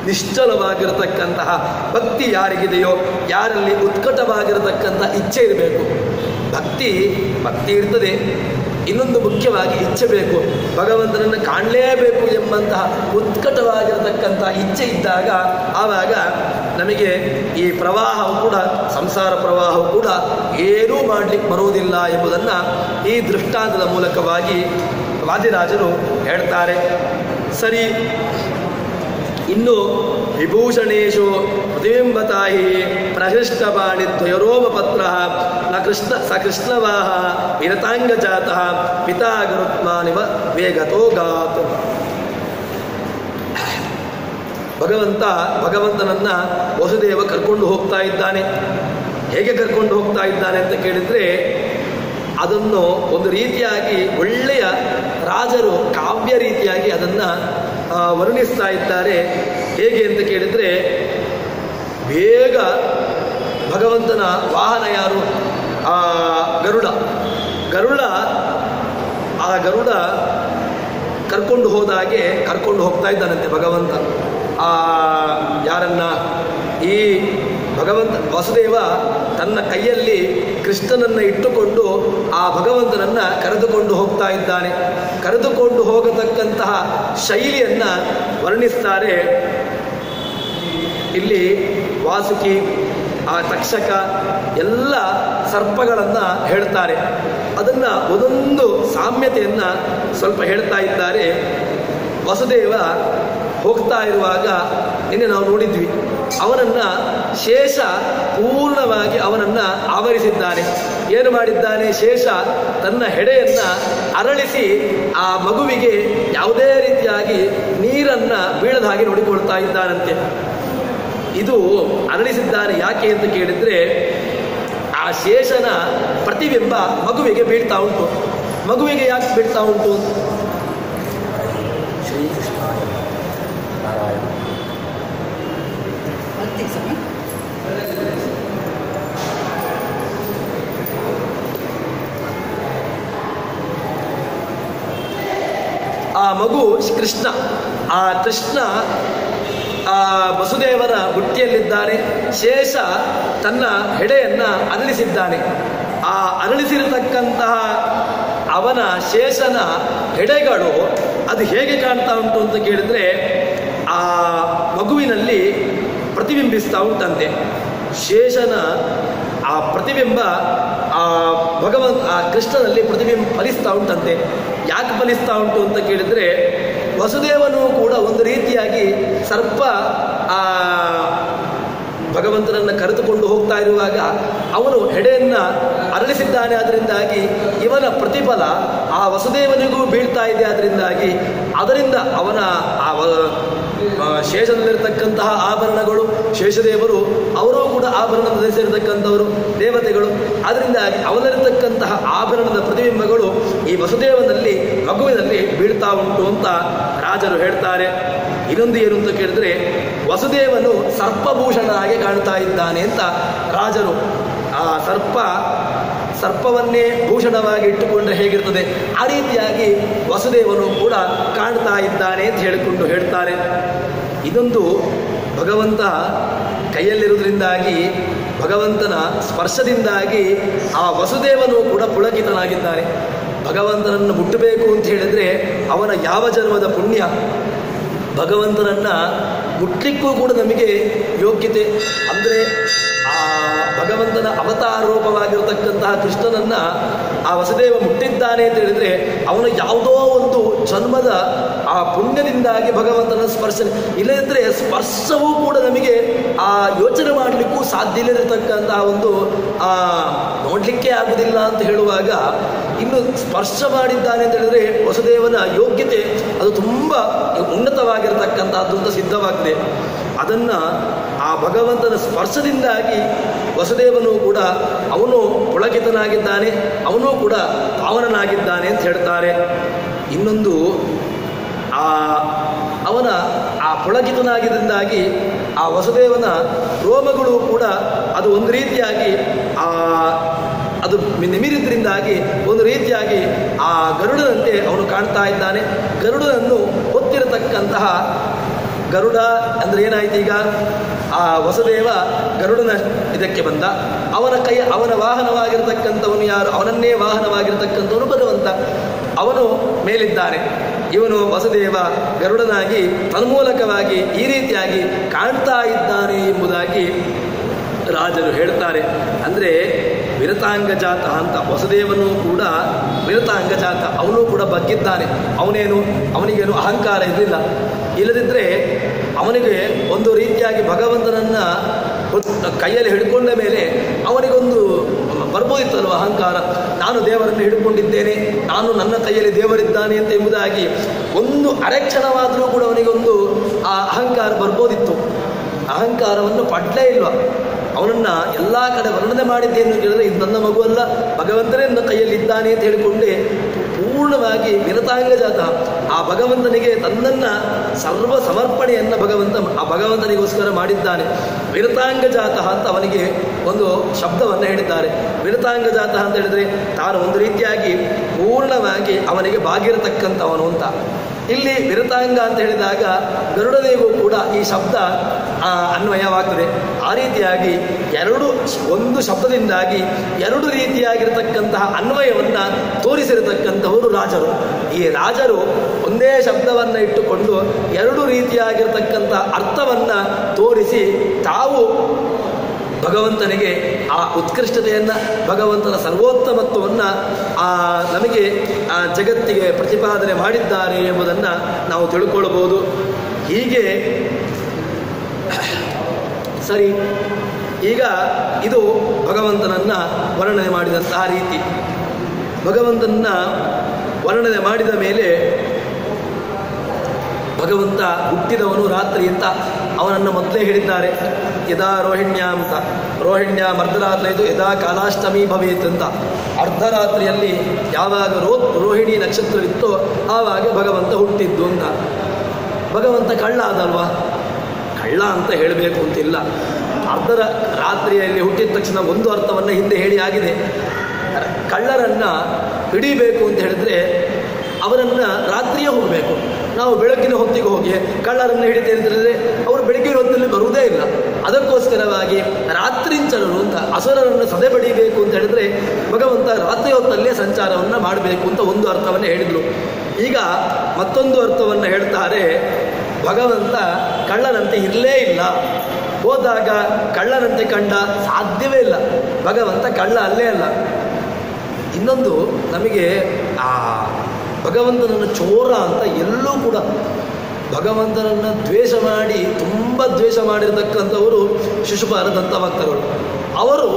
ನಿಶ್ಚಲವಾಗಿರತಕ್ಕಂತಹ ಭಕ್ತಿ ಯಾರಿಗಿದೆಯೋ, ಯಾರಲ್ಲಿ ಉತ್ಕಟವಾಗಿರತಕ್ಕಂಥ ಇಚ್ಛೆ ಇರಬೇಕು. ಭಕ್ತಿ ಇರ್ತದೆ, ಇನ್ನೊಂದು ಮುಖ್ಯವಾಗಿ ಇಚ್ಛೆ ಬೇಕು. ಭಗವಂತನನ್ನು ಕಾಣಲೇಬೇಕು ಎಂಬಂತಹ ಉತ್ಕಟವಾಗಿರತಕ್ಕಂಥ ಇಚ್ಛೆ ಇದ್ದಾಗ ಆವಾಗ ನಮಗೆ ಈ ಪ್ರವಾಹವು ಕೂಡ ಸಂಸಾರ ಪ್ರವಾಹವು ಕೂಡ ಏನೂ ಮಾಡಲಿಕ್ಕೆ ಬರುವುದಿಲ್ಲ ಎಂಬುದನ್ನು ಈ ದೃಷ್ಟಾಂತದ ಮೂಲಕವಾಗಿ ವಾದಿರಾಜರು ಹೇಳ್ತಾರೆ. ಸರಿ, ಇನ್ನು ವಿಭೂಷಣೇಶು ಪ್ರತಿಬಿಂಬತಾಯಿ ಪ್ರಹೃಷ್ಟಪಾಣಿ ದ್ವಯರೋಮಪತ್ರ ಸ ಕೃಷ್ಣವಾಹ ವಿರತಾಂಗಜಾತಃ ಪಿತಾ ಗರುತ್ಮಾನಿವ ವೇಗತೋ ಗಾತ್. ಭಗವಂತನನ್ನ ವಸುದೇವ ಕರ್ಕೊಂಡು ಹೋಗ್ತಾ ಇದ್ದಾನೆ. ಹೇಗೆ ಕರ್ಕೊಂಡು ಹೋಗ್ತಾ ಇದ್ದಾನೆ ಅಂತ ಕೇಳಿದ್ರೆ ಅದನ್ನು ಒಂದು ರೀತಿಯಾಗಿ ಒಳ್ಳೆಯ ರಾಜರು ಕಾವ್ಯ ರೀತಿಯಾಗಿ ಅದನ್ನು ವರ್ಣಿಸ್ತಾ ಇದ್ದಾರೆ. ಹೇಗೆ ಅಂತ ಕೇಳಿದರೆ ಬೇಗ ಭಗವಂತನ ವಾಹನ ಯಾರು? ಗರುಡ ಕರ್ಕೊಂಡು ಹೋದಾಗೆ ಕರ್ಕೊಂಡು ಹೋಗ್ತಾ ಇದ್ದಾನಂತೆ ಭಗವಂತ. ಯಾರನ್ನ? ಈ ಭಗವಂತ ವಸುದೇವ ತನ್ನ ಕೈಯಲ್ಲಿ ಕೃಷ್ಣನನ್ನು ಇಟ್ಟುಕೊಂಡು ಆ ಭಗವಂತನನ್ನು ಕರೆದುಕೊಂಡು ಹೋಗ್ತಾ ಇದ್ದಾನೆ. ಕರೆದುಕೊಂಡು ಹೋಗತಕ್ಕಂತಹ ಶೈಲಿಯನ್ನು ವರ್ಣಿಸ್ತಾರೆ. ಇಲ್ಲಿ ವಾಸುಕಿ, ಆ ತಕ್ಷಕ ಎಲ್ಲ ಸರ್ಪಗಳನ್ನು ಹೇಳ್ತಾರೆ. ಅದನ್ನು ಒಂದೊಂದು ಸಾಮ್ಯತೆಯನ್ನು ಸ್ವಲ್ಪ ಹೇಳ್ತಾ ಇದ್ದಾರೆ. ವಸುದೇವ ಹೋಗ್ತಾ ಇರುವಾಗ ನಿನ್ನೆ ನಾವು ನೋಡಿದ್ವಿ, ಅವನನ್ನು ಶೇಷ ಪೂರ್ಣವಾಗಿ ಅವನನ್ನು ಆವರಿಸಿದ್ದಾನೆ. ಏನು ಮಾಡಿದ್ದಾನೆ? ಶೇಷ ತನ್ನ ಹೆಡೆಯನ್ನು ಅರಳಿಸಿ ಆ ಮಗುವಿಗೆ ಯಾವುದೇ ರೀತಿಯಾಗಿ ನೀರನ್ನು ಬೀಳದ ಹಾಗೆ ನೋಡಿಕೊಳ್ತಾ ಇದ್ದಾನಂತೆ. ಇದು ಅರಳಿಸಿದ್ದಾನೆ ಯಾಕೆ ಅಂತ ಕೇಳಿದರೆ ಆ ಶೇಷನ ಪ್ರತಿಬಿಂಬ ಮಗುವಿಗೆ ಬೀಳ್ತಾ ಉಂಟು. ಮಗುವಿಗೆ ಯಾಕೆ ಬೀಳ್ತಾ ಉಂಟು? ಆ ಮಗು ಕೃಷ್ಣ. ಆ ಕೃಷ್ಣ ವಸುದೇವನ ಬುಟ್ಟಿಯಲ್ಲಿದ್ದಾನೆ. ಶೇಷ ತನ್ನ ಹೆಡೆಯನ್ನು ಅರಳಿಸಿದ್ದಾನೆ. ಆ ಅರಳಿಸಿರತಕ್ಕಂತಹ ಅವನ ಶೇಷನ ಹೆಡೆಗಳು ಅದು ಹೇಗೆ ಕಾಣ್ತಾ ಉಂಟು ಅಂತ ಕೇಳಿದರೆ ಆ ಮಗುವಿನಲ್ಲಿ ಪ್ರತಿಬಿಂಬಿಸ್ತಾ ಉಂಟಂತೆ. ಶೇಷನ ಆ ಪ್ರತಿಬಿಂಬ ಆ ಕೃಷ್ಣನಲ್ಲಿ ಫಲಿಸ್ತಾ ಉಂಟಂತೆ. ಯಾಕೆ ಫಲಿಸ್ತಾ ಉಂಟು ಅಂತ ಕೇಳಿದರೆ ವಸುದೇವನು ಕೂಡ ಒಂದು ರೀತಿಯಾಗಿ ಸರ್ಪ ಭಗವಂತನನ್ನು ಕರೆದುಕೊಂಡು ಹೋಗ್ತಾ ಇರುವಾಗ ಅವನು ಹೆಡೆಯನ್ನು ಅರಳಿಸಿದ್ದಾನೆ. ಅದರಿಂದಾಗಿ ಇವನ ಪ್ರತಿಫಲ ಆ ವಸುದೇವನಿಗೂ ಬೀಳ್ತಾ ಇದೆ. ಅದರಿಂದಾಗಿ ಅದರಿಂದ ಅವನ ಶೇಷದಲ್ಲಿರ್ತಕ್ಕಂತಹ ಆಭರಣಗಳು, ಶೇಷದೇವರು ಅವರೂ ಕೂಡ ಆಭರಣದ ಧರಿಸಿರತಕ್ಕಂಥವರು ದೇವತೆಗಳು. ಅದರಿಂದಾಗಿ ಅವನಲ್ಲಿರ್ತಕ್ಕಂತಹ ಆಭರಣದ ಪ್ರತಿಬಿಂಬಗಳು ಈ ವಸುದೇವನಲ್ಲಿ ಮಗುವಿನಲ್ಲಿ ಬೀಳ್ತಾ ಉಂಟು ಅಂತ ರಾಜರು ಹೇಳ್ತಾರೆ. ಇನ್ನೊಂದು ಏನು ಅಂತ ಕೇಳಿದ್ರೆ ವಸುದೇವನು ಸರ್ಪಭೂಷಣನಾಗಿ ಕಾಣ್ತಾ ಇದ್ದಾನೆ ಅಂತ ರಾಜರು. ಆ ಸರ್ಪವನ್ನೇ ಭೂಷಣವಾಗಿ ಇಟ್ಟುಕೊಂಡ್ರೆ ಹೇಗಿರ್ತದೆ ಆ ರೀತಿಯಾಗಿ ವಸುದೇವನು ಕೂಡ ಕಾಣ್ತಾ ಇದ್ದಾನೆ ಅಂತ ಹೇಳಿಕೊಂಡು ಹೇಳ್ತಾರೆ. ಇದೊಂದು ಭಗವಂತ ಕೈಯಲ್ಲಿರುವುದರಿಂದಾಗಿ, ಭಗವಂತನ ಸ್ಪರ್ಶದಿಂದಾಗಿ ಆ ವಸುದೇವನು ಕೂಡ ಪುಳಕಿತನಾಗಿದ್ದಾನೆ. ಭಗವಂತನನ್ನು ಮುಟ್ಟಬೇಕು ಅಂತ ಹೇಳಿದರೆ ಅವನ ಯಾವ ಜನ್ಮದ ಪುಣ್ಯ. ಭಗವಂತನನ್ನು ಮುಟ್ಲಿಕ್ಕೂ ಕೂಡ ನಮಗೆ ಯೋಗ್ಯತೆ ಅಂದರೆ ಆ ಭಗವಂತನ ಅವತಾರೋಪವಾಗಿರತಕ್ಕಂತಹ ಕೃಷ್ಣನನ್ನು ಆ ವಸುದೇವ ಮುಟ್ಟಿದ್ದಾನೆ ಅಂತ ಹೇಳಿದರೆ ಅವನ ಯಾವುದೋ ಒಂದು ಜನ್ಮದ ಆ ಪುಣ್ಯದಿಂದಾಗಿ ಭಗವಂತನ ಸ್ಪರ್ಶ. ಇಲ್ಲದಿದ್ದರೆ ಸ್ಪರ್ಶವೂ ಕೂಡ ನಮಗೆ ಆ ಯೋಚನೆ ಮಾಡಲಿಕ್ಕೂ ಸಾಧ್ಯ ಇಲ್ಲದಿರತಕ್ಕಂತಹ ಒಂದು ನೋಡಲಿಕ್ಕೆ ಆಗುವುದಿಲ್ಲ ಅಂತ ಹೇಳುವಾಗ ಇನ್ನು ಸ್ಪರ್ಶ ಮಾಡಿದ್ದಾನೆ ಅಂತ ಹೇಳಿದ್ರೆ ವಸುದೇವನ ಯೋಗ್ಯತೆ ಅದು ತುಂಬ ಉನ್ನತವಾಗಿರತಕ್ಕಂಥದ್ದು ಅಂತ ಸಿದ್ಧವಾಗಿದೆ. ಅದನ್ನು ಆ ಭಗವಂತನ ಸ್ಪರ್ಶದಿಂದಾಗಿ ವಸುದೇವನು ಕೂಡ ಅವನು ಪುಳಕಿತನಾಗಿದ್ದಾನೆ, ಅವನು ಕೂಡ ಪಾವನನಾಗಿದ್ದಾನೆ ಅಂತ ಹೇಳ್ತಾರೆ. ಇನ್ನೊಂದು ಅವನ ಆ ಪುಳಕಿತನಾಗಿದ್ದರಿಂದಾಗಿ ಆ ವಸುದೇವನ ರೋಮಗಳು ಕೂಡ ಅದು ಒಂದು ರೀತಿಯಾಗಿ ಅದು ನಿಮಿರಿದ್ರಿಂದಾಗಿ ಒಂದು ರೀತಿಯಾಗಿ ಆ ಗರುಡನಂತೆ ಅವನು ಕಾಣ್ತಾ ಇದ್ದಾನೆ. ಗರುಡನನ್ನು ಹೊತ್ತಿರತಕ್ಕಂತಹ ಗರುಡ ಅಂದರೆ ಏನಾಯ್ತು, ಈಗ ಆ ವಸುದೇವ ಗರುಡನ ಇದಕ್ಕೆ ಬಂದ, ಅವನ ವಾಹನವಾಗಿರತಕ್ಕಂಥವನು ಯಾರು, ಅವನನ್ನೇ ವಾಹನವಾಗಿರತಕ್ಕಂಥವನು ಭಗವಂತ, ಅವನು ಮೇಲಿದ್ದಾನೆ. ಇವನು ವಸುದೇವ ಗರುಡನಾಗಿ ತನ್ಮೂಲಕವಾಗಿ ಈ ರೀತಿಯಾಗಿ ಕಾಣ್ತಾ ಇದ್ದಾನೆ ಎಂಬುದಾಗಿ ರಾಜರು ಹೇಳ್ತಾರೆ. ಅಂದರೆ ವಿರತಾಂಗಜಾತ ಅಂತ ವಸುದೇವನು ಕೂಡ ವಿರತಾಂಗಜಾತ, ಅವನು ಕೂಡ ಬಗ್ಗಿದ್ದಾನೆ. ಅವನಿಗೇನು ಅಹಂಕಾರ ಇರಲಿಲ್ಲ. ಇಲ್ಲದಿದ್ದರೆ ಅವನಿಗೆ ಒಂದು ರೀತಿಯಾಗಿ ಭಗವಂತನನ್ನು ಕೈಯಲ್ಲಿ ಹಿಡ್ಕೊಂಡ ಮೇಲೆ ಅವನಿಗೊಂದು ಬರ್ಬೋದಿತ್ತಲ್ವ ಅಹಂಕಾರ, ನಾನು ದೇವರನ್ನು ಹಿಡ್ಕೊಂಡಿದ್ದೇನೆ, ನಾನು ನನ್ನ ಕೈಯಲ್ಲಿ ದೇವರಿದ್ದಾನೆ ಅಂತ ಎಂಬುದಾಗಿ ಒಂದು ಅರೆಕ್ಷಣವಾದರೂ ಕೂಡ ಅವನಿಗೊಂದು ಆ ಅಹಂಕಾರ ಬರ್ಬೋದಿತ್ತು. ಅಹಂಕಾರವನ್ನು ಪಡ್ಲೇ ಇಲ್ವ. ಅವನನ್ನು ಎಲ್ಲ ಕಡೆ ವರ್ಣನೆ ಮಾಡಿದ್ದೇನು ಕೇಳಿದ್ರೆ ಇದು ನನ್ನ ಮಗು ಅಲ್ಲ, ಭಗವಂತನೇ ನನ್ನ ಕೈಯಲ್ಲಿದ್ದಾನೆ ಅಂತ ಹೇಳಿಕೊಂಡೇ ಪೂರ್ಣವಾಗಿ ವಿರತಾಂಗಜಾತ ಆ ಭಗವಂತನಿಗೆ ತನ್ನನ್ನು ಸರ್ವ ಸಮರ್ಪಣೆಯನ್ನು ಆ ಭಗವಂತನಿಗೋಸ್ಕರ ಮಾಡಿದ್ದಾನೆ. ವಿರತಾಂಗಜಾತ ಅಂತ ಅವನಿಗೆ ಒಂದು ಶಬ್ದವನ್ನು ಹೇಳಿದ್ದಾರೆ. ವಿರತಾಂಗಜಾತ ಅಂತ ಹೇಳಿದರೆ ತಾನು ಒಂದು ರೀತಿಯಾಗಿ ಪೂರ್ಣವಾಗಿ ಅವನಿಗೆ ಬಾಗಿರತಕ್ಕಂಥವನು ಅಂತ. ಇಲ್ಲಿ ವಿರತಾಂಗ ಅಂತ ಹೇಳಿದಾಗ ಗರುಡನಿಗೂ ಕೂಡ ಈ ಶಬ್ದ ಅನ್ವಯವಾಗ್ತದೆ. ಆ ರೀತಿಯಾಗಿ ಒಂದು ಶಬ್ದದಿಂದಾಗಿ ಎರಡು ರೀತಿಯಾಗಿರತಕ್ಕಂತಹ ಅನ್ವಯವನ್ನು ತೋರಿಸಿರತಕ್ಕಂಥವರು ರಾಜರು. ಈ ರಾಜರು ಒಂದೇ ಶಬ್ದವನ್ನು ಇಟ್ಟುಕೊಂಡು ಎರಡು ರೀತಿಯಾಗಿರತಕ್ಕಂಥ ಅರ್ಥವನ್ನು ತೋರಿಸಿ ತಾವು ಭಗವಂತನಿಗೆ ಆ ಉತ್ಕೃಷ್ಟತೆಯನ್ನು, ಭಗವಂತನ ಸರ್ವೋತ್ತಮತ್ವವನ್ನು ನಮಗೆ ಜಗತ್ತಿಗೆ ಪ್ರತಿಪಾದನೆ ಮಾಡಿದ್ದಾರೆ ಎಂಬುದನ್ನು ನಾವು ತಿಳ್ಕೊಳ್ಬೋದು. ಹೀಗೆ ಸರಿ, ಈಗ ಇದು ಭಗವಂತನನ್ನು ವರ್ಣನೆ ಮಾಡಿದಂತಹ ರೀತಿ. ಭಗವಂತನನ್ನು ವರ್ಣನೆ ಮಾಡಿದ ಮೇಲೆ ಭಗವಂತ ಹುಟ್ಟಿದವನು ರಾತ್ರಿ ಅಂತ ಅವನನ್ನು ಮೊದಲೇ ಹೇಳಿದ್ದಾರೆ. ಯದಾ ರೋಹಿಣ್ಯ ಅಂತ, ರೋಹಿಣ್ಯ ಅರ್ಧರಾತ್ರಿ ಇದು, ಯದಾ ಕಾಲಾಷ್ಟಮಿ ಭವೇತ್ ಅಂತ. ಅರ್ಧರಾತ್ರಿಯಲ್ಲಿ ಯಾವಾಗ ರೋಹಿಣಿ ನಕ್ಷತ್ರವಿತ್ತೋ ಆವಾಗ ಭಗವಂತ ಹುಟ್ಟಿದ್ದು ಅಂತ. ಭಗವಂತ ಕಳ್ಳ ಅದಲ್ವಾ, ಕಳ್ಳ ಅಂತ ಹೇಳಬೇಕು ಅಂತಿಲ್ಲ. ರಾತ್ರಿಯಲ್ಲಿ ಹುಟ್ಟಿದ ತಕ್ಷಣ ಒಂದು ಅರ್ಥವನ್ನು ಹಿಂದೆ ಹೇಳಿ ಆಗಿದೆ. ಕಳ್ಳರನ್ನು ಹಿಡಿಬೇಕು ಅಂತ ಹೇಳಿದ್ರೆ ಅವರನ್ನು ರಾತ್ರಿಯೇ ಹೋಗಬೇಕು. ನಾವು ಬೆಳಕಿನ ಹೊತ್ತಿಗೆ ಹೋಗಿ ಕಳ್ಳರನ್ನು ಹಿಡಿತೇವೆ ಅಂತ ಹೇಳಿದ್ರೆ ಅವರು ಬೆಳಕಿನ ಹೊತ್ತಲ್ಲಿ ಬರುವುದೇ ಇಲ್ಲ. ಅದಕ್ಕೋಸ್ಕರವಾಗಿ ರಾತ್ರಿಂಚರರು ಅಂತ ಅಸುರರನ್ನು ಸದೆ ಬಡಿಬೇಕು ಅಂತ ಹೇಳಿದ್ರೆ ಭಗವಂತ ರಾತ್ರಿ ಹೊತ್ತಲ್ಲೇ ಸಂಚಾರವನ್ನು ಮಾಡಬೇಕು ಅಂತ ಒಂದು ಅರ್ಥವನ್ನು ಹೇಳಿದರು. ಈಗ ಮತ್ತೊಂದು ಅರ್ಥವನ್ನು ಹೇಳ್ತಾರೆ. ಭಗವಂತ ಕಳ್ಳನಂತೆ ಇರಲೇ ಇಲ್ಲ, ಹೋದಾಗ ಕಳ್ಳನಂತೆ ಕಂಡ ಸಾಧ್ಯವೇ ಇಲ್ಲ. ಭಗವಂತ ಕಳ್ಳ ಅಲ್ಲೇ ಅಲ್ಲ. ಇನ್ನೊಂದು ನಮಗೆ ಭಗವಂತನನ್ನು ಚೋರ ಅಂತ ಎಲ್ಲೂ ಕೂಡ ಭಗವಂತನನ್ನು ದ್ವೇಷ ಮಾಡಿ ತುಂಬ ದ್ವೇಷ ಮಾಡಿರತಕ್ಕಂಥವರು ಶಿಶುಪಾಲ ದಂತಭಕ್ತಗಳು. ಅವರು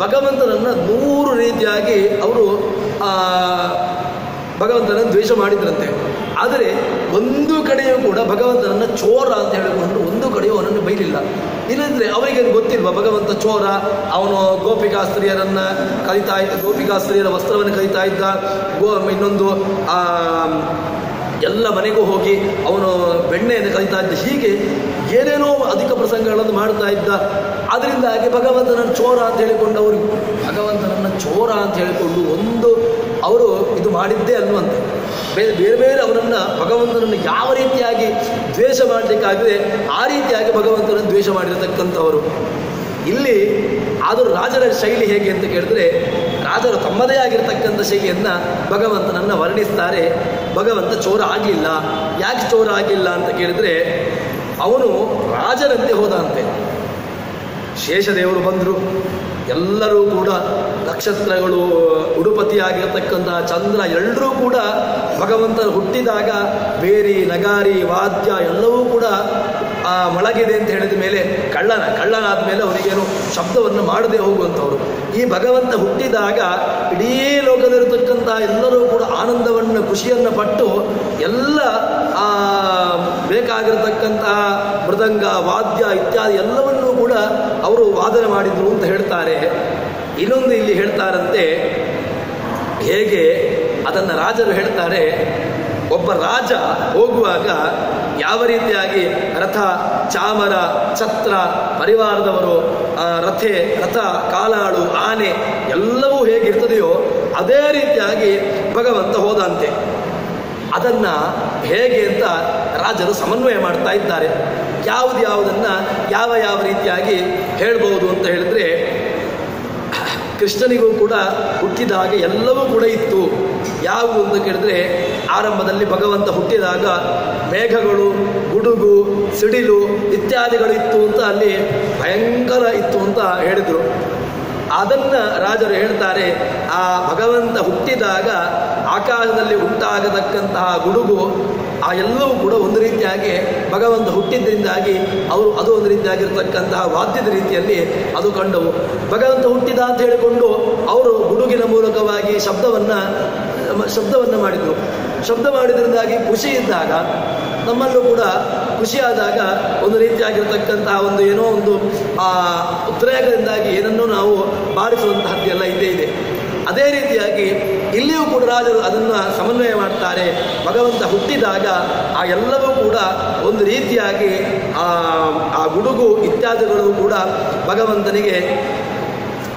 ಭಗವಂತನನ್ನು 100 ರೀತಿಯಾಗಿ ಅವರು ಭಗವಂತನನ್ನು ದ್ವೇಷ ಮಾಡಿದ್ರಂತೆ. ಆದರೆ ಒಂದು ಕಡೆಯೂ ಕೂಡ ಭಗವಂತನನ್ನು ಚೋರ ಅಂತ ಹೇಳಿಕೊಂಡು ಒಂದು ಕಡೆಯೂ ಅವನನ್ನು ಬೈಲಿಲ್ಲ. ಇಲ್ಲಂದರೆ ಅವರಿಗೇನು ಗೊತ್ತಿಲ್ವ ಭಗವಂತ ಚೋರ, ಅವನು ಗೋಪಿಕಾಸ್ತ್ರೀಯರನ್ನು ಕಲಿತಾ ಇದ್ದ, ಗೋಪಿಕಾಸ್ತ್ರೀಯರ ವಸ್ತ್ರವನ್ನು ಕಲಿತಾ ಇದ್ದ, ಇನ್ನೊಂದು ಎಲ್ಲ ಮನೆಗೂ ಹೋಗಿ ಅವನು ಬೆಣ್ಣೆಯನ್ನು ಕಲಿತಾ ಇದ್ದ, ಹೀಗೆ ಏನೇನೋ ಅಧಿಕ ಪ್ರಸಂಗಗಳನ್ನು ಮಾಡ್ತಾ ಇದ್ದ. ಅದರಿಂದಾಗಿ ಭಗವಂತನನ್ನು ಚೋರ ಅಂತ ಹೇಳಿಕೊಂಡು ಅವರು ಭಗವಂತನನ್ನು ಚೋರ ಅಂತ ಹೇಳಿಕೊಂಡು ಅವರು ಇದು ಮಾಡಿದ್ದೇ ಅಲ್ವಂತೆ. ಬೇರೆ ಬೇರೆ ಅವರನ್ನು ಭಗವಂತನನ್ನು ಯಾವ ರೀತಿಯಾಗಿ ದ್ವೇಷ ಮಾಡಲಿಕ್ಕಾಗಿದೆ ಆ ರೀತಿಯಾಗಿ ಭಗವಂತನನ್ನು ದ್ವೇಷ ಮಾಡಿರತಕ್ಕಂಥವರು. ಇಲ್ಲಿ ಆದರೂ ರಾಜರ ಶೈಲಿ ಹೇಗೆ ಅಂತ ಕೇಳಿದ್ರೆ ರಾಜರು ತಮ್ಮದೇ ಆಗಿರತಕ್ಕಂಥ ಶೈಲಿಯನ್ನು ಭಗವಂತನನ್ನು ವರ್ಣಿಸ್ತಾರೆ. ಭಗವಂತ ಚೋರ ಆಗಲಿಲ್ಲ. ಯಾಕೆ ಚೋರ ಆಗಲಿಲ್ಲ ಅಂತ ಕೇಳಿದ್ರೆ ಅವನು ರಾಜರಂತೆ ಹೋದಂತೆ. ಶೇಷದೇವರು ಬಂದರು, ಎಲ್ಲರೂ ಕೂಡ ನಕ್ಷತ್ರಗಳು, ಉಡುಪತಿಯಾಗಿರತಕ್ಕಂಥ ಚಂದ್ರ, ಎಲ್ಲರೂ ಕೂಡ ಭಗವಂತನು ಹುಟ್ಟಿದಾಗ ಬೇರಿ, ನಗಾರಿ, ವಾದ್ಯ ಎಲ್ಲವೂ ಕೂಡ ಮೊಳಗಿದೆ ಅಂತ ಹೇಳಿದ ಮೇಲೆ ಕಳ್ಳನಾದ ಮೇಲೆ ಅವನಿಗೇನು ಶಬ್ದವನ್ನು ಮಾಡದೆ ಹೋಗುವಂಥವ್ರು. ಈ ಭಗವಂತ ಹುಟ್ಟಿದಾಗ ಇಡೀ ಲೋಕದಲ್ಲಿರತಕ್ಕಂಥ ಎಲ್ಲರೂ ಕೂಡ ಆನಂದವನ್ನು ಖುಷಿಯನ್ನು ಪಟ್ಟು ಎಲ್ಲ ಬೇಕಾಗಿರತಕ್ಕಂತಹ ಮೃದಂಗ ವಾದ್ಯ ಇತ್ಯಾದಿ ಎಲ್ಲವನ್ನೂ ಕೂಡ ಅವರು ವಾದನೆ ಮಾಡಿದ್ರು ಅಂತ ಹೇಳ್ತಾರೆ. ಇನ್ನೊಂದು ಇಲ್ಲಿ ಹೇಳ್ತಾರಂತೆ, ಹೇಗೆ ಅದನ್ನು ರಾಜರು ಹೇಳ್ತಾರೆ, ಒಬ್ಬ ರಾಜ ಹೋಗುವಾಗ ಯಾವ ರೀತಿಯಾಗಿ ರಥ ಚಾಮರ ಛತ್ರ ಪರಿವಾರದವರು ರಥ ಕಾಲಾಳು ಆನೆ ಎಲ್ಲವೂ ಹೇಗಿರ್ತದೆಯೋ ಅದೇ ರೀತಿಯಾಗಿ ಭಗವಂತ ಹೋದಂತೆ. ಅದನ್ನು ಹೇಗೆ ಅಂತ ರಾಜರು ಸಮನ್ವಯ ಮಾಡ್ತಾ ಇದ್ದಾರೆ. ಯಾವುದನ್ನು ಯಾವ ರೀತಿಯಾಗಿ ಹೇಳ್ಬೋದು ಅಂತ ಹೇಳಿದ್ರೆ, ಕೃಷ್ಣನಿಗೂ ಕೂಡ ಹುಟ್ಟಿದಾಗ ಎಲ್ಲವೂ ಕೂಡ ಇತ್ತು. ಯಾವುದು ಅಂತ ಕೇಳಿದ್ರೆ, ಆರಂಭದಲ್ಲಿ ಭಗವಂತ ಹುಟ್ಟಿದಾಗ ಮೇಘಗಳು, ಗುಡುಗು, ಸಿಡಿಲು ಇತ್ಯಾದಿಗಳು ಇತ್ತು ಅಂತ ಅಲ್ಲಿ ಭಯಂಕರ ಇತ್ತು ಅಂತ ಹೇಳಿದರು. ಅದನ್ನು ರಾಜರು ಹೇಳ್ತಾರೆ, ಆ ಭಗವಂತ ಹುಟ್ಟಿದಾಗ ಆಕಾಶದಲ್ಲಿ ಉಂಟಾಗತಕ್ಕಂತಹ ಗುಡುಗು ಆ ಎಲ್ಲವೂ ಕೂಡ ಒಂದು ರೀತಿಯಾಗಿ ಭಗವಂತ ಹುಟ್ಟಿದ್ದರಿಂದಾಗಿ ಅದು ಒಂದು ರೀತಿಯಾಗಿರ್ತಕ್ಕಂತಹ ವಾದ್ಯದ ರೀತಿಯಲ್ಲಿ ಅದು ಕಂಡವು. ಭಗವಂತ ಹುಟ್ಟಿದ ಅಂತ ಹೇಳಿಕೊಂಡು ಅವರು ಗುಡುಗಿನ ಮೂಲಕವಾಗಿ ಶಬ್ದವನ್ನು ಮಾಡಿದರು. ಶಬ್ದ ಮಾಡಿದ್ರಿಂದಾಗಿ ಖುಷಿ ಇದ್ದಾಗ, ನಮ್ಮಲ್ಲೂ ಕೂಡ ಖುಷಿಯಾದಾಗ ಒಂದು ರೀತಿಯಾಗಿರ್ತಕ್ಕಂತಹ ಏನೋ ಒಂದು ಉದ್ರೇಕದಿಂದಾಗಿ ಏನನ್ನೂ ನಾವು ಬಾರಿಸುವಂತಹದ್ದೆಲ್ಲ ಇದ್ದೇ ಇದೆ. ಅದೇ ರೀತಿಯಾಗಿ ಇಲ್ಲಿಯೂ ಕೂಡ ರಾಜರು ಅದನ್ನು ಸಮನ್ವಯ ಮಾಡ್ತಾರೆ. ಭಗವಂತ ಹುಟ್ಟಿದಾಗ ಆ ಎಲ್ಲವೂ ಕೂಡ ಒಂದು ರೀತಿಯಾಗಿ ಆ ಗುಡುಗು ಇತ್ಯಾದಿಗಳು ಕೂಡ ಭಗವಂತನಿಗೆ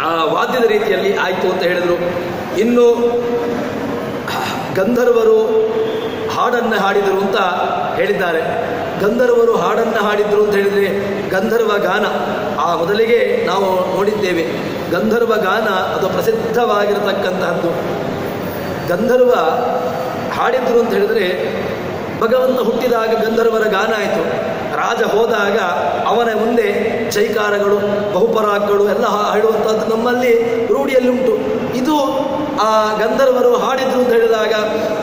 ಆ ವಾದ್ಯದ ರೀತಿಯಲ್ಲಿ ಆಯಿತು ಅಂತ ಹೇಳಿದರು. ಇನ್ನು ಗಂಧರ್ವರು ಹಾಡನ್ನು ಹಾಡಿದರು ಅಂತ ಹೇಳಿದ್ದಾರೆ. ಗಂಧರ್ವರು ಹಾಡನ್ನು ಹಾಡಿದರು ಅಂತ ಹೇಳಿದರೆ ಗಂಧರ್ವ ಗಾನ ಮೊದಲಿಗೆ ನಾವು ನೋಡಿದ್ದೇವೆ. ಗಂಧರ್ವ ಗಾನ ಅದು ಪ್ರಸಿದ್ಧವಾಗಿರತಕ್ಕಂತಹದ್ದು. ಗಂಧರ್ವ ಹಾಡಿದ್ರು ಅಂತ ಹೇಳಿದರೆ ಭಗವಂತ ಹುಟ್ಟಿದಾಗ ಗಂಧರ್ವರ ಗಾನ ಆಯಿತು. ರಾಜ ಹೋದಾಗ ಅವನ ಮುಂದೆ ಚೈಕಾರಗಳು ಬಹುಪರಾಗಗಳು ಎಲ್ಲ ಹಾಡುವಂಥದ್ದು ನಮ್ಮಲ್ಲಿ ರೂಢಿಯಲ್ಲಿ ಉಂಟು. ಇದು ಆ ಗಂಧರ್ವರು ಹಾಡಿದ್ರು ಅಂತ ಹೇಳಿದಾಗ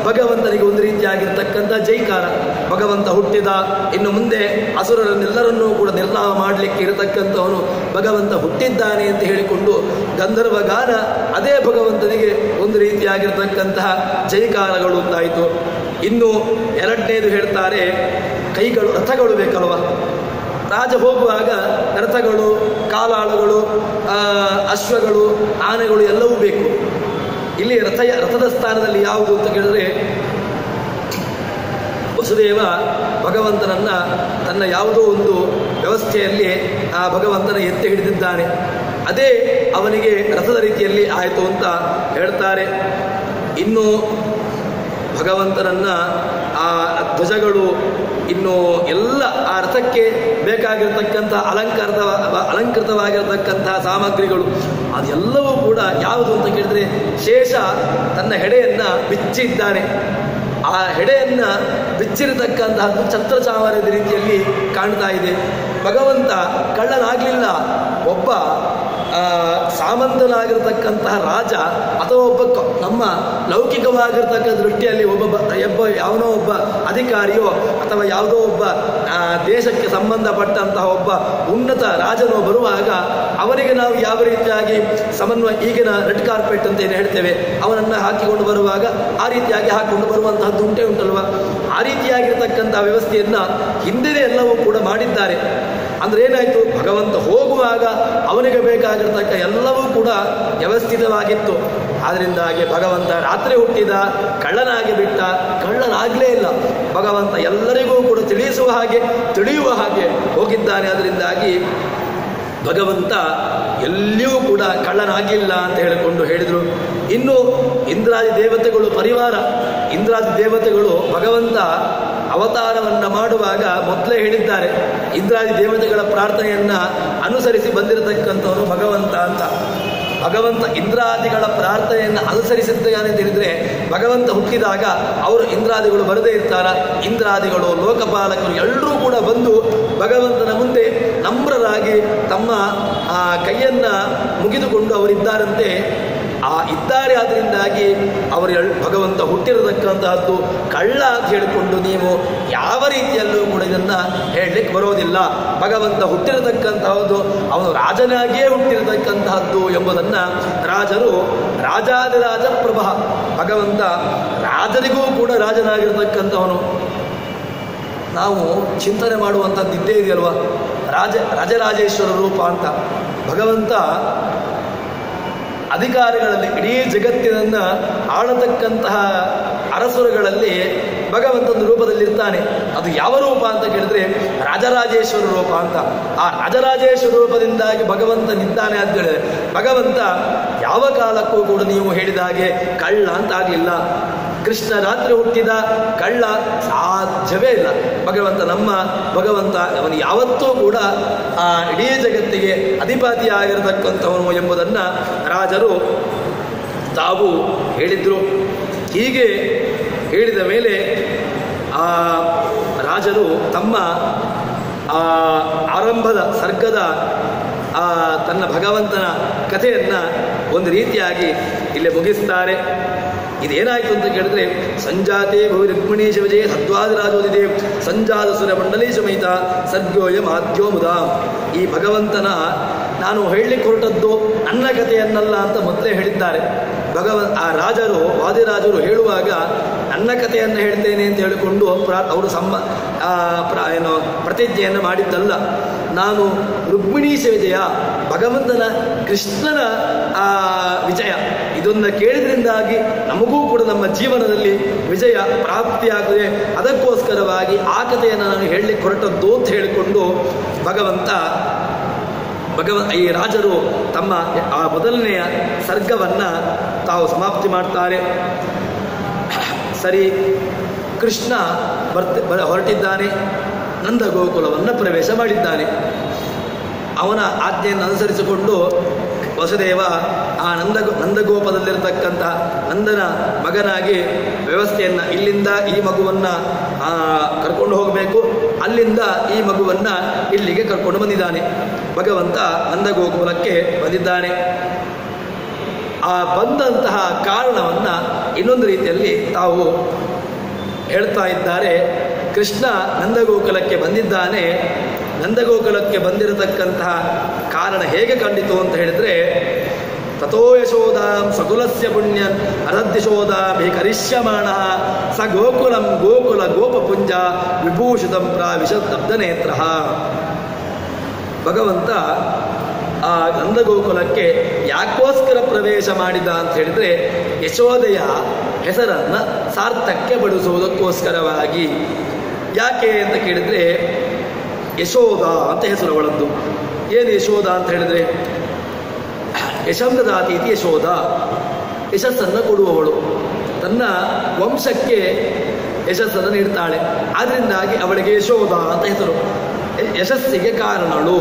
ಭಗವಂತನಿಗೆ ಒಂದು ರೀತಿಯಾಗಿರ್ತಕ್ಕಂಥ ಜೈಕಾರ. ಭಗವಂತ ಹುಟ್ಟಿದ, ಇನ್ನು ಮುಂದೆ ಅಸುರರನ್ನೆಲ್ಲರನ್ನೂ ಕೂಡ ನಿರ್ನಾಮ ಮಾಡಲಿಕ್ಕೆ ಇರತಕ್ಕಂಥವನು ಭಗವಂತ ಹುಟ್ಟಿದ್ದಾನೆ ಅಂತ ಹೇಳಿಕೊಂಡು ಗಂಧರ್ವ ಗಾನ ಅದೇ ಭಗವಂತನಿಗೆ ಒಂದು ರೀತಿಯಾಗಿರ್ತಕ್ಕಂತಹ ಜೈಕಾರಗಳು ಅಂತಾಯಿತು. ಇನ್ನು ಎರಡನೇದು ಹೇಳ್ತಾರೆ, ರಥಗಳು ಬೇಕಲ್ವ. ರಾಜ ಹೋಗುವಾಗ ರಥಗಳು, ಕಾಲಾಳುಗಳು, ಅಶ್ವಗಳು, ಆನೆಗಳು ಎಲ್ಲವೂ ಬೇಕು. ಇಲ್ಲಿ ರಥದ ಸ್ಥಾನದಲ್ಲಿ ಯಾವುದು ಅಂತ ಕೇಳಿದ್ರೆ, ವಸುದೇವ ಭಗವಂತನನ್ನ ತನ್ನ ಯಾವುದೋ ಒಂದು ವ್ಯವಸ್ಥೆಯಲ್ಲಿ ಆ ಭಗವಂತನ ಎತ್ತಿ ಹಿಡಿದಿದ್ದಾನೆ. ಅದೇ ಅವನಿಗೆ ರಥದ ರೀತಿಯಲ್ಲಿ ಆಯಿತು ಅಂತ ಹೇಳ್ತಾರೆ. ಇನ್ನು ಭಗವಂತನನ್ನ ಆ ಧ್ವಜಗಳು, ಇನ್ನು ಎಲ್ಲ ಆ ರಥಕ್ಕೆ ಬೇಕಾಗಿರ್ತಕ್ಕಂಥ ಅಲಂಕೃತವಾಗಿರತಕ್ಕಂತಹ ಸಾಮಗ್ರಿಗಳು ಅದೆಲ್ಲವೂ ಕೂಡ ಯಾವುದು ಅಂತ ಕೇಳಿದ್ರೆ, ಶೇಷ ತನ್ನ ಹೆಡೆಯನ್ನು ಬಿಚ್ಚಿದ್ದಾನೆ. ಆ ಹೆಡೆಯನ್ನು ಬಿಚ್ಚಿರತಕ್ಕಂತಹದ್ದು ಛತ್ರಚಾಮರದ ರೀತಿಯಲ್ಲಿ ಕಾಣ್ತಾ ಇದೆ. ಭಗವಂತ ಕಳ್ಳನಾಗಲಿಲ್ಲ. ಒಬ್ಬ ಸಾಮಂತನಾಗಿರ್ತಕ್ಕಂತಹ ರಾಜ ಅಥವಾ ಒಬ್ಬ ನಮ್ಮ ಲೌಕಿಕವಾಗಿರ್ತಕ್ಕ ದೃಷ್ಟಿಯಲ್ಲಿ ಯಾವನೋ ಒಬ್ಬ ಅಧಿಕಾರಿಯೋ ಅಥವಾ ಯಾವುದೋ ಒಬ್ಬ ದೇಶಕ್ಕೆ ಸಂಬಂಧಪಟ್ಟಂತಹ ಒಬ್ಬ ಉನ್ನತ ರಾಜನೋ ಬರುವಾಗ ಅವನಿಗೆ ನಾವು ಯಾವ ರೀತಿಯಾಗಿ ಈಗಿನ ರೆಡ್ ಕಾರ್ಪೆಟ್ ಅಂತ ಏನು ಹೇಳ್ತೇವೆ, ಅವನನ್ನು ಹಾಕಿಕೊಂಡು ಬರುವಾಗ ಆ ರೀತಿಯಾಗಿ ಹಾಕಿಕೊಂಡು ಬರುವಂತಹದ್ದು ಉಂಟಲ್ವ. ಆ ರೀತಿಯಾಗಿರ್ತಕ್ಕಂಥ ವ್ಯವಸ್ಥೆಯನ್ನು ಹಿಂದಿನ ಎಲ್ಲವೂ ಕೂಡ ಮಾಡಿದ್ದಾರೆ. ಅಂದ್ರೆ ಏನಾಯಿತು, ಭಗವಂತ ಹೋಗುವಾಗ ಅವನಿಗೆ ಬೇಕಾಗಿರ್ತಕ್ಕ ಎಲ್ಲವೂ ಕೂಡ ವ್ಯವಸ್ಥಿತವಾಗಿತ್ತು. ಆದ್ದರಿಂದಾಗಿ ಭಗವಂತ ರಾತ್ರಿ ಹುಟ್ಟಿದ, ಕಳ್ಳನಾಗಿ ಬಿಟ್ಟ, ಕಳ್ಳನಾಗಲೇ ಇಲ್ಲ. ಭಗವಂತ ಎಲ್ಲರಿಗೂ ಕೂಡ ತಿಳಿಯುವ ಹಾಗೆ ಹೋಗಿದ್ದಾನೆ. ಅದರಿಂದಾಗಿ ಭಗವಂತ ಎಲ್ಲಿಯೂ ಕೂಡ ಕಳ್ಳನಾಗಿಲ್ಲ ಅಂತ ಹೇಳಿದರು. ಇನ್ನು ಇಂದ್ರಾದಿ ದೇವತೆಗಳು ಪರಿವಾರ, ಇಂದ್ರಾದಿ ದೇವತೆಗಳು ಭಗವಂತ ಅವತಾರವನ್ನು ಮಾಡುವಾಗ ಮೊದಲೇ ಹೇಳಿದ್ದಾರೆ, ಇಂದ್ರಾದಿ ದೇವತೆಗಳ ಪ್ರಾರ್ಥನೆಯನ್ನು ಅನುಸರಿಸಿ ಬಂದಿರತಕ್ಕಂಥವನು ಭಗವಂತ ಅಂತ. ಭಗವಂತ ಇಂದ್ರಾದಿಗಳ ಪ್ರಾರ್ಥನೆಯನ್ನು ಅನುಸರಿಸಿದ್ದಾನೆ ಅಂತ ಹೇಳಿದರೆ, ಭಗವಂತ ಹುಟ್ಟಿದಾಗ ಅವರು ಇಂದ್ರಾದಿಗಳು ಬರದೇ ಇರ್ತಾರ. ಇಂದ್ರಾದಿಗಳು, ಲೋಕಪಾಲಕರು ಎಲ್ಲರೂ ಕೂಡ ಬಂದು ಭಗವಂತನ ಮುಂದೆ ನಮ್ರರಾಗಿ ತಮ್ಮ ಕೈಯನ್ನು ಮುಗಿದುಕೊಂಡು ಅವರಿದ್ದಾರಂತೆ. ಇದ್ದಾರೆ. ಅದರಿಂದಾಗಿ ಅವರು ಭಗವಂತ ಹುಟ್ಟಿರತಕ್ಕಂತಹದ್ದು ಕಳ್ಳ ಅಂತ ಹೇಳಿಕೊಂಡು ನೀವು ಯಾವ ರೀತಿಯಲ್ಲೂ ಕೂಡ ಇದನ್ನು ಹೇಳಲಿಕ್ಕೆ ಬರೋದಿಲ್ಲ. ಭಗವಂತ ಹುಟ್ಟಿರತಕ್ಕಂತಹದ್ದು ಅವನು ರಾಜನಾಗಿಯೇ ಹುಟ್ಟಿರತಕ್ಕಂತಹದ್ದು ಎಂಬುದನ್ನು ರಾಜರು ರಾಜಾದಿರಾಜ ಪ್ರಭ, ಭಗವಂತ ರಾಜರಿಗೂ ಕೂಡ ರಾಜನಾಗಿರ್ತಕ್ಕಂಥವನು. ನಾವು ಚಿಂತನೆ ಮಾಡುವಂಥದ್ದು ಇದ್ದೇ ಇದೆಯಲ್ವ, ರಾಜರಾಜೇಶ್ವರ ರೂಪ ಅಂತ. ಭಗವಂತ ಅಧಿಕಾರಿಗಳಲ್ಲಿ ಇಡೀ ಜಗತ್ತಿನನ್ನು ಆಳತಕ್ಕಂತಹ ಅರಸುರಗಳಲ್ಲಿ ಭಗವಂತನ ರೂಪದಲ್ಲಿರ್ತಾನೆ. ಅದು ಯಾವ ರೂಪ ಅಂತ ಕೇಳಿದ್ರೆ ರಾಜರಾಜೇಶ್ವರ ರೂಪ ಅಂತ. ಆ ರಾಜರಾಜೇಶ್ವರ ರೂಪದಿಂದಾಗಿ ಭಗವಂತನಿದ್ದಾನೆ ಅಂತ ಹೇಳಿದ್ರೆ ಭಗವಂತ ಯಾವ ಕಾಲಕ್ಕೂ ಕೂಡ ನೀವು ಹೇಳಿದ ಹಾಗೆ ಕಳ್ಳ ಅಂತ ಆಗಲಿಲ್ಲ. ಕೃಷ್ಣ ರಾತ್ರಿ ಹುಟ್ಟಿದ ಕಳ್ಳ ಸಾಧ್ಯವೇ ಇಲ್ಲ. ನಮ್ಮ ಭಗವಂತ ಅವನು ಯಾವತ್ತೂ ಕೂಡ ಆ ಇಡೀ ಜಗತ್ತಿಗೆ ಅಧಿಪತಿಯಾಗಿರತಕ್ಕಂಥವನು ಎಂಬುದನ್ನು ರಾಜರು ತಾವು ಹೇಳಿದ್ರು. ಹೀಗೆ ಹೇಳಿದ ಮೇಲೆ ಆ ರಾಜರು ತಮ್ಮ ಆರಂಭದ ಸರ್ಗದ ತನ್ನ ಭಗವಂತನ ಕಥೆಯನ್ನು ಒಂದು ರೀತಿಯಾಗಿ ಇಲ್ಲಿ ಮುಗಿಸ್ತಾರೆ. ಇದೇನಾಯಿತು ಅಂತ ಕೇಳಿದ್ರೆ ಸಂಜಾತೆ ಭವಿ ರುಕ್ಮಿಣೀ ಶಿವಜಯ ಸದ್ವಾದಿರಾಜೋದಿದೆ ಸಂಜಾತ ಸುರ ಮಂಡಲೀ ಸಮೇತ ಸರ್ಗೋಯ ಮಾಧ್ಯ ಮುದ. ಈ ಭಗವಂತನ ನಾನು ಹೇಳಲಿಕ್ಕೆ ಹೊರಟದ್ದು ನನ್ನ ಕಥೆಯನ್ನಲ್ಲ ಅಂತ ಮೊದಲೇ ಹೇಳಿದ್ದಾರೆ. ಆ ರಾಜರು ವಾದಿರಾಜರು ಹೇಳುವಾಗ ನನ್ನ ಕಥೆಯನ್ನು ಹೇಳ್ತೇನೆ ಅಂತ ಹೇಳಿಕೊಂಡು ಅವರು ಪ್ರತಿಜ್ಞೆಯನ್ನು ಮಾಡಿದ್ದಲ್ಲ. ನಾನು ರುಕ್ಮಿಣೀಶ ವಿಜಯ, ಭಗವಂತನ ಕೃಷ್ಣನ ವಿಜಯ, ಇದನ್ನು ಕೇಳಿದ್ರಿಂದಾಗಿ ನಮಗೂ ಕೂಡ ನಮ್ಮ ಜೀವನದಲ್ಲಿ ವಿಜಯ ಪ್ರಾಪ್ತಿಯಾಗುತ್ತದೆ. ಅದಕ್ಕೋಸ್ಕರವಾಗಿ ಆ ಕಥೆಯನ್ನು ನಾನು ಹೇಳಲಿಕ್ಕೆ ಹೊರಟದ್ದು ಅಂತ ಹೇಳಿಕೊಂಡು ಈ ರಾಜರು ತಮ್ಮ ಆ ಮೊದಲನೆಯ ಸರ್ಗವನ್ನು ತಾವು ಸಮಾಪ್ತಿ ಮಾಡ್ತಾರೆ. ಸರಿ, ಕೃಷ್ಣ ಹೊರಟಿದ್ದಾನೆ, ನಂದ ಗೋಕುಲವನ್ನು ಪ್ರವೇಶ ಮಾಡಿದ್ದಾನೆ. ಅವನ ಆಜ್ಞೆಯನ್ನು ಅನುಸರಿಸಿಕೊಂಡು ವಸುದೇವ ಆ ನಂದಗೋಪದಲ್ಲಿರತಕ್ಕಂಥ ನಂದನ ಮಗನಾಗಿ ವ್ಯವಸ್ಥೆಯನ್ನು, ಇಲ್ಲಿಂದ ಈ ಮಗುವನ್ನು ಕರ್ಕೊಂಡು ಹೋಗಬೇಕು, ಅಲ್ಲಿಂದ ಈ ಮಗುವನ್ನು ಇಲ್ಲಿಗೆ ಕರ್ಕೊಂಡು ಬಂದಿದ್ದಾನೆ. ಭಗವಂತ ನಂದಗೋಕುಲಕ್ಕೆ ಬಂದಿದ್ದಾನೆ. ಆ ಬಂದಂತಹ ಕಾರಣವನ್ನು ಇನ್ನೊಂದು ರೀತಿಯಲ್ಲಿ ತಾವು ಹೇಳ್ತಾ ಇದ್ದಾರೆ. ಕೃಷ್ಣ ನಂದಗೋಕುಲಕ್ಕೆ ಬಂದಿದ್ದಾನೆ. ನಂದಗೋಕುಲಕ್ಕೆ ಬಂದಿರತಕ್ಕಂತಹ ಕಾರಣ ಹೇಗೆ ಕಂಡಿತು ಅಂತ ಹೇಳಿದ್ರೆ, ತಥೋ ಯಶೋದಾಂ ಸಕುಲಸ್ಯ ಪುಣ್ಯನ್ ಅರದ್ಯಶೋದಾಭಿ ಕರಿಷ್ಯಮಾಣ ಸ ಗೋಕುಲಂ ಗೋಕುಲ ಗೋಪಪುಂಜ ವಿಭೂಷಿತಂ ಪ್ರಾವಿಶಬ್ದನೇತ್ರ. ಭಗವಂತ ಆ ನಂದಗೋಕುಲಕ್ಕೆ ಯಾಕೋಸ್ಕರ ಪ್ರವೇಶ ಮಾಡಿದ ಅಂತ ಹೇಳಿದ್ರೆ, ಯಶೋದೆಯ ಹೆಸರನ್ನು ಸಾರ್ಥಕ್ಕೆ ಬಡಿಸುವುದಕ್ಕೋಸ್ಕರವಾಗಿ. ಯಾಕೆ ಅಂತ ಕೇಳಿದ್ರೆ, ಯಶೋದ ಅಂತ ಹೆಸರು ಅವಳದ್ದು. ಏನು ಯಶೋದ ಅಂತ ಹೇಳಿದ್ರೆ, ಯಶಂದದಾತೀತಿ ಯಶೋದ, ಯಶಸ್ಸನ್ನು ಕೊಡುವವಳು, ತನ್ನ ವಂಶಕ್ಕೆ ಯಶಸ್ಸನ್ನು ನೀಡ್ತಾಳೆ. ಆದ್ದರಿಂದಾಗಿ ಅವಳಿಗೆ ಯಶೋದ ಅಂತ ಹೆಸರು. ಯಶಸ್ಸಿಗೆ ಕಾರಣಳು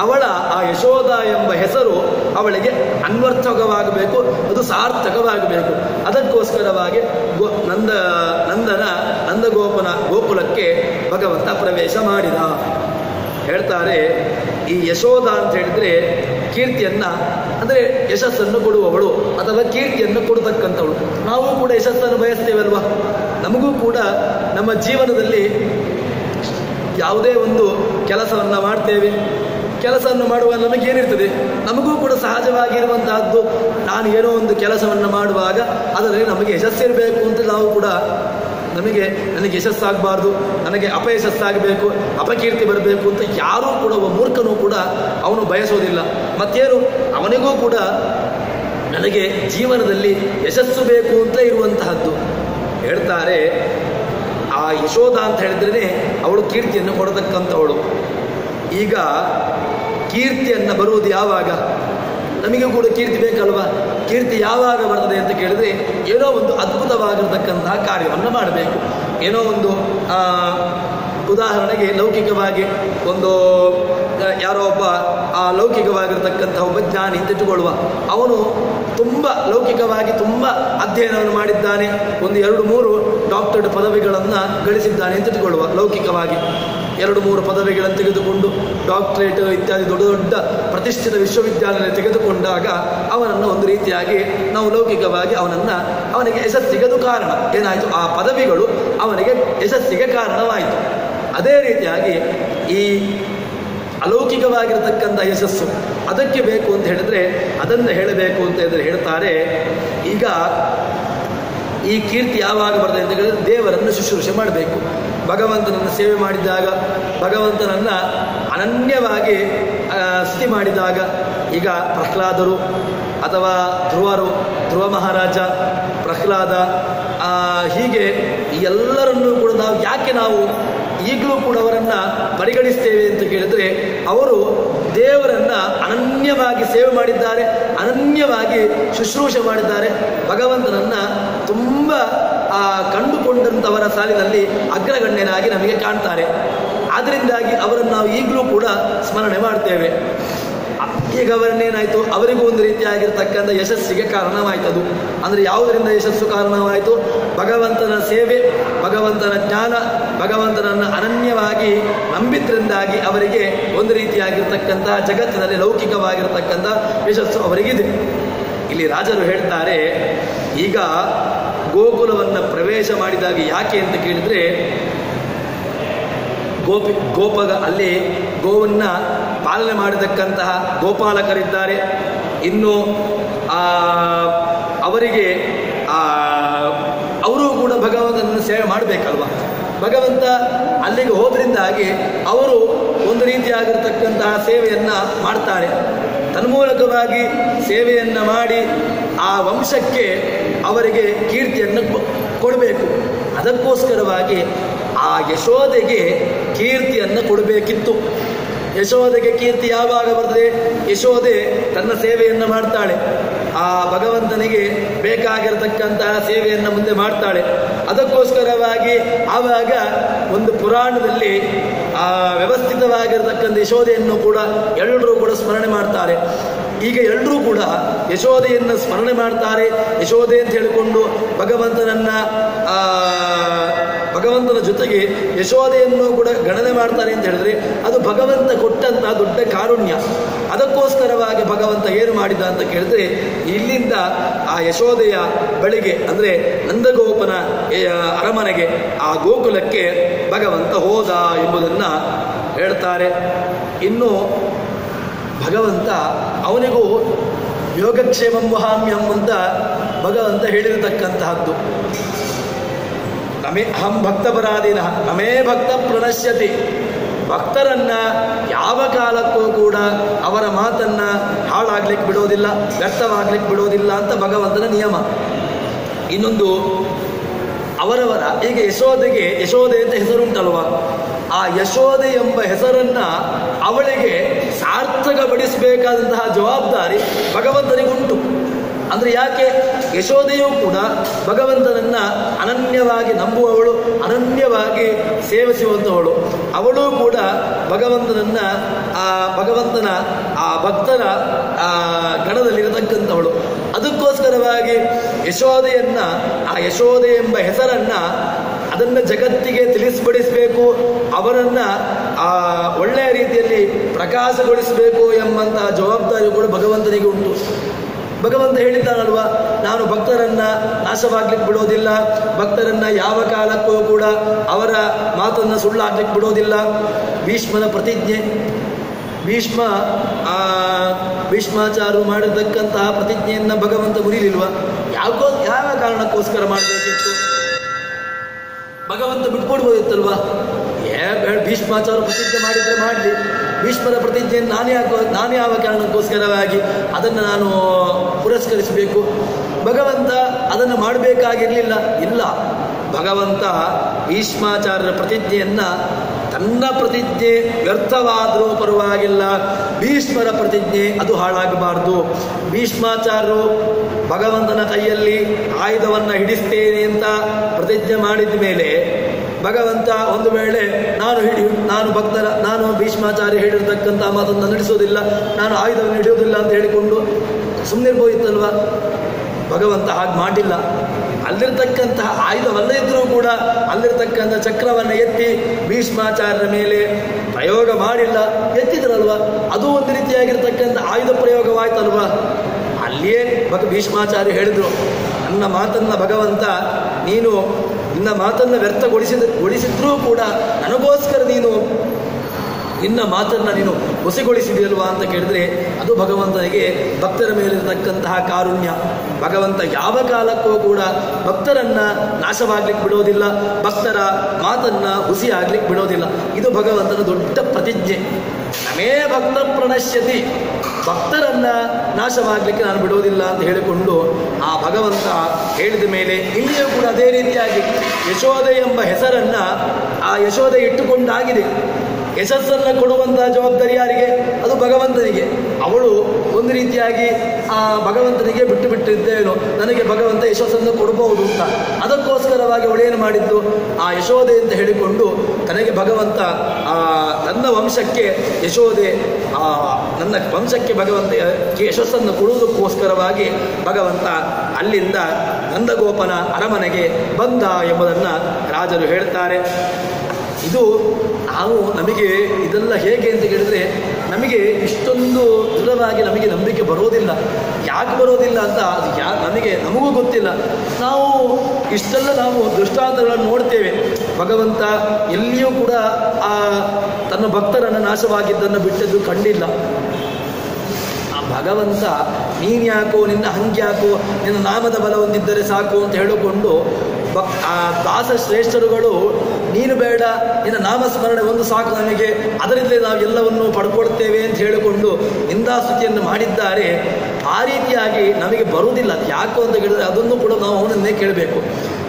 ಅವಳ. ಆ ಯಶೋದ ಎಂಬ ಹೆಸರು ಅವಳಿಗೆ ಅನ್ವರ್ಥಕವಾಗಬೇಕು, ಅದು ಸಾರ್ಥಕವಾಗಬೇಕು. ಅದಕ್ಕೋಸ್ಕರವಾಗಿ ನಂದಗೋಪನ ಗೋಕುಲಕ್ಕೆ ಭಗವಂತ ಪ್ರವೇಶ ಮಾಡಿದ. ಹೇಳ್ತಾರೆ, ಈ ಯಶೋದ ಅಂತ ಹೇಳಿದ್ರೆ ಕೀರ್ತಿಯನ್ನು, ಅಂದರೆ ಯಶಸ್ಸನ್ನು ಕೊಡುವವಳು ಅಥವಾ ಕೀರ್ತಿಯನ್ನು ಕೊಡತಕ್ಕಂಥವಳು. ನಾವು ಕೂಡ ಯಶಸ್ಸನ್ನು ಬಯಸ್ತೇವಲ್ವ. ನಮಗೂ ಕೂಡ ನಮ್ಮ ಜೀವನದಲ್ಲಿ ಯಾವುದೇ ಒಂದು ಕೆಲಸವನ್ನು ಮಾಡ್ತೇವೆ. ಕೆಲಸವನ್ನು ಮಾಡುವಾಗ ನಮಗೇನಿರ್ತದೆ, ನಮಗೂ ಕೂಡ ಸಹಜವಾಗಿರುವಂತಹದ್ದು, ನಾನು ಏನೋ ಒಂದು ಕೆಲಸವನ್ನು ಮಾಡುವಾಗ ಅದರಲ್ಲಿ ನಮಗೆ ಯಶಸ್ಸಿರಬೇಕು ಅಂತ ನಾವು ಕೂಡ, ನನಗೆ ಯಶಸ್ಸಾಗಬಾರ್ದು, ನನಗೆ ಅಪಯಶಸ್ಸಾಗಬೇಕು, ಅಪಕೀರ್ತಿ ಬರಬೇಕು ಅಂತ ಯಾರೂ ಕೂಡ, ಒಬ್ಬ ಮೂರ್ಖನೂ ಕೂಡ ಅವನು ಬಯಸೋದಿಲ್ಲ. ಮತ್ತೇನು, ಅವನಿಗೂ ಕೂಡ ನನಗೆ ಜೀವನದಲ್ಲಿ ಯಶಸ್ಸು ಬೇಕು ಅಂತ ಇರುವಂತಹದ್ದು. ಹೇಳ್ತಾರೆ, ಆ ಯಶೋದ ಅಂತ ಹೇಳಿದ್ರೇ ಅವಳು ಕೀರ್ತಿಯನ್ನು ಕೊಡತಕ್ಕಂಥವಳು. ಈಗ ಕೀರ್ತಿಯನ್ನು ಬರುವುದು ಯಾವಾಗ? ನಮಗೆ ಕೂಡ ಕೀರ್ತಿ ಬೇಕಲ್ವ. ಕೀರ್ತಿ ಯಾವಾಗ ಬರ್ತದೆ ಅಂತ ಕೇಳಿದ್ರೆ, ಏನೋ ಒಂದು ಅದ್ಭುತವಾಗಿರ್ತಕ್ಕಂತಹ ಕಾರ್ಯವನ್ನು ಮಾಡಬೇಕು. ಏನೋ ಒಂದು ಉದಾಹರಣೆಗೆ ಲೌಕಿಕವಾಗಿ ಒಂದು ಯಾರೋ ಒಬ್ಬ ಲೌಕಿಕವಾಗಿರ್ತಕ್ಕಂಥ ಒಬ್ಬ ಜ್ಞಾನಿ ಅಂತ ಇಟ್ಟುಕೊಳ್ಳುವ. ಅವನು ತುಂಬ ಲೌಕಿಕವಾಗಿ ತುಂಬ ಅಧ್ಯಯನವನ್ನು ಮಾಡಿದ್ದಾನೆ, ಒಂದು 2-3 ಡಾಕ್ಟರೇಟ್ ಪದವಿಗಳನ್ನು ಗಳಿಸಿದ್ದಾನೆ ಅಂತ ಇಟ್ಟುಕೊಳ್ಳುವ ಲೌಕಿಕವಾಗಿ. 2-3 ಪದವಿಗಳನ್ನು ತೆಗೆದುಕೊಂಡು ಡಾಕ್ಟರೇಟ್ ಇತ್ಯಾದಿ ದೊಡ್ಡ ದೊಡ್ಡ ಪ್ರತಿಷ್ಠಿತ ವಿಶ್ವವಿದ್ಯಾಲಯ ತೆಗೆದುಕೊಂಡಾಗ ಅವನನ್ನು ಒಂದು ರೀತಿಯಾಗಿ ನಾವು ಲೌಕಿಕವಾಗಿ ಅವನಿಗೆ ಯಶಸ್ಸಿಗೆ ಕಾರಣ ಏನಾಯಿತು, ಆ ಪದವಿಗಳು ಅವನಿಗೆ ಯಶಸ್ಸಿಗೆ ಕಾರಣವಾಯಿತು. ಅದೇ ರೀತಿಯಾಗಿ ಈ ಅಲೌಕಿಕವಾಗಿರತಕ್ಕಂಥ ಯಶಸ್ಸು ಅದಕ್ಕೆ ಬೇಕು ಅಂತ ಹೇಳಿದ್ರೆ ಅದನ್ನು ಹೇಳಬೇಕು ಅಂತ ಹೇಳಿದ್ರೆ ಹೇಳ್ತಾರೆ, ಈಗ ಈ ಕೀರ್ತಿ ಯಾವಾಗ ಬರ್ತದೆ ಅಂತ ಹೇಳಿದ್ರೆ ದೇವರನ್ನು ಶುಶ್ರೂಷೆ ಮಾಡಬೇಕು. ಭಗವಂತನನ್ನು ಸೇವೆ ಮಾಡಿದಾಗ, ಭಗವಂತನನ್ನು ಅನನ್ಯವಾಗಿ ಸ್ತುತಿ ಮಾಡಿದಾಗ, ಈಗ ಪ್ರಹ್ಲಾದರು ಅಥವಾ ಧ್ರುವ ಮಹಾರಾಜ, ಪ್ರಹ್ಲಾದ, ಹೀಗೆ ಎಲ್ಲರನ್ನೂ ಕೂಡ ನಾವು ಈಗಲೂ ಕೂಡ ಅವರನ್ನು ಪರಿಗಣಿಸ್ತೇವೆ ಅಂತ ಕೇಳಿದ್ರೆ ಅವರು ದೇವರನ್ನು ಅನನ್ಯವಾಗಿ ಸೇವೆ ಮಾಡಿದ್ದಾರೆ, ಅನನ್ಯವಾಗಿ ಶುಶ್ರೂಷೆ ಮಾಡಿದ್ದಾರೆ, ಭಗವಂತನನ್ನು ತುಂಬ ಕಂಡುಕೊಂಡಂಥವರ ಸಾಲಿನಲ್ಲಿ ಅಗ್ರಗಣ್ಯರಾಗಿ ನಮಗೆ ಕಾಣ್ತಾರೆ. ಆದ್ದರಿಂದಾಗಿ ಅವರನ್ನು ನಾವು ಈಗಲೂ ಕೂಡ ಸ್ಮರಣೆ ಮಾಡ್ತೇವೆ. ಈಗ ಅವರನ್ನೇನಾಯಿತು, ಅವರಿಗೂ ಒಂದು ರೀತಿಯಾಗಿರ್ತಕ್ಕಂಥ ಯಶಸ್ಸಿಗೆ ಕಾರಣವಾಯಿತದು. ಅಂದರೆ ಯಾವುದರಿಂದ ಯಶಸ್ಸು ಕಾರಣವಾಯಿತು? ಭಗವಂತನ ಸೇವೆ, ಭಗವಂತನ ಜ್ಞಾನ, ಭಗವಂತನನ್ನು ಅನನ್ಯವಾಗಿ ನಂಬಿದ್ರಿಂದಾಗಿ ಅವರಿಗೆ ಒಂದು ರೀತಿಯಾಗಿರ್ತಕ್ಕಂಥ ಜಗತ್ತಿನಲ್ಲಿ ಲೌಕಿಕವಾಗಿರ್ತಕ್ಕಂಥ ಯಶಸ್ಸು ಅವರಿಗಿದೆ. ಇಲ್ಲಿ ರಾಜರು ಹೇಳ್ತಾರೆ, ಈಗ ಗೋಕುಲವನ್ನು ಪ್ರವೇಶ ಮಾಡಿದಾಗ ಯಾಕೆ ಅಂತ ಕೇಳಿದರೆ, ಅಲ್ಲಿ ಗೋವನ್ನು ಪಾಲನೆ ಮಾಡತಕ್ಕಂತಹ ಗೋಪಾಲಕರಿದ್ದಾರೆ. ಇನ್ನು ಅವರಿಗೆ ಅವರು ಕೂಡ ಭಗವಂತನನ್ನು ಸೇವೆ ಮಾಡಬೇಕಲ್ವ. ಭಗವಂತ ಅಲ್ಲಿಗೆ ಹೋದ್ರಿಂದಾಗಿ ಅವರು ಒಂದು ರೀತಿಯಾಗಿರ್ತಕ್ಕಂತಹ ಸೇವೆಯನ್ನು ಮಾಡ್ತಾರೆ. ತನ್ಮೂಲಕವಾಗಿ ಸೇವೆಯನ್ನು ಮಾಡಿ ಆ ವಂಶಕ್ಕೆ ಅವರಿಗೆ ಕೀರ್ತಿಯನ್ನು ಕೊಡಬೇಕು. ಅದಕ್ಕೋಸ್ಕರವಾಗಿ ಆ ಯಶೋದೆಗೆ ಕೀರ್ತಿಯನ್ನು ಕೊಡಬೇಕಿತ್ತು. ಯಶೋದೆಗೆ ಕೀರ್ತಿ ಯಾವಾಗ ಬರ್ತದೆ? ಯಶೋದೆ ತನ್ನ ಸೇವೆಯನ್ನು ಮಾಡ್ತಾಳೆ, ಆ ಭಗವಂತನಿಗೆ ಬೇಕಾಗಿರತಕ್ಕಂತಹ ಸೇವೆಯನ್ನು ಮುಂದೆ ಮಾಡ್ತಾಳೆ. ಅದಕ್ಕೋಸ್ಕರವಾಗಿ ಆವಾಗ ಒಂದು ಪುರಾಣದಲ್ಲಿ ವ್ಯವಸ್ಥಿತವಾಗಿರತಕ್ಕಂಥ ಯಶೋದೆಯನ್ನು ಕೂಡ ಎಲ್ಲರೂ ಕೂಡ ಸ್ಮರಣೆ ಮಾಡ್ತಾರೆ. ಈಗ ಎಲ್ಲರೂ ಕೂಡ ಯಶೋದೆಯನ್ನು ಸ್ಮರಣೆ ಮಾಡ್ತಾರೆ. ಯಶೋದೆ ಅಂತ ಹೇಳಿಕೊಂಡು ಭಗವಂತನ ಜೊತೆಗೆ ಯಶೋದೆಯನ್ನು ಕೂಡ ಗಣನೆ ಮಾಡ್ತಾರೆ ಅಂತ ಹೇಳಿದ್ರೆ ಅದು ಭಗವಂತ ಕೊಟ್ಟಂತಹ ದೊಡ್ಡ ಕಾರುಣ್ಯ. ಅದಕ್ಕೋಸ್ಕರವಾಗಿ ಭಗವಂತ ಏನು ಮಾಡಿದ ಅಂತ ಕೇಳಿದ್ರೆ, ಇಲ್ಲಿಂದ ಆ ಯಶೋದೆಯ ಬಳಿಗೆ ಅಂದರೆ ನಂದಗೋಪನ ಅರಮನೆಗೆ, ಆ ಗೋಕುಲಕ್ಕೆ ಭಗವಂತ ಹೋದ ಎಂಬುದನ್ನು ಹೇಳ್ತಾರೆ. ಇನ್ನು ಭಗವಂತ ಅವನಿಗೂ ಯೋಗಕ್ಷೇಮಂ ವಹಾಮ್ಯಂ ಅಂತ ಭಗವಂತ ಹೇಳಿರತಕ್ಕಂತಹದ್ದು. ಅಹಂ ಭಕ್ತಪರಾಧೀನ ನಮೇ ಭಕ್ತ ಪ್ರಣಶ್ಯತಿ. ಭಕ್ತರನ್ನ ಯಾವ ಕಾಲಕ್ಕೂ ಕೂಡ ಅವರ ಮಾತನ್ನ ಹಾಳಾಗ್ಲಿಕ್ಕೆ ಬಿಡೋದಿಲ್ಲ, ವ್ಯರ್ಥವಾಗ್ಲಿಕ್ಕೆ ಬಿಡೋದಿಲ್ಲ ಅಂತ ಭಗವಂತನ ನಿಯಮ. ಇನ್ನೊಂದು ಅವರವರ ಈಗ ಯಶೋದೆ ಅಂತ ಹೆಸರುಂಟಲ್ವ, ಆ ಯಶೋದೆ ಎಂಬ ಹೆಸರನ್ನ ಅವಳಿಗೆ ಸಾರ್ಥಕಪಡಿಸಬೇಕಾದಂತಹ ಜವಾಬ್ದಾರಿ ಭಗವಂತನಿಗುಂಟು. ಅಂದರೆ ಯಾಕೆ? ಯಶೋದೆಯೂ ಕೂಡ ಭಗವಂತನನ್ನ ಅನನ್ಯವಾಗಿ ನಂಬುವವಳು, ಅನನ್ಯವಾಗಿ ಸೇವಿಸುವಂಥವಳು. ಅವಳು ಕೂಡ ಭಗವಂತನನ್ನ ಭಗವಂತನ ಆ ಭಕ್ತರ ಗಣದಲ್ಲಿರತಕ್ಕಂಥವಳು. ಅದಕ್ಕೋಸ್ಕರವಾಗಿ ಆ ಯಶೋದೆ ಎಂಬ ಹೆಸರನ್ನ ಅದನ್ನು ಜಗತ್ತಿಗೆ ತಿಳಿಸ್ಪಡಿಸಬೇಕು, ಅವರನ್ನು ಒಳ್ಳೆಯ ರೀತಿಯಲ್ಲಿ ಪ್ರಕಾಶಗೊಳಿಸಬೇಕು ಎಂಬಂತಹ ಜವಾಬ್ದಾರಿ ಕೂಡ ಭಗವಂತನಿಗೆ ಉಂಟು. ಭಗವಂತ ಹೇಳಿದ್ದಾನಲ್ವ, ನಾನು ಭಕ್ತರನ್ನ ನಾಶವಾಗ್ಲಿಕ್ಕೆ ಬಿಡೋದಿಲ್ಲ, ಭಕ್ತರನ್ನ ಯಾವ ಕಾಲಕ್ಕೂ ಕೂಡ ಅವರ ಮಾತನ್ನು ಸುಳ್ಳಾಗ್ಲಿಕ್ಕೆ ಬಿಡೋದಿಲ್ಲ. ಭೀಷ್ಮನ ಪ್ರತಿಜ್ಞೆ, ಭೀಷ್ಮಾಚಾರ್ಯರು ಮಾಡಿರ್ತಕ್ಕಂತಹ ಪ್ರತಿಜ್ಞೆಯನ್ನು ಭಗವಂತ ಮುರಿಲಿಲ್ವ? ಯಾವ ಕಾರಣಕ್ಕೋಸ್ಕರ ಮಾಡಬೇಕಿತ್ತು? ಭಗವಂತ ಬಿಟ್ಕೊಡ್ಬೋದಿತ್ತಲ್ವ? ಭೀಷ್ಮಾಚಾರ್ಯ ಪ್ರತಿಜ್ಞೆ ಮಾಡಿದರೆ ಮಾಡಲಿ, ಭೀಷ್ಮರ ಪ್ರತಿಜ್ಞೆಯನ್ನು ನಾನು ಯಾವ ಕಾರಣಕ್ಕೋಸ್ಕರವಾಗಿ ಅದನ್ನು ನಾನು ಪುರಸ್ಕರಿಸಬೇಕು? ಭಗವಂತ ಅದನ್ನು ಮಾಡಬೇಕಾಗಿರಲಿಲ್ಲ. ಇಲ್ಲ, ಭಗವಂತ ಭೀಷ್ಮಾಚಾರ್ಯರ ಪ್ರತಿಜ್ಞೆಯನ್ನು ತನ್ನ ಪ್ರತಿಜ್ಞೆ ವ್ಯರ್ಥವಾದರೂ ಪರವಾಗಿಲ್ಲ, ಭೀಷ್ಮರ ಪ್ರತಿಜ್ಞೆ ಅದು ಹಾಳಾಗಬಾರ್ದು. ಭೀಷ್ಮಾಚಾರ್ಯರು ಭಗವಂತನ ಕೈಯಲ್ಲಿ ಆಯುಧವನ್ನು ಹಿಡಿಸ್ತೇನೆ ಅಂತ ಪ್ರತಿಜ್ಞೆ ಮಾಡಿದ ಮೇಲೆ ಭಗವಂತ ಒಂದು ವೇಳೆ ನಾನು ಭೀಷ್ಮಾಚಾರ್ಯ ಹೇಳಿರ್ತಕ್ಕಂಥ ಮಾತನ್ನು ನಡೆಸೋದಿಲ್ಲ, ನಾನು ಆಯುಧವನ್ನು ಹಿಡಿಯೋದಿಲ್ಲ ಅಂತ ಹೇಳಿಕೊಂಡು ಸುಮ್ಮನಿರ್ಬೋದಿತ್ತಲ್ವ? ಭಗವಂತ ಹಾಗೆ ಮಾಡಿಲ್ಲ. ಅಲ್ಲಿರ್ತಕ್ಕಂತಹ ಆಯುಧವಲ್ಲ ಇದ್ದರೂ ಕೂಡ ಅಲ್ಲಿರ್ತಕ್ಕಂಥ ಚಕ್ರವನ್ನು ಎತ್ತಿ ಭೀಷ್ಮಾಚಾರ್ಯರ ಮೇಲೆ ಪ್ರಯೋಗ ಮಾಡಿಲ್ಲ, ಎತ್ತಿದ್ರಲ್ವ, ಅದು ಒಂದು ರೀತಿಯಾಗಿರ್ತಕ್ಕಂಥ ಆಯುಧ ಪ್ರಯೋಗವಾಯ್ತಲ್ವ. ಅಲ್ಲಿಯೇ ಭೀಷ್ಮಾಚಾರ್ಯ ಹೇಳಿದರು, ನನ್ನ ಮಾತನ್ನು ಭಗವಂತ ನೀನು ನಿನ್ನ ಮಾತನ್ನು ವ್ಯರ್ಥಗೊಳಿಸಿದ್ರೂ ಕೂಡ ನನಗೋಸ್ಕರ ನೀನು ನಿನ್ನ ಮಾತನ್ನು ನೀನು ಹುಸಿಗೊಳಿಸಿದೆಯಲ್ವಾ ಅಂತ ಕೇಳಿದ್ರೆ ಅದು ಭಗವಂತನಿಗೆ ಭಕ್ತರ ಮೇಲಿರತಕ್ಕಂತಹ ಕಾರುಣ್ಯ. ಭಗವಂತ ಯಾವ ಕಾಲಕ್ಕೂ ಕೂಡ ಭಕ್ತರನ್ನು ನಾಶವಾಗ್ಲಿಕ್ಕೆ ಬಿಡೋದಿಲ್ಲ, ಭಕ್ತರ ಮಾತನ್ನು ಹುಸಿ ಆಗ್ಲಿಕ್ಕೆ ಬಿಡೋದಿಲ್ಲ. ಇದು ಭಗವಂತನ ದೊಡ್ಡ ಪ್ರತಿಜ್ಞೆ. ನಮೇ ಭಕ್ತ ಪ್ರಣಶ್ಯತಿ, ಭಕ್ತರನ್ನು ನಾಶವಾಗಲಿಕ್ಕೆ ನಾನು ಬಿಡೋದಿಲ್ಲ ಅಂತ ಹೇಳಿಕೊಂಡು ಆ ಭಗವಂತ ಹೇಳಿದ ಮೇಲೆ ಇಲ್ಲಿಯೂ ಕೂಡ ಅದೇ ರೀತಿಯಾಗಿ ಯಶೋದೆ ಎಂಬ ಹೆಸರನ್ನು ಆ ಯಶೋದೆ ಇಟ್ಟುಕೊಂಡಾಗಿದೆ. ಯಶಸ್ಸನ್ನು ಕೊಡುವಂತಹ ಜವಾಬ್ದಾರಿ ಯಾರಿಗೆ? ಅದು ಭಗವಂತನಿಗೆ. ಅವಳು ಒಂದು ರೀತಿಯಾಗಿ ಆ ಭಗವಂತನಿಗೆ ಬಿಟ್ಟಿದ್ದೇನೋ, ನನಗೆ ಭಗವಂತ ಯಶಸ್ಸನ್ನು ಕೊಡಬಹುದು ಅಂತ. ಅದಕ್ಕೋಸ್ಕರವಾಗಿ ಅವಳೇನು ಮಾಡಿದ್ದು, ಆ ಯಶೋದೆ ಅಂತ ಹೇಳಿಕೊಂಡು ತನಗೆ ಭಗವಂತ ನನ್ನ ವಂಶಕ್ಕೆ ಯಶೋದೆ, ನನ್ನ ವಂಶಕ್ಕೆ ಭಗವಂತ ಯಶಸ್ಸನ್ನು ಕೊಡುವುದಕ್ಕೋಸ್ಕರವಾಗಿ ಭಗವಂತ ಅಲ್ಲಿಂದ ನಂದಗೋಪನ ಅರಮನೆಗೆ ಬಂದ ಎಂಬುದನ್ನು ರಾಜರು ಹೇಳ್ತಾರೆ. ಇದು ನಮಗೆ ಇದೆಲ್ಲ ಹೇಗೆ ಅಂತ ಕೇಳಿದರೆ ನಮಗೆ ಇಷ್ಟೊಂದು ದೃಢವಾಗಿ ನಮಗೆ ನಂಬಿಕೆ ಬರೋದಿಲ್ಲ. ಯಾಕೆ ಬರೋದಿಲ್ಲ ಅಂತ ಅದು ನಮಗೂ ಗೊತ್ತಿಲ್ಲ. ನಾವು ಇಷ್ಟೆಲ್ಲ ನಾವು ದೃಷ್ಟಾಂತಗಳನ್ನು ನೋಡ್ತೇವೆ. ಭಗವಂತ ಎಲ್ಲಿಯೂ ಕೂಡ ತನ್ನ ಭಕ್ತರನ್ನು ನಾಶವಾಗಿದ್ದನ್ನು ಬಿಟ್ಟದ್ದು ಕಂಡಿಲ್ಲ. ಭಗವಂತ ನೀನ್ಯಾಕೋ, ನಿನ್ನ ಹಂಗ್ಯಾಕೋ, ನಿನ್ನ ನಾಮದ ಬಲ ಹೊಂದಿದ್ದರೆ ಸಾಕು ಅಂತ ಹೇಳಿಕೊಂಡು ದಾಸ ಶ್ರೇಷ್ಠರುಗಳು ನೀನು ಬೇಡ, ನಿನ್ನ ನಾಮಸ್ಮರಣೆ ಒಂದು ಸಾಕು ನಮಗೆ, ಅದರಿಂದಲೇ ನಾವು ಎಲ್ಲವನ್ನೂ ಪಡ್ಕೊಳ್ತೇವೆ ಅಂತ ಹೇಳಿಕೊಂಡು ನಿಂದಾಸ್ತುತಿಯನ್ನು ಮಾಡಿದ್ದಾರೆ. ಆ ರೀತಿಯಾಗಿ ನಮಗೆ ಬರುವುದಿಲ್ಲ. ಯಾಕೋ ಅಂತ ಹೇಳಿದ್ರೆ ಅದನ್ನು ಕೂಡ ನಾವು ಅವನನ್ನೇ ಕೇಳಬೇಕು.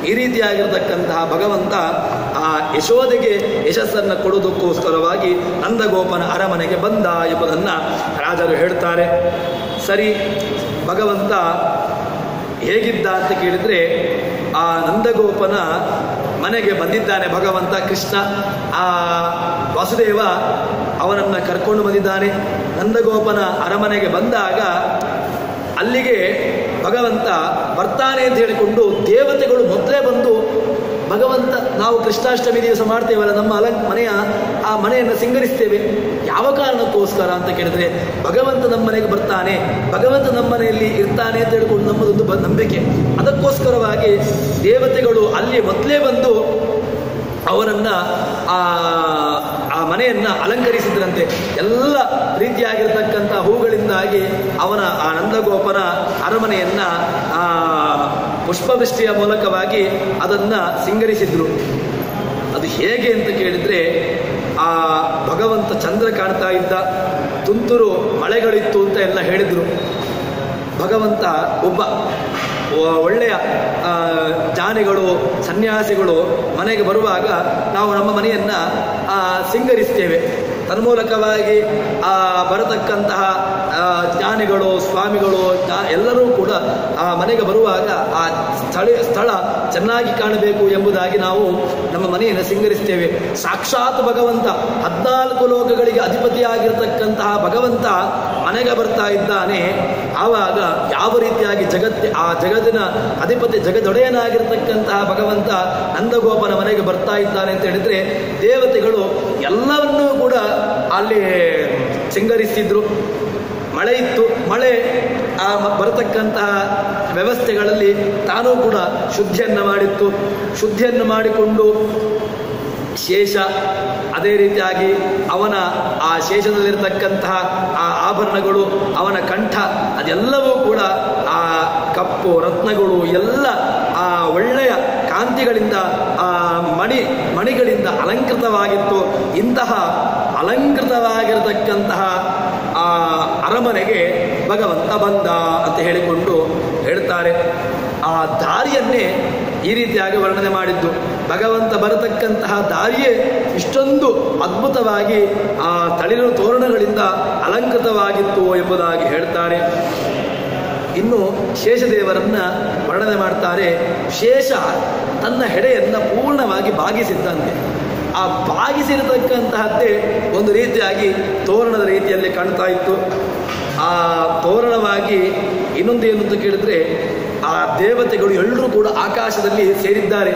ಈ ರೀತಿಯಾಗಿರ್ತಕ್ಕಂತಹ ಭಗವಂತ ಆ ಯಶೋದೆಗೆ ಯಶಸ್ಸನ್ನು ಕೊಡುವುದಕ್ಕೋಸ್ಕರವಾಗಿ ನಂದಗೋಪನ ಅರಮನೆಗೆ ಬಂದ ಎಂಬುದನ್ನು ರಾಜರು ಹೇಳ್ತಾರೆ. ಸರಿ, ಭಗವಂತ ಹೇಗಿದ್ದ ಅಂತ ಕೇಳಿದರೆ ಆ ನಂದಗೋಪನ ಮನೆಗೆ ಬಂದಿದ್ದಾನೆ ಭಗವಂತ ಕೃಷ್ಣ. ಆ ವಾಸುದೇವ ಅವನನ್ನು ಕರ್ಕೊಂಡು ಬಂದಿದ್ದಾನೆ. ನಂದಗೋಪನ ಅರಮನೆಗೆ ಬಂದಾಗ ಅಲ್ಲಿಗೆ ಭಗವಂತ ಬರ್ತಾನೆ ಅಂತ ಹೇಳಿಕೊಂಡು ದೇವತೆಗಳು ಮೊದಲೇ ಬಂದು ಭಗವಂತ, ನಾವು ಕೃಷ್ಣಾಷ್ಟಮಿ ದಿವಸ ಮಾಡ್ತೇವಲ್ಲ, ನಮ್ಮ ಮನೆಯನ್ನು ಸಿಂಗರಿಸ್ತೇವೆ. ಯಾವ ಕಾರಣಕ್ಕೋಸ್ಕರ ಅಂತ ಕೇಳಿದ್ರೆ ಭಗವಂತ ನಮ್ಮ ಮನೆಗೆ ಬರ್ತಾನೆ, ಭಗವಂತ ನಮ್ಮ ಮನೆಯಲ್ಲಿ ಇರ್ತಾನೆ ಅಂತ ಹೇಳಿಕೊಂಡು ನಮ್ಮದೊಂದು ನಂಬಿಕೆ. ಅದಕ್ಕೋಸ್ಕರವಾಗಿ ದೇವತೆಗಳು ಅಲ್ಲಿ ಮೊದಲೇ ಬಂದು ಅವರನ್ನು ಆ ಮನೆಯನ್ನು ಅಲಂಕರಿಸಿದ್ರಂತೆ. ಎಲ್ಲ ರೀತಿಯಾಗಿರ್ತಕ್ಕಂಥ ಹೂಗಳಿಂದಾಗಿ ಅವನ ಆ ನಂದಗೋಪನ ಅರಮನೆಯನ್ನು ಪುಷ್ಪವೃಷ್ಟಿಯ ಮೂಲಕವಾಗಿ ಅದನ್ನು ಸಿಂಗರಿಸಿದ್ರು. ಅದು ಹೇಗೆ ಅಂತ ಕೇಳಿದರೆ ಆ ಭಗವಂತ ಚಂದ್ರ ಕಾಣ್ತಾ ಇದ್ದ, ತುಂತುರು ಮಳೆಗಳಿತ್ತು ಅಂತ ಎಲ್ಲ ಹೇಳಿದರು. ಭಗವಂತ ಒಬ್ಬ ಒಳ್ಳೆಯ ಜ್ಞಾನಿಗಳು, ಸನ್ಯಾಸಿಗಳು ಮನೆಗೆ ಬರುವಾಗ ನಾವು ನಮ್ಮ ಮನೆಯನ್ನು ಸಿಂಗರಿಸ್ತೇವೆ. ತನ್ಮೂಲಕವಾಗಿ ಬರತಕ್ಕಂತಹ ಜ್ಞಾನಿಗಳು, ಸ್ವಾಮಿಗಳು ಎಲ್ಲರೂ ಕೂಡ ಆ ಮನೆಗೆ ಬರುವಾಗ ಆ ಸ್ಥಳ ಚೆನ್ನಾಗಿ ಕಾಣಬೇಕು ಎಂಬುದಾಗಿ ನಾವು ನಮ್ಮ ಮನೆಯನ್ನು ಸಿಂಗರಿಸ್ತೇವೆ. ಸಾಕ್ಷಾತ್ ಭಗವಂತ 14 ಲೋಕಗಳಿಗೆ ಅಧಿಪತಿಯಾಗಿರ್ತಕ್ಕಂತಹ ಭಗವಂತ ಮನೆಗೆ ಬರ್ತಾ ಇದ್ದಾನೆ. ಆವಾಗ ಯಾವ ರೀತಿಯಾಗಿ ಆ ಜಗತ್ತಿನ ಅಧಿಪತಿ, ಜಗದೊಡೆಯನಾಗಿರ್ತಕ್ಕಂತಹ ಭಗವಂತ ನಂದಗೋಪನ ಮನೆಗೆ ಬರ್ತಾ ಇದ್ದಾನೆ ಅಂತ ಹೇಳಿದ್ರೆ ದೇವತೆಗಳು ಎಲ್ಲವನ್ನೂ ಕೂಡ ಅಲ್ಲಿ ಸಿಂಗರಿಸಿದ್ರು. ಮಳೆ ಇತ್ತು, ಮಳೆ ಬರತಕ್ಕಂತಹ ವ್ಯವಸ್ಥೆಗಳಲ್ಲಿ ತಾನೂ ಕೂಡ ಶುದ್ಧಿಯನ್ನು ಮಾಡಿಕೊಂಡು ಶೇಷ, ಅದೇ ರೀತಿಯಾಗಿ ಅವನ ಆ ಶೇಷದಲ್ಲಿರ್ತಕ್ಕಂತಹ ಆ ಆಭರಣಗಳು, ಅವನ ಕಂಠ, ಅದೆಲ್ಲವೂ ಕೂಡ ಆ ಕಪ್ಪು ರತ್ನಗಳು ಎಲ್ಲ ಆ ಒಳ್ಳೆಯ ಕಾಂತಿಗಳಿಂದ, ಆ ಮಣಿಗಳಿಂದ ಅಲಂಕೃತವಾಗಿತ್ತು. ಇಂತಹ ಅಲಂಕೃತವಾಗಿರತಕ್ಕಂತಹ ಆ ಅರಮನೆಗೆ ಭಗವಂತ ಬಂದ ಅಂತ ಹೇಳಿಕೊಂಡು ಹೇಳ್ತಾರೆ. ಆ ದಾರಿಯನ್ನೇ ಈ ರೀತಿಯಾಗಿ ವರ್ಣನೆ ಮಾಡಿದ್ದು. ಭಗವಂತ ಬರತಕ್ಕಂತಹ ದಾರಿಯೇ ಇಷ್ಟೊಂದು ಅದ್ಭುತವಾಗಿ ಆ ತಳಿರು ತೋರಣಗಳಿಂದ ಅಲಂಕೃತವಾಗಿತ್ತು ಎಂಬುದಾಗಿ ಹೇಳ್ತಾರೆ. ಇನ್ನು ಶೇಷದೇವರನ್ನ ವರ್ಣನೆ ಮಾಡ್ತಾರೆ. ಶೇಷ ತನ್ನ ಹೆಡೆಯನ್ನು ಪೂರ್ಣವಾಗಿ ಬಾಗಿಸಿದ್ದಂತೆ. ಆ ಬಾಗಿಸಿರತಕ್ಕಂತಹದ್ದೇ ಒಂದು ರೀತಿಯಾಗಿ ತೋರಣದ ರೀತಿಯಲ್ಲಿ ಕಾಣ್ತಾ ಇತ್ತು. ಆ ತೋರಣವಾಗಿ ಇನ್ನೊಂದು ಏನು ಅಂತ ಕೇಳಿದ್ರೆ, ಆ ಆ ದೇವತೆಗಳು ಎಲ್ಲರೂ ಕೂಡ ಆಕಾಶದಲ್ಲಿ ಸೇರಿದ್ದಾರೆ.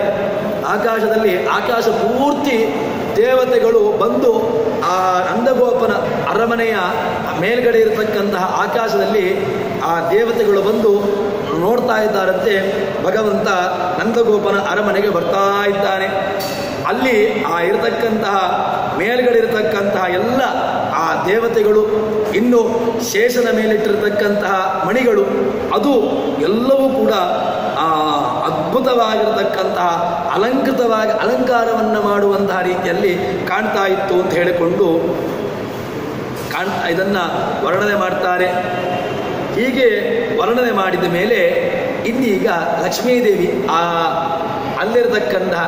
ಆಕಾಶ ಪೂರ್ತಿ ದೇವತೆಗಳು ಬಂದು ಆ ನಂದಗೋಪನ ಅರಮನೆಯ ಮೇಲ್ಗಡೆ ಇರತಕ್ಕಂತಹ ಆಕಾಶದಲ್ಲಿ ಆ ದೇವತೆಗಳು ಬಂದು ನೋಡ್ತಾ ಇದ್ದಾರಂತೆ. ಭಗವಂತ ನಂದಗೋಪನ ಅರಮನೆಗೆ ಬರ್ತಾ ಇದ್ದಾನೆ. ಅಲ್ಲಿ ಆ ಇರತಕ್ಕಂತಹ ಮೇಲ್ಗಡೆ ಇರತಕ್ಕಂತಹ ಎಲ್ಲ ಆ ದೇವತೆಗಳು, ಇನ್ನು ಶೇಷನ ಮೇಲಿಟ್ಟಿರತಕ್ಕಂತಹ ಮಣಿಗಳು, ಅದು ಎಲ್ಲವೂ ಕೂಡ ಅದ್ಭುತವಾಗಿರತಕ್ಕಂತಹ ಅಲಂಕಾರವನ್ನು ಮಾಡುವಂತಹ ರೀತಿಯಲ್ಲಿ ಕಾಣ್ತಾ ಇತ್ತು ಅಂತ ಹೇಳಿಕೊಂಡು ಇದನ್ನು ವರ್ಣನೆ ಮಾಡ್ತಾರೆ. ಹೀಗೆ ವರ್ಣನೆ ಮಾಡಿದ ಮೇಲೆ ಇನ್ನೀಗ ಲಕ್ಷ್ಮೀದೇವಿ ಅಲ್ಲಿರತಕ್ಕಂತಹ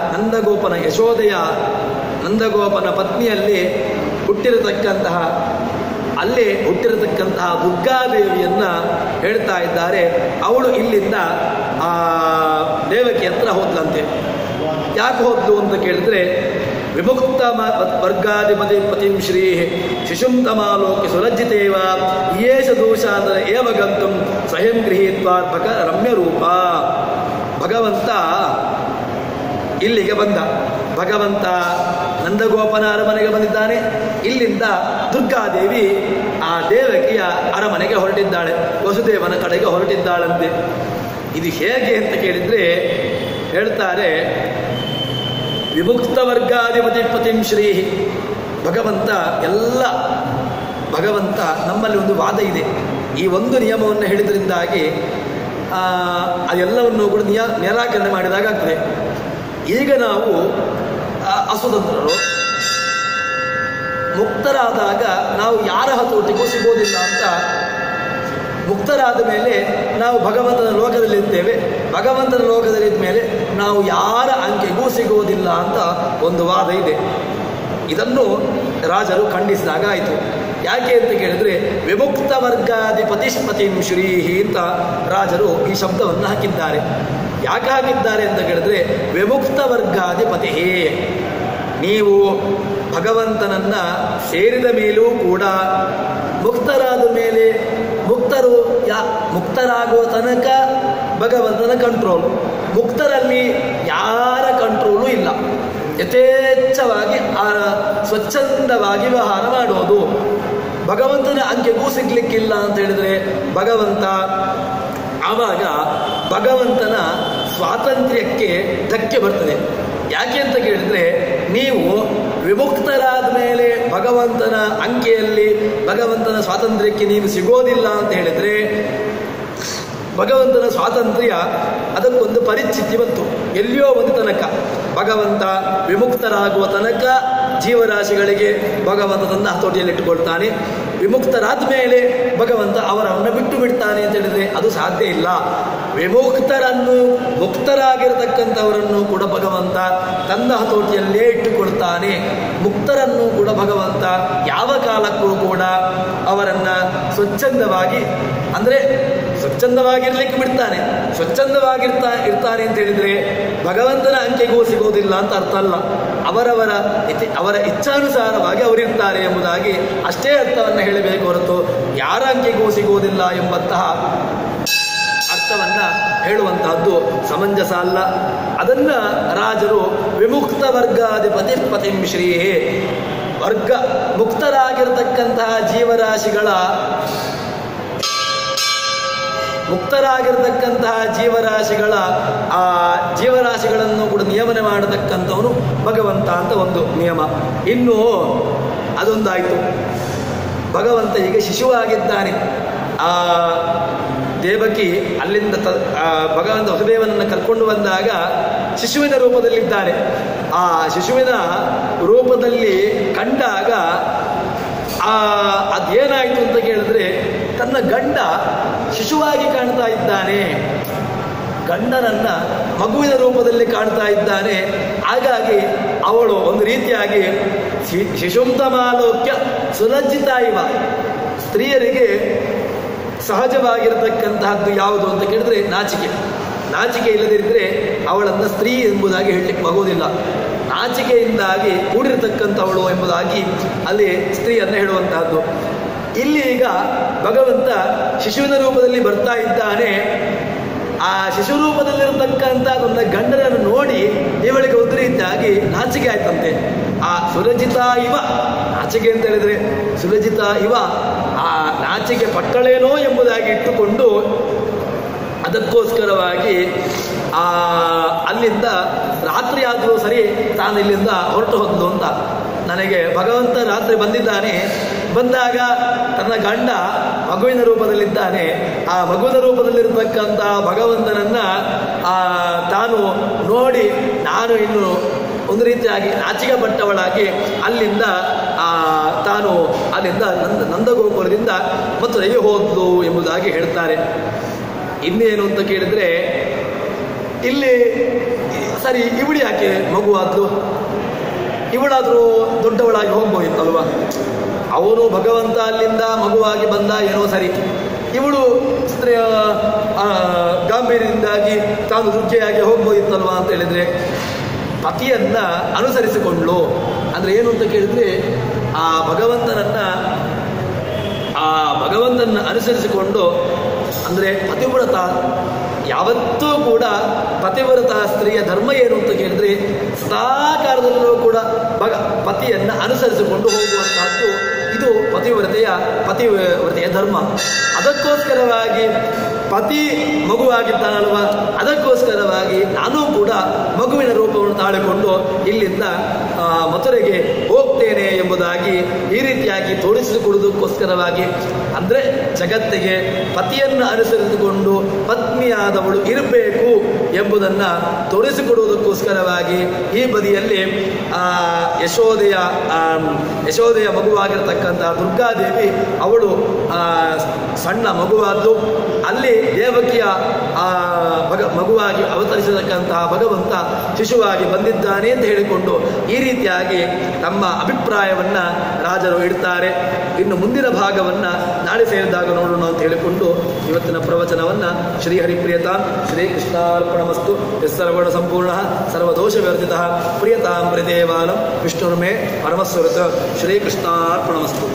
ನಂದಗೋಪನ ಪತ್ನಿಯಲ್ಲಿ ಅಲ್ಲೇ ಹುಟ್ಟಿರತಕ್ಕಂತಹ ದುರ್ಗಾದೇವಿಯನ್ನ ಹೇಳ್ತಾ ಇದ್ದಾರೆ. ಅವಳು ಇಲ್ಲಿಂದ ದೇವಕಿ ಹತ್ರ ಹೋದ್ಲಂತೆ. ಯಾಕೆ ಹೋದ್ಲು ಅಂತ ಕೇಳಿದ್ರೆ, ವಿಮುಕ್ತ ವರ್ಗಾಧಿಪತಿ ಪತಿಂ ಶ್ರೀ ಶಿಶುಂ ತಮಾಲೋಕ್ಯ ಸುಲಜ್ಜಿತೇವ ಯೇಷ ದೋಷಾಂತರ ಏವ ಗಂತುಂ ಸ್ವಯಂ ಗೃಹೀತ್ವಾ ರಮ್ಯ ರೂಪ. ಭಗವಂತ ಇಲ್ಲಿಗೆ ಬಂದ. ಭಗವಂತ ನಂದಗೋಪನ ಅರಮನೆಗೆ ಬಂದಿದ್ದಾನೆ. ಇಲ್ಲಿಂದ ದುರ್ಗಾದೇವಿ ಆ ದೇವಕಿಯ ಅರಮನೆಗೆ ಹೊರಟಿದ್ದಾಳೆ, ವಸುದೇವನ ಕಡೆಗೆ ಹೊರಟಿದ್ದಾಳಂತೆ. ಇದು ಹೇಗೆ ಅಂತ ಕೇಳಿದ್ರೆ ಹೇಳ್ತಾರೆ, ವಿಮುಕ್ತ ವರ್ಗಾಧಿಪತಿ ಪತಿಂ ಶ್ರೀ. ಭಗವಂತ ನಮ್ಮಲ್ಲಿ ಒಂದು ವಾದ ಇದೆ. ಈ ಒಂದು ನಿಯಮವನ್ನು ಹೇಳಿದ್ರಿಂದಾಗಿ ಅದೆಲ್ಲವನ್ನು ಕೂಡ ನಿರಾಕರಣೆ ಮಾಡಿದಾಗತ್ತದೆ. ಈಗ ನಾವು ಅಸ್ವತಂತ್ರರು, ಮುಕ್ತರಾದಾಗ ನಾವು ಯಾರ ಹತೋಟಿಗೂ ಸಿಗೋದಿಲ್ಲ ಅಂತ, ಮುಕ್ತರಾದ ಮೇಲೆ ನಾವು ಭಗವಂತನ ಲೋಕದಲ್ಲಿರ್ತೇವೆ, ಭಗವಂತನ ಲೋಕದಲ್ಲಿದ್ದ ಮೇಲೆ ನಾವು ಯಾರ ಅಂಕೆಗೂ ಸಿಗೋದಿಲ್ಲ ಅಂತ ಒಂದು ವಾದ ಇದೆ. ಇದನ್ನು ರಾಜರು ಖಂಡಿಸಿದಾಗ ಆಯಿತು. ಯಾಕೆ ಅಂತ ಕೇಳಿದ್ರೆ, ವಿಮುಕ್ತ ವರ್ಗಾಧಿಪತಿಪತಿಂ ಶ್ರೀಹಿ ಅಂತ ರಾಜರು ಈ ಶಬ್ದವನ್ನು ಹಾಕಿದ್ದಾರೆ. ಯಾಕೆ ಹಾಕಿದ್ದಾರೆ ಅಂತ ಕೇಳಿದ್ರೆ, ವಿಮುಕ್ತ ವರ್ಗಾಧಿಪತಿ, ನೀವು ಭಗವಂತನನ್ನ ಸೇರಿದ ಮೇಲೂ ಕೂಡ ಮುಕ್ತರಾದ ಮೇಲೆ ಮುಕ್ತರಾಗುವ ತನಕ ಭಗವಂತನ ಕಂಟ್ರೋಲ್, ಮುಕ್ತರಲ್ಲಿ ಯಾರ ಕಂಟ್ರೋಲು ಇಲ್ಲ. ಯಥೇಚ್ಛವಾಗಿ ಸ್ವಚ್ಛಂದವಾಗಿ ವ್ಯವಹಾರ ಮಾಡೋದು. ಭಗವಂತನ ಅಂಕೆಗೂ ಸಿಗ್ಲಿಕ್ಕಿಲ್ಲ ಅಂತ ಹೇಳಿದ್ರೆ ಆವಾಗ ಭಗವಂತನ ಸ್ವಾತಂತ್ರ್ಯಕ್ಕೆ ಧಕ್ಕೆ ಬರ್ತದೆ. ಯಾಕೆ ಅಂತ ಕೇಳಿದ್ರೆ, ನೀವು ವಿಮುಕ್ತರಾದ ಮೇಲೆ ಭಗವಂತನ ಅಂಕೆಯಲ್ಲಿ ಭಗವಂತನ ಸ್ವಾತಂತ್ರ್ಯಕ್ಕೆ ನೀವು ಸಿಗೋದಿಲ್ಲ ಅಂತ ಹೇಳಿದ್ರೆ, ಭಗವಂತನ ಸ್ವಾತಂತ್ರ್ಯ ಅದಕ್ಕೊಂದು ಪರಿಸ್ಥಿತಿ ಬಂತು. ಎಲ್ಲಿಯೋ ಒಂದು ತನಕ ಭಗವಂತ ವಿಮುಕ್ತರಾಗುವ ತನಕ ಜೀವರಾಶಿಗಳಿಗೆ ಭಗವಂತ ತನ್ನ ಹತೋಟಿಯಲ್ಲಿಟ್ಟುಕೊಳ್ತಾನೆ. ವಿಮುಕ್ತರಾದ ಮೇಲೆ ಭಗವಂತ ಅವರನ್ನು ಬಿಟ್ಟು ಬಿಡ್ತಾನೆ ಅಂತ ಹೇಳಿದ್ರೆ ಅದು ಸಾಧ್ಯ ಇಲ್ಲ. ಮುಕ್ತರಾಗಿರತಕ್ಕಂಥವರನ್ನು ಕೂಡ ಭಗವಂತ ತನ್ನ ಹತೋಟಿಯಲ್ಲೇ ಇಟ್ಟುಕೊಳ್ತಾನೆ. ಮುಕ್ತರನ್ನು ಕೂಡ ಭಗವಂತ ಯಾವ ಕಾಲಕ್ಕೂ ಕೂಡ ಅವರನ್ನ ಸ್ವಚ್ಛಂದವಾಗಿರ್ಲಿಕ್ಕೆ ಬಿಡ್ತಾನೆ. ಇರ್ತಾನೆ ಅಂತ ಹೇಳಿದ್ರೆ ಭಗವಂತನ ಅಂಕೆಗೂ ಸಿಗೋದಿಲ್ಲ ಅಂತ ಅರ್ಥ ಅಲ್ಲ. ಅವರ ಇಚ್ಛಾನುಸಾರವಾಗಿ ಅವರಿರ್ತಾರೆ ಎಂಬುದಾಗಿ ಅಷ್ಟೇ ಅರ್ಥವನ್ನು ಹೇಳಬೇಕು ಹೊರತು ಯಾರ ಅಂಕೆಗೂ ಸಿಗೋದಿಲ್ಲ ಎಂಬಂತಹ ಅರ್ಥವನ್ನ ಹೇಳುವಂತಹದ್ದು ಸಮಂಜಸ ಅಲ್ಲ. ಅದನ್ನ ರಾಜರು ವಿಮುಕ್ತ ವರ್ಗಾಧಿಪತಿ ಪತಿಂ ಶ್ರೀಹೇ, ಮುಕ್ತರಾಗಿರತಕ್ಕಂತಹ ಜೀವರಾಶಿಗಳ ಆ ಜೀವರಾಶಿಗಳನ್ನು ಕೂಡ ನಿಯಮನೆ ಮಾಡತಕ್ಕಂಥವನು ಭಗವಂತ ಅಂತ ಒಂದು ನಿಯಮ. ಇನ್ನು ಅದೊಂದಾಯಿತು. ಭಗವಂತ ಈಗ ಶಿಶುವಾಗಿದ್ದಾನೆ. ಆ ದೇವಕಿ ಅಲ್ಲಿಂದ ಭಗವಂತ ವಸುದೇವನನ್ನು ಕರ್ಕೊಂಡು ಬಂದಾಗ ಶಿಶುವಿನ ರೂಪದಲ್ಲಿದ್ದಾರೆ. ಆ ಶಿಶುವಿನ ರೂಪದಲ್ಲಿ ಕಂಡಾಗ ಅದೇನಾಯಿತು ಅಂತ ಕೇಳಿದ್ರೆ, ತನ್ನ ಗಂಡ ಶಿಶುವಾಗಿ ಕಾಣ್ತಾ ಇದ್ದಾನೆ, ಗಂಡನನ್ನ ಮಗುವಿನ ರೂಪದಲ್ಲಿ ಕಾಣ್ತಾ ಇದ್ದಾನೆ. ಹಾಗಾಗಿ ಅವಳು ಒಂದು ರೀತಿಯಾಗಿ ಶಿಶುಂತಮಾಲೋಕ್ಯ ಸುಲಜ್ಜಿತ ಇವ. ಸ್ತ್ರೀಯರಿಗೆ ಸಹಜವಾಗಿರತಕ್ಕಂತಹದ್ದು ಯಾವುದು ಅಂತ ಕೇಳಿದ್ರೆ ನಾಚಿಕೆ ಇಲ್ಲದಿದ್ದರೆ ಅವಳನ್ನು ಸ್ತ್ರೀ ಎಂಬುದಾಗಿ ಹೇಳಲಿಕ್ಕೆ ಆಗೋದಿಲ್ಲ. ನಾಚಿಕೆಯಿಂದಾಗಿ ಕೂಡಿರತಕ್ಕಂಥವಳು ಎಂಬುದಾಗಿ ಅಲ್ಲಿ ಸ್ತ್ರೀಯನ್ನು ಹೇಳುವಂತಹದ್ದು. ಇಲ್ಲಿ ಈಗ ಭಗವಂತ ಶಿಶುವಿನ ರೂಪದಲ್ಲಿ ಬರ್ತಾ ಇದ್ದಾನೆ. ಆ ಆ ಶಿಶುರೂಪದಲ್ಲಿರತಕ್ಕಂಥ ನನ್ನ ಗಂಡನನ್ನು ನೋಡಿ ಇವಳಿಗೆ ಒಂದು ರೀತಿಯಾಗಿ ನಾಚಿಕೆ ಆಯ್ತಂತೆ. ಆ ಸುರಜಿತ ಇವ, ನಾಚಿಕೆ ಅಂತ ಹೇಳಿದ್ರೆ ಸುರಜಿತ ಇವ ಆ ನಾಚಿಕೆ ಪಟ್ಟಳೇನೋ ಎಂಬುದಾಗಿ ಇಟ್ಟುಕೊಂಡು ಅದಕ್ಕೋಸ್ಕರವಾಗಿ ಅಲ್ಲಿಂದ ರಾತ್ರಿ ಆದರೂ ಸರಿ ತಾನು ಇಲ್ಲಿಂದ ಹೊರಟು ಹೋದ್ಲು ಅಂತ. ನನಗೆ ಭಗವಂತ ರಾತ್ರಿ ಬಂದಿದ್ದಾನೆ, ಬಂದಾಗ ತನ್ನ ಗಂಡ ಮಗುವಿನ ರೂಪದಲ್ಲಿದ್ದಾನೆ, ಆ ಮಗುವಿನ ರೂಪದಲ್ಲಿರ್ತಕ್ಕಂಥ ಭಗವಂತನನ್ನ ತಾನು ನೋಡಿ ನಾನು ಇನ್ನು ಒಂದು ರೀತಿಯಾಗಿ ನಾಚಿಕೆ ಪಟ್ಟವಳಾಗಿ ಅಲ್ಲಿಂದ ತಾನು ಅಲ್ಲಿಂದ ನಂದಗೋಕುಲದಿಂದ ಮಥುರೆಗೆ ಹೋದ್ಲು ಎಂಬುದಾಗಿ ಹೇಳ್ತಾರೆ. ಇನ್ನೇನು ಅಂತ ಕೇಳಿದ್ರೆ, ಇಲ್ಲಿ ಸರಿ ಇವಳು ಯಾಕೆ ಮಗುವಾದ್ಲು? ಇವಳಾದರೂ ದೊಡ್ಡವಳಾಗಿ ಹೋಗ್ಬೋದಿತ್ತಲ್ವ? ಅವನು ಭಗವಂತ ಅಲ್ಲಿಂದ ಮಗುವಾಗಿ ಬಂದ ಏನೋ ಸರಿ, ಇವಳು ಗಾಂಭೀರ್ಯದಿಂದಾಗಿ ತಾನು ದುರ್ಜೆಯಾಗಿ ಹೋಗ್ಬೋದಿತ್ತಲ್ವ ಅಂತ ಹೇಳಿದ್ರೆ, ಪತಿಯನ್ನ ಅನುಸರಿಸಿಕೊಂಡ್ಲು. ಅಂದ್ರೆ ಏನು ಅಂತ ಕೇಳಿದ್ರೆ, ಆ ಭಗವಂತನನ್ನ ಅನುಸರಿಸಿಕೊಂಡು, ಅಂದ್ರೆ ಪತಿವ್ರತ ಯಾವತ್ತೂ ಕೂಡ ಪತಿವ್ರತ ಸ್ತ್ರೀಯ ಧರ್ಮ ಏನು ಅಂತ ಕೇಳಿದ್ರೆ ಸದಾಕಾಲದಲ್ಲೂ ಕೂಡ ಪತಿಯನ್ನ ಅನುಸರಿಸಿಕೊಂಡು ಹೋಗುವಂತಹದ್ದು ಇದು ಪತಿವ್ರತೆಯ ಧರ್ಮ. ಅದಕ್ಕೋಸ್ಕರವಾಗಿ ಪತಿ ಮಗುವಾಗಿದ್ದಾನಲ್ವ, ಅದಕ್ಕೋಸ್ಕರವಾಗಿ ನಾನು ಕೂಡ ಮಗುವಿನ ರೂಪವನ್ನು ತಾಳಿಕೊಂಡು ಇಲ್ಲಿಂದ ಮಥುರೆಗೆ ಹೋಗ್ತೇನೆ ಎಂಬುದಾಗಿ ಈ ರೀತಿಯಾಗಿ ತೋರಿಸಿಕೊಡುವುದಕ್ಕೋಸ್ಕರವಾಗಿ, ಅಂದರೆ ಜಗತ್ತಿಗೆ ಪತಿಯನ್ನು ಅನುಸರಿಸಿಕೊಂಡು ಪತ್ನಿಯಾದವಳು ಇರಬೇಕು ಎಂಬುದನ್ನು ತೋರಿಸಿಕೊಡುವುದಕ್ಕೋಸ್ಕರವಾಗಿ ಈ ಬದಿಯಲ್ಲಿ ಯಶೋದೆಯ ಮಗುವಾಗಿರತಕ್ಕಂಥ ದುರ್ಗಾದೇವಿ ಅವಳು ಸಣ್ಣ ಮಗುವಾದ್ದು, ಅಲ್ಲಿ ದೇವಕಿಯ ಮಗುವಾಗಿ ಅವತರಿಸತಕ್ಕಂತಹ ಭಗವಂತ ಶಿಶುವಾಗಿ ಬಂದಿದ್ದಾನೆ ಅಂತ ಹೇಳಿಕೊಂಡು ಈ ರೀತಿಯಾಗಿ ತಮ್ಮ ಅಭಿಪ್ರಾಯವನ್ನ ರಾಜರು ಇಡ್ತಾರೆ. ಇನ್ನು ಮುಂದಿನ ಭಾಗವನ್ನ ನಾಳೆ ಸೇರಿದಾಗ ನೋಡೋಣ ಅಂತ ಹೇಳಿಕೊಂಡು ಇವತ್ತಿನ ಪ್ರವಚನವನ್ನ ಶ್ರೀಹರಿಪ್ರಿಯತಾ ಶ್ರೀಕೃಷ್ಣಾರ್ಪಣಮಸ್ತು. ಸರ್ವಗುಣ ಸಂಪೂರ್ಣ ಸರ್ವದೋಷ ವಿವರ್ಜಿತ ಪ್ರಿಯತಾಂ ಪ್ರಿಯದೇವಾಲಂ ವಿಷ್ಣುರ್ಮೇ ಪರಮಸ್ವರತ. ಶ್ರೀಕೃಷ್ಣಾರ್ಪಣಮಸ್ತು.